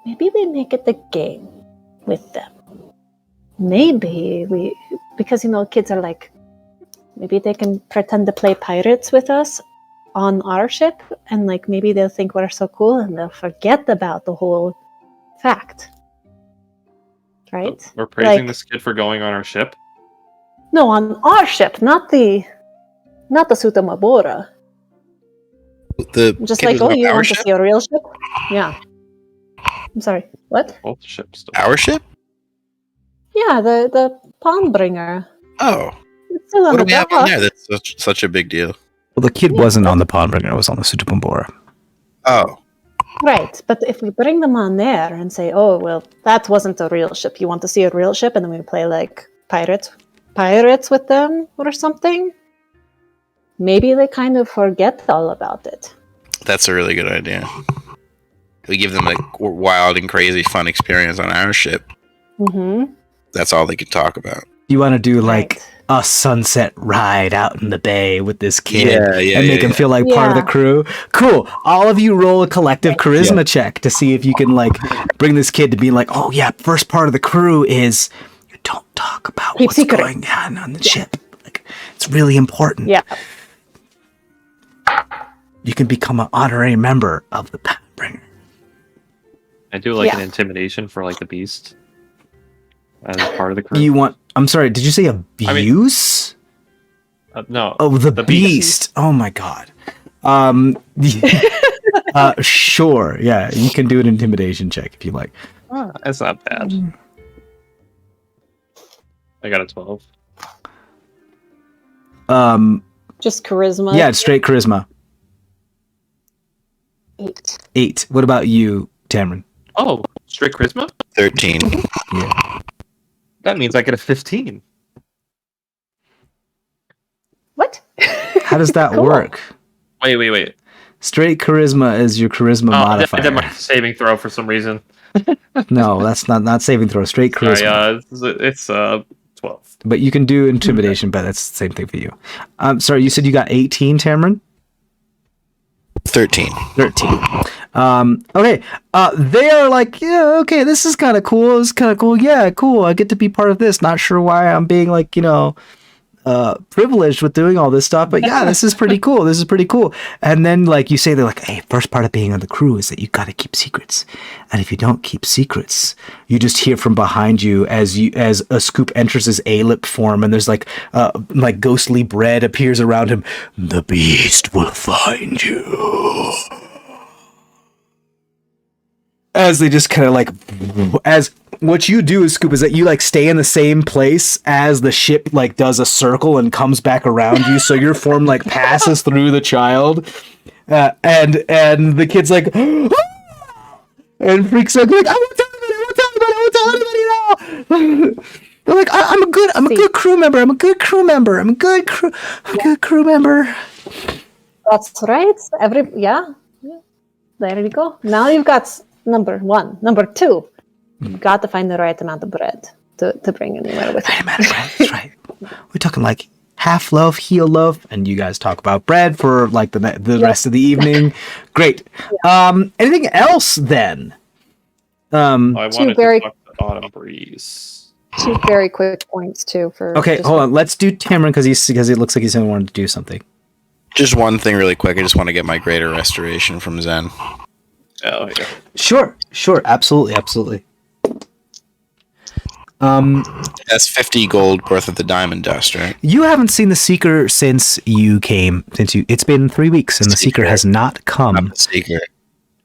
Speaker 3: we make it a game with them. Maybe because kids are maybe they can pretend to play pirates with us on our ship, and like maybe they'll think we're so cool and they'll forget about the whole fact. Right?
Speaker 4: We're praising
Speaker 3: Like-
Speaker 4: this kid for going on our ship.
Speaker 3: No, on our ship, not the Sutamabora.
Speaker 2: The
Speaker 3: Just
Speaker 2: kid
Speaker 3: like,
Speaker 2: was
Speaker 3: oh,
Speaker 2: on
Speaker 3: you
Speaker 2: our
Speaker 3: want to
Speaker 2: ship?
Speaker 3: see a real ship? Yeah. I'm sorry. What?
Speaker 4: Both ships.
Speaker 2: Our ship?
Speaker 3: Yeah, the pawn bringer.
Speaker 2: Oh,
Speaker 3: It's still on
Speaker 2: what do
Speaker 3: the
Speaker 2: we have on
Speaker 3: dock.
Speaker 2: there that's such a big deal?
Speaker 7: Well, the kid wasn't on the Pawnbringer, it was on the Sutapambora.
Speaker 2: Oh,
Speaker 3: Right, but if we bring them on there and say, oh, well, that wasn't a real ship. You want to see a real ship? And then we play like pirates with them or something. Maybe they kind of forget all about it.
Speaker 2: that's a really good idea. We give them a wild and crazy fun experience on our ship.
Speaker 3: Mm-hmm.
Speaker 2: That's all they can talk about.
Speaker 7: You want to do like
Speaker 3: Right.
Speaker 7: a sunset ride out in the bay with this kid
Speaker 2: Yeah,
Speaker 7: and make him feel like part of the
Speaker 3: Yeah.
Speaker 7: crew? Cool. All of you roll a collective charisma check to see if you can like bring this kid to be like, oh yeah, first part of the crew is you don't talk about
Speaker 3: Keep
Speaker 7: what's
Speaker 3: secret.
Speaker 7: going on the ship. Like it's really important.
Speaker 3: Yeah.
Speaker 7: You can become an honorary member of the Pathbringer.
Speaker 4: I do like
Speaker 3: Yeah.
Speaker 4: an intimidation for like the beast as part of the crew.
Speaker 7: You want? I'm sorry. Did you say abuse?
Speaker 4: No.
Speaker 7: Oh, the
Speaker 4: the
Speaker 7: beast. Oh my god. Sure. Yeah, you can do an intimidation check if you like.
Speaker 4: It's not bad. I got a 12.
Speaker 3: Just charisma.
Speaker 7: Yeah, it's straight charisma.
Speaker 3: 8.
Speaker 7: 8. What about you, Tamron?
Speaker 4: Oh, straight charisma?
Speaker 2: 13.
Speaker 7: Yeah.
Speaker 4: That means I get a 15.
Speaker 3: What?
Speaker 7: How does that
Speaker 3: Cool.
Speaker 7: work?
Speaker 4: Wait.
Speaker 7: Straight charisma is your charisma
Speaker 4: I
Speaker 7: modifier.
Speaker 4: did my saving throw for some reason.
Speaker 7: No, that's not saving throw. Straight charisma.
Speaker 4: Sorry, it's 12.
Speaker 7: But you can do intimidation, but that's the same thing for you. Sorry, you said you got 18, Tamron?
Speaker 2: 13.
Speaker 7: 13. Okay. They are like, yeah, okay, this is kind of cool. This is kind of cool. Yeah, cool. I get to be part of this. Not sure why I'm being like, privileged with doing all this stuff, but yeah, this is pretty cool. This is pretty cool. And then like you say, they're like, hey, first part of being on the crew is that you got to keep secrets. And if you don't keep secrets, you just hear from behind you as a scoop enters his A-lip form, and there's like ghostly bread appears around him. The beast will find you. As they just kind of like, as what you do is, Scoop, is that you like stay in the same place as the ship like does a circle and comes back around you, so your form like passes through the child, and the kid's like, and freaks out like, I won't tell anybody. They're like, I'm a good crew member. I'm a good crew member.
Speaker 3: That's right. Yeah. There we go. Now you've got number 1. Number 2, you've got to find the right amount of bread to bring anywhere with you.
Speaker 7: Right, man, right, that's right. We're talking like half loaf, heel loaf, and you guys talk about bread for like the rest of the evening. Great. Anything else then?
Speaker 4: I wanted
Speaker 3: very-
Speaker 4: to talk to Autumn Breeze.
Speaker 3: 2 very quick points too for.
Speaker 7: Okay,
Speaker 3: just-
Speaker 7: hold on. Let's do Tamron because it looks like he's gonna want to do something.
Speaker 2: Just one thing really quick. I just want to get my greater restoration from Zen.
Speaker 4: Oh, yeah.
Speaker 7: Sure, absolutely.
Speaker 2: That's 50 gold worth of the diamond dust, right?
Speaker 7: You haven't seen the Seeker since you came. It's been 3 weeks, and the Seeker has not come.
Speaker 2: Not the seeker.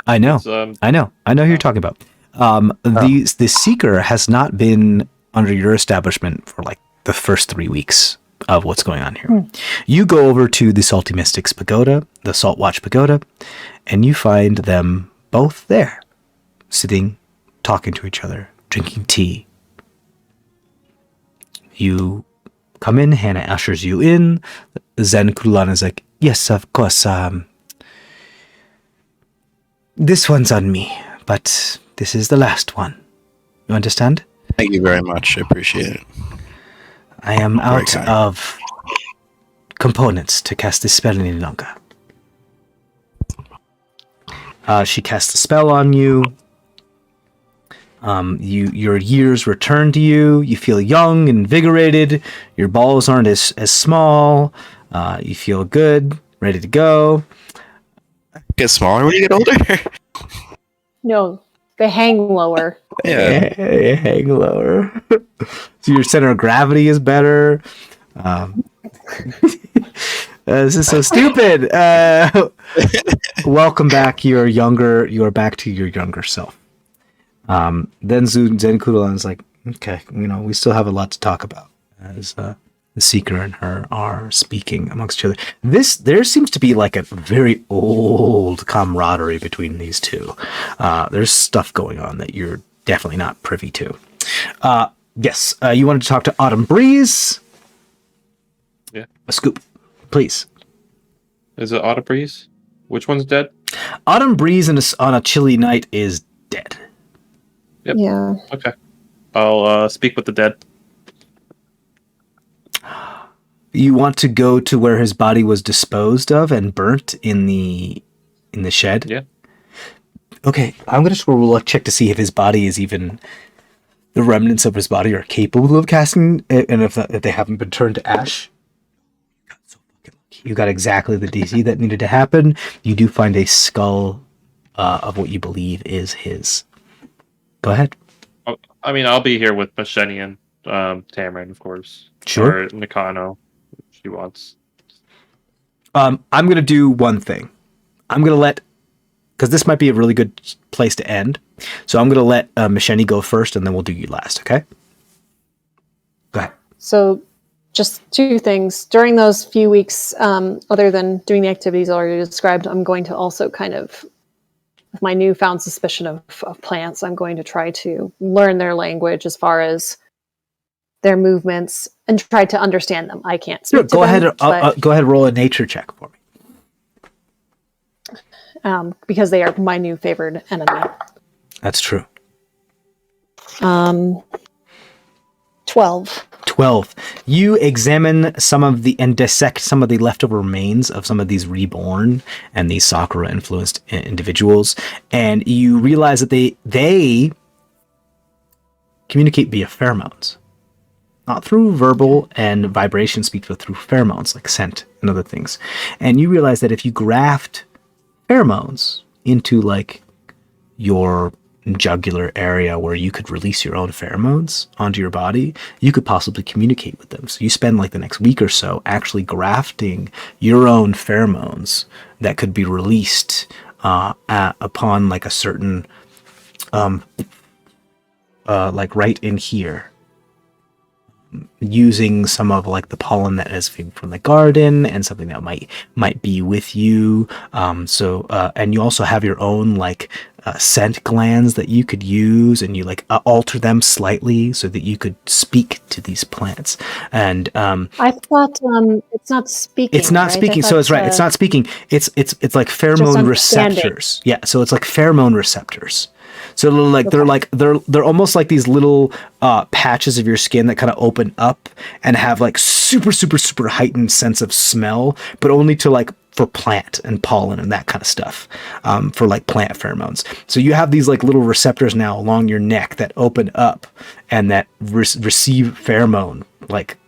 Speaker 7: I know.
Speaker 4: It's,
Speaker 7: I know who you're talking about. The Seeker has not been under your establishment for like the first 3 weeks of what's going on here. You go over to the Salty Mystics Pagoda, the Salt Watch Pagoda, and you find them both there, sitting, talking to each other, drinking tea. You come in, Hannah ushers you in. Zen Kulan is like, yes, of course, this one's on me, but this is the last one. You understand?
Speaker 2: Thank you very much. I appreciate it.
Speaker 7: I am
Speaker 2: Very
Speaker 7: out
Speaker 2: kind.
Speaker 7: of components to cast this spell any longer. She casts a spell on you. Your years return to you. You feel young, invigorated. Your balls aren't as small. You feel good, ready to go.
Speaker 6: Get smaller when you get older.
Speaker 3: No, they hang lower.
Speaker 2: Yeah.
Speaker 7: Hang lower. So your center of gravity is better. This is so stupid. Welcome back. You're younger. You are back to your younger self. Then Zen Kudolan is like, okay, we still have a lot to talk about. As the Seeker and her are speaking amongst each other. There seems to be like a very old camaraderie between these two. There's stuff going on that you're definitely not privy to. Yes, you wanted to talk to Autumn Breeze.
Speaker 4: Yeah.
Speaker 7: A scoop, please.
Speaker 4: Is it Autumn Breeze? Which one's dead?
Speaker 7: Autumn Breeze on a chilly night is dead.
Speaker 4: Yep.
Speaker 3: Yeah.
Speaker 4: Okay. I'll speak with the dead.
Speaker 7: You want to go to where his body was disposed of and burnt in the shed?
Speaker 4: Yeah.
Speaker 7: Okay, I'm going to just roll a check to see if his body is even... the remnants of his body are capable of casting, and if they haven't been turned to ash. You got exactly the DC that needed to happen. You do find a skull of what you believe is his. Go ahead.
Speaker 4: I mean, I'll be here with Masheni and Tamarin, of course.
Speaker 7: Sure.
Speaker 4: Or Nakano, if she wants.
Speaker 7: I'm going to do one thing. I'm going to let... because this might be a really good place to end. So I'm going to let Masheni go first, and then we'll do you last, okay? Go ahead.
Speaker 3: So just two things. During those few weeks, other than doing the activities already described, I'm going to also kind of, with my newfound suspicion of plants, I'm going to try to learn their language as far as their movements and try to understand them. I can't speak
Speaker 7: Sure,
Speaker 3: to
Speaker 7: go
Speaker 3: them,
Speaker 7: ahead. Go ahead and roll a nature check for me.
Speaker 3: because they are my new favored enemy.
Speaker 7: That's true.
Speaker 3: 12.
Speaker 7: 12. You examine and dissect some of the leftover remains of some of these reborn and these Sakura influenced individuals, and you realize that they communicate via pheromones. Not through verbal and vibration speech, but through pheromones like scent and other things. And you realize that if you graft pheromones into like your jugular area where you could release your own pheromones onto your body, you could possibly communicate with them. So you spend like the next week or so actually grafting your own pheromones that could be released upon like a certain like right in here, using some of like the pollen that is from the garden and something that might be with you. And you also have your own like scent glands that you could use, and you like alter them slightly so that you could speak to these plants. And
Speaker 3: I thought it's not speaking.
Speaker 7: it's not
Speaker 3: right?
Speaker 7: speaking. So it's right. It's not speaking. It's like pheromone receptors. Yeah. So it's like pheromone receptors. So like they're almost like these little patches of your skin that kind of open up and have like super heightened sense of smell, but only to like for plant and pollen and that kind of stuff, for like plant pheromones. So you have these like little receptors now along your neck that open up and that receive pheromone like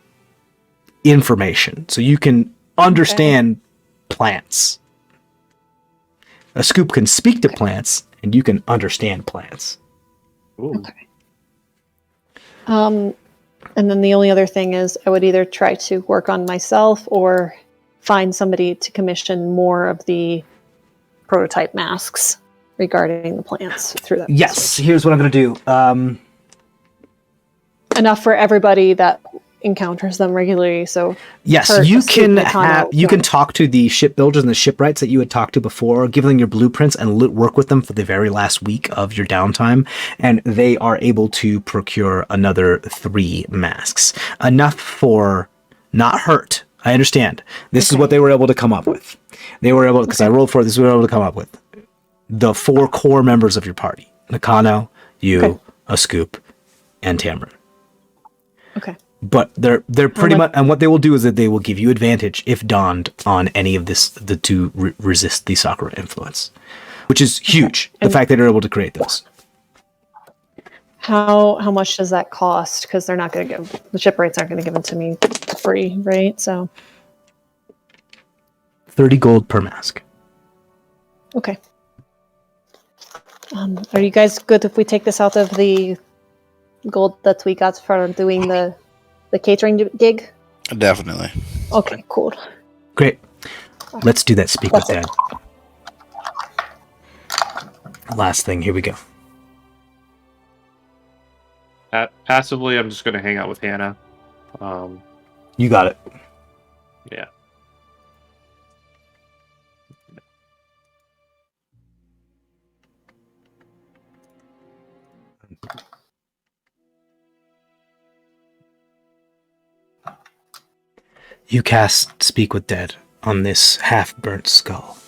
Speaker 7: information, so you can understand plants. A scoop can speak to plants, and you can understand plants.
Speaker 4: Ooh.
Speaker 3: Okay. And then the only other thing is I would either try to work on myself or find somebody to commission more of the prototype masks regarding the plants through that.
Speaker 7: Yes, here's what I'm going to do.
Speaker 3: Enough for everybody that encounters them regularly. So
Speaker 7: yes, you can talk to the shipbuilders and the shipwrights that you had talked to before, give them your blueprints and work with them for the very last week of your downtime, and they are able to procure another 3 masks, enough for not hurt. I understand. This is what they were able to come up with. They were able, because I rolled for this, we were able to come up with the 4 core members of your party: Nakano, you, a Scoop, and Tamarin.
Speaker 3: Okay.
Speaker 7: But they're pretty much, and what they will do is that they will give you advantage if donned on any of the to resist the Sakura influence, which is huge. The fact that they're able to create those.
Speaker 3: How much does that cost? Because they're not going to give the ship rates aren't going to give it to me for free, right? So
Speaker 7: 30 gold per mask.
Speaker 3: okay. Are you guys good if we take this out of the gold that we got for doing the catering gig?
Speaker 2: Definitely.
Speaker 3: Okay, cool.
Speaker 7: Great. Let's do that. Speak with Dad. Last thing. Here we go.
Speaker 4: Passively, I'm just going to hang out with Hannah.
Speaker 7: You got it.
Speaker 4: Yeah.
Speaker 7: You cast Speak with Dead on this half-burnt skull.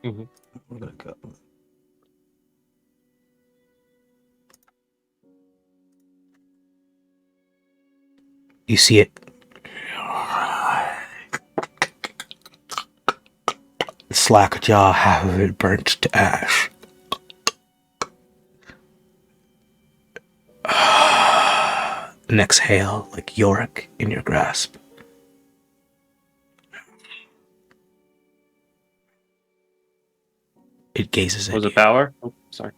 Speaker 4: Mm-hmm.
Speaker 7: I'm gonna go. You see it. The slack jaw, half of it burnt to ash. And exhale like Yorick in your grasp. It gazes at
Speaker 4: Was
Speaker 7: you,
Speaker 4: it power? Oh, sorry.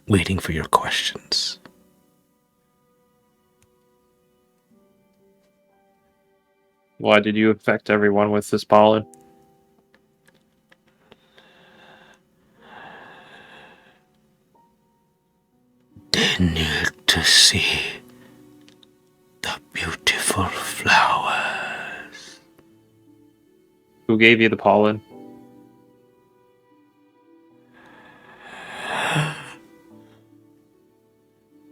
Speaker 7: waiting for your questions.
Speaker 4: Why did you infect everyone with this pollen?
Speaker 7: They need to see the beautiful flowers.
Speaker 4: Who gave you the pollen?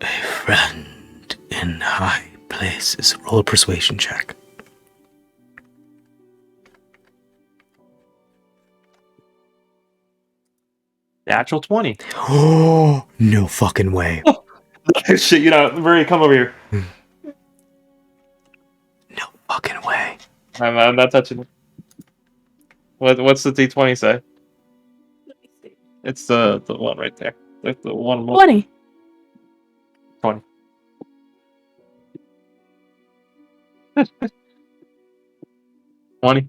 Speaker 7: A friend in high places. Roll a persuasion check.
Speaker 4: Natural 20.
Speaker 7: Oh, no fucking way.
Speaker 4: Shit, Murray, come over here.
Speaker 7: No fucking way.
Speaker 4: I'm not touching it. What's the D20 say? It's the one right there. Like the one more.
Speaker 5: 20.
Speaker 4: 20.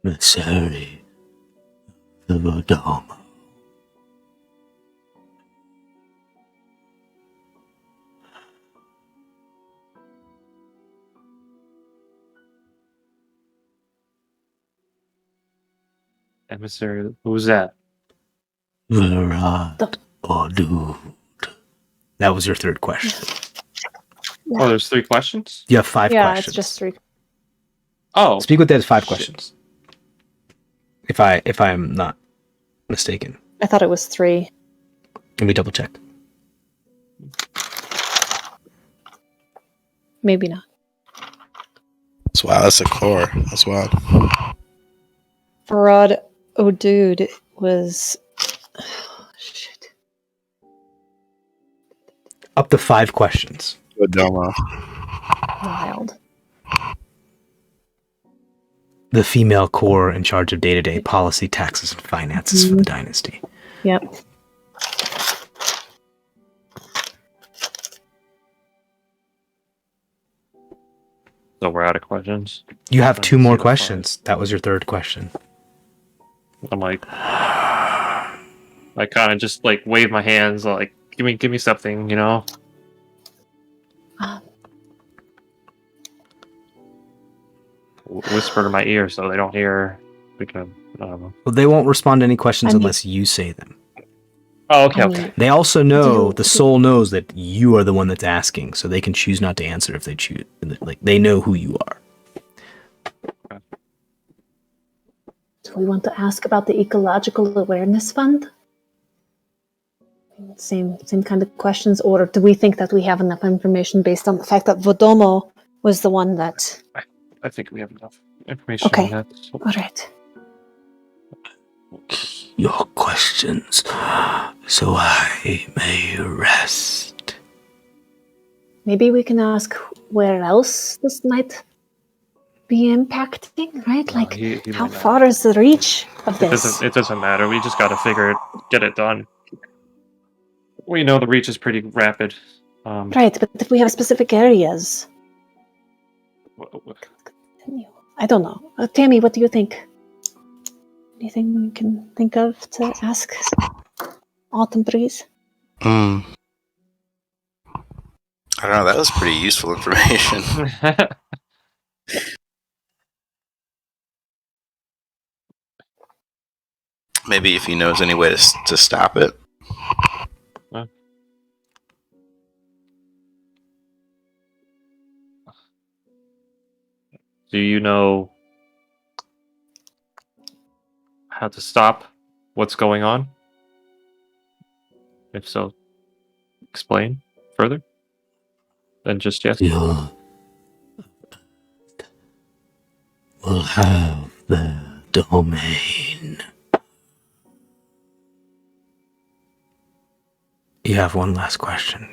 Speaker 7: Emissary of the Dome.
Speaker 4: Emissary. Who's that?
Speaker 7: Virat or dude. That was your third question.
Speaker 4: Oh, there's 3 questions?
Speaker 7: You have 5
Speaker 3: Yeah,
Speaker 7: questions.
Speaker 3: it's just 3.
Speaker 4: Oh.
Speaker 7: Speak with Dead is 5
Speaker 4: Shit.
Speaker 7: questions. If I'm not mistaken.
Speaker 3: I thought it was 3.
Speaker 7: Let me double check.
Speaker 3: Maybe not.
Speaker 2: Wow, that's a core. That's wild.
Speaker 3: Farad O'Dude was. Shit.
Speaker 7: Up to 5 questions.
Speaker 2: Domo.
Speaker 3: Wild.
Speaker 7: The female core in charge of day-to-day policy, taxes, and finances for the dynasty.
Speaker 3: Yep.
Speaker 4: So we're out of questions.
Speaker 7: You have
Speaker 4: I
Speaker 7: 2
Speaker 4: see
Speaker 7: more
Speaker 4: the
Speaker 7: questions. That was your third question.
Speaker 4: I'm like, I kind of just like wave my hands, like give me something, Whisper to my ear so they don't hear. Because I don't know.
Speaker 7: Well, they won't respond to any questions
Speaker 3: I mean-
Speaker 7: unless you say them.
Speaker 4: Oh, okay,
Speaker 3: I
Speaker 4: okay.
Speaker 3: mean,
Speaker 7: They also know,
Speaker 3: Do-
Speaker 7: the soul knows that you are the one that's asking, so they can choose not to answer if they choose. Like, they know who you are.
Speaker 3: do we want to ask about the Ecological Awareness Fund? Same kind of questions, or do we think that we have enough information based on the fact that Vodomo was the one that?
Speaker 4: I think we have enough information
Speaker 3: Okay.
Speaker 4: on that. So-
Speaker 3: All right.
Speaker 7: Your questions, so I may rest.
Speaker 3: Maybe we can ask where else this might be impacting, right?
Speaker 4: No,
Speaker 3: Like,
Speaker 4: he
Speaker 3: how
Speaker 4: might not.
Speaker 3: far is the reach of
Speaker 4: It
Speaker 3: this?
Speaker 4: doesn't matter. We just gotta get it done. We know the reach is pretty rapid.
Speaker 3: Right, but if we have specific areas, I don't know. Tammy, what do you think? Anything you can think of to ask Autumn Breeze?
Speaker 6: I don't know. That was pretty useful information. Maybe if he knows any way to stop it.
Speaker 4: Do you know how to stop what's going on? If so, explain further. Then just yes.
Speaker 7: You will have the domain. You have one last question.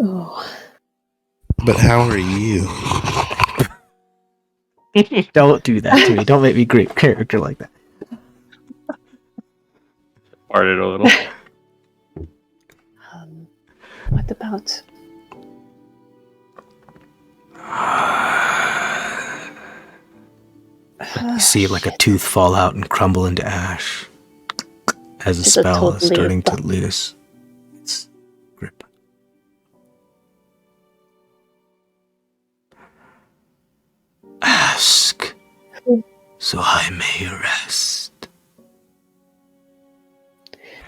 Speaker 3: Oh.
Speaker 6: But how are you?
Speaker 7: Don't do that to me. Don't make me great character like that.
Speaker 4: Farted a little.
Speaker 3: What about...
Speaker 7: You see like a tooth fall out and crumble into ash as the
Speaker 3: Is it
Speaker 7: spell is
Speaker 3: totally
Speaker 7: starting to
Speaker 3: done?
Speaker 7: lose its grip. Ask so I may rest.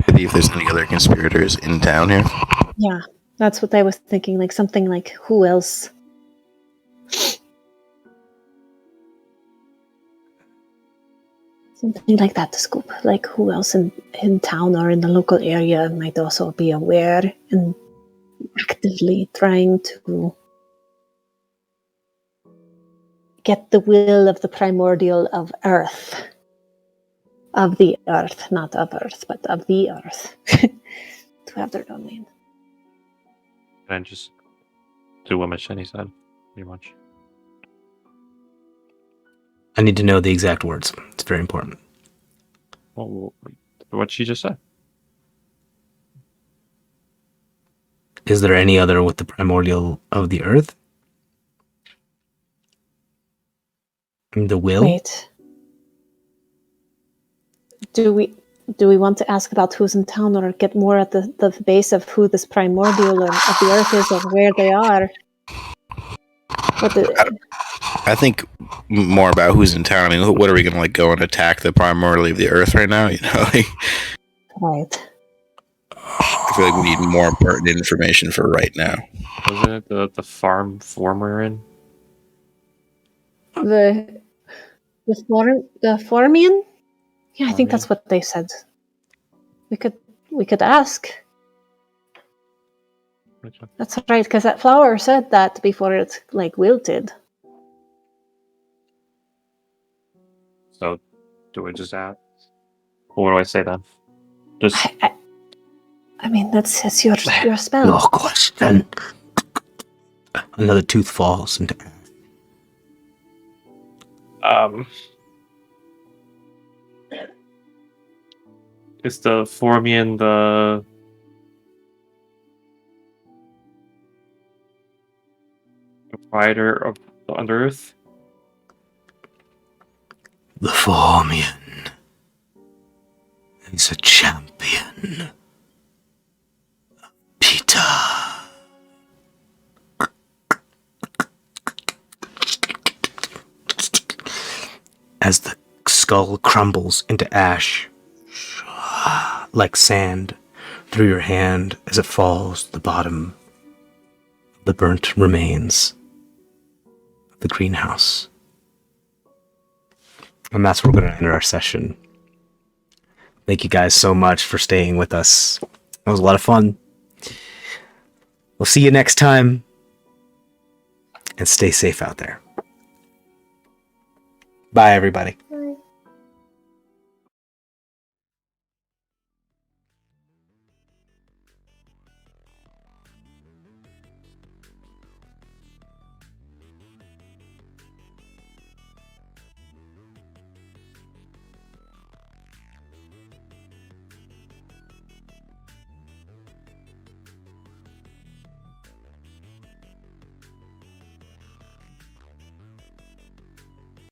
Speaker 6: Maybe if there's any other conspirators in town here.
Speaker 3: Yeah, that's what I was thinking. Like something like, who else? Something like that to scoop. Like who else in town or in the local area might also be aware and actively trying to get the will of the primordial of Earth. Of the Earth, not of Earth, but of the Earth. To have their domain.
Speaker 4: And just do what Miss Jenny said, pretty much.
Speaker 7: I need to know the exact words. It's very important.
Speaker 4: Well, what she just said.
Speaker 7: Is there any other with the primordial of the earth? The will?
Speaker 3: Wait. Do we want to ask about who's in town or get more at the base of who this primordial of the earth is or where they are?
Speaker 6: I think more about who's in town. I mean, what are we going to like go and attack the primordial of the earth right now? You know, like,
Speaker 3: Right.
Speaker 6: I feel like we need more pertinent information for right now.
Speaker 4: Wasn't it the farm we're in?
Speaker 3: The Formian? Yeah, I think that's what they said. We could ask. That's right, because that flower said that before it like wilted.
Speaker 4: So, do we just add? What do I say then? Just
Speaker 3: I mean, that's your spell.
Speaker 7: No question. Another tooth falls into
Speaker 4: is the Formian the provider of the Unearthed?
Speaker 7: the Formian. He's a champion. Peter. As the skull crumbles into ash, like sand, through your hand as it falls to the bottom of the burnt remains of the greenhouse. And that's where we're going to end our session. Thank you guys so much for staying with us. That was a lot of fun. We'll see you next time. And stay safe out there. Bye, everybody.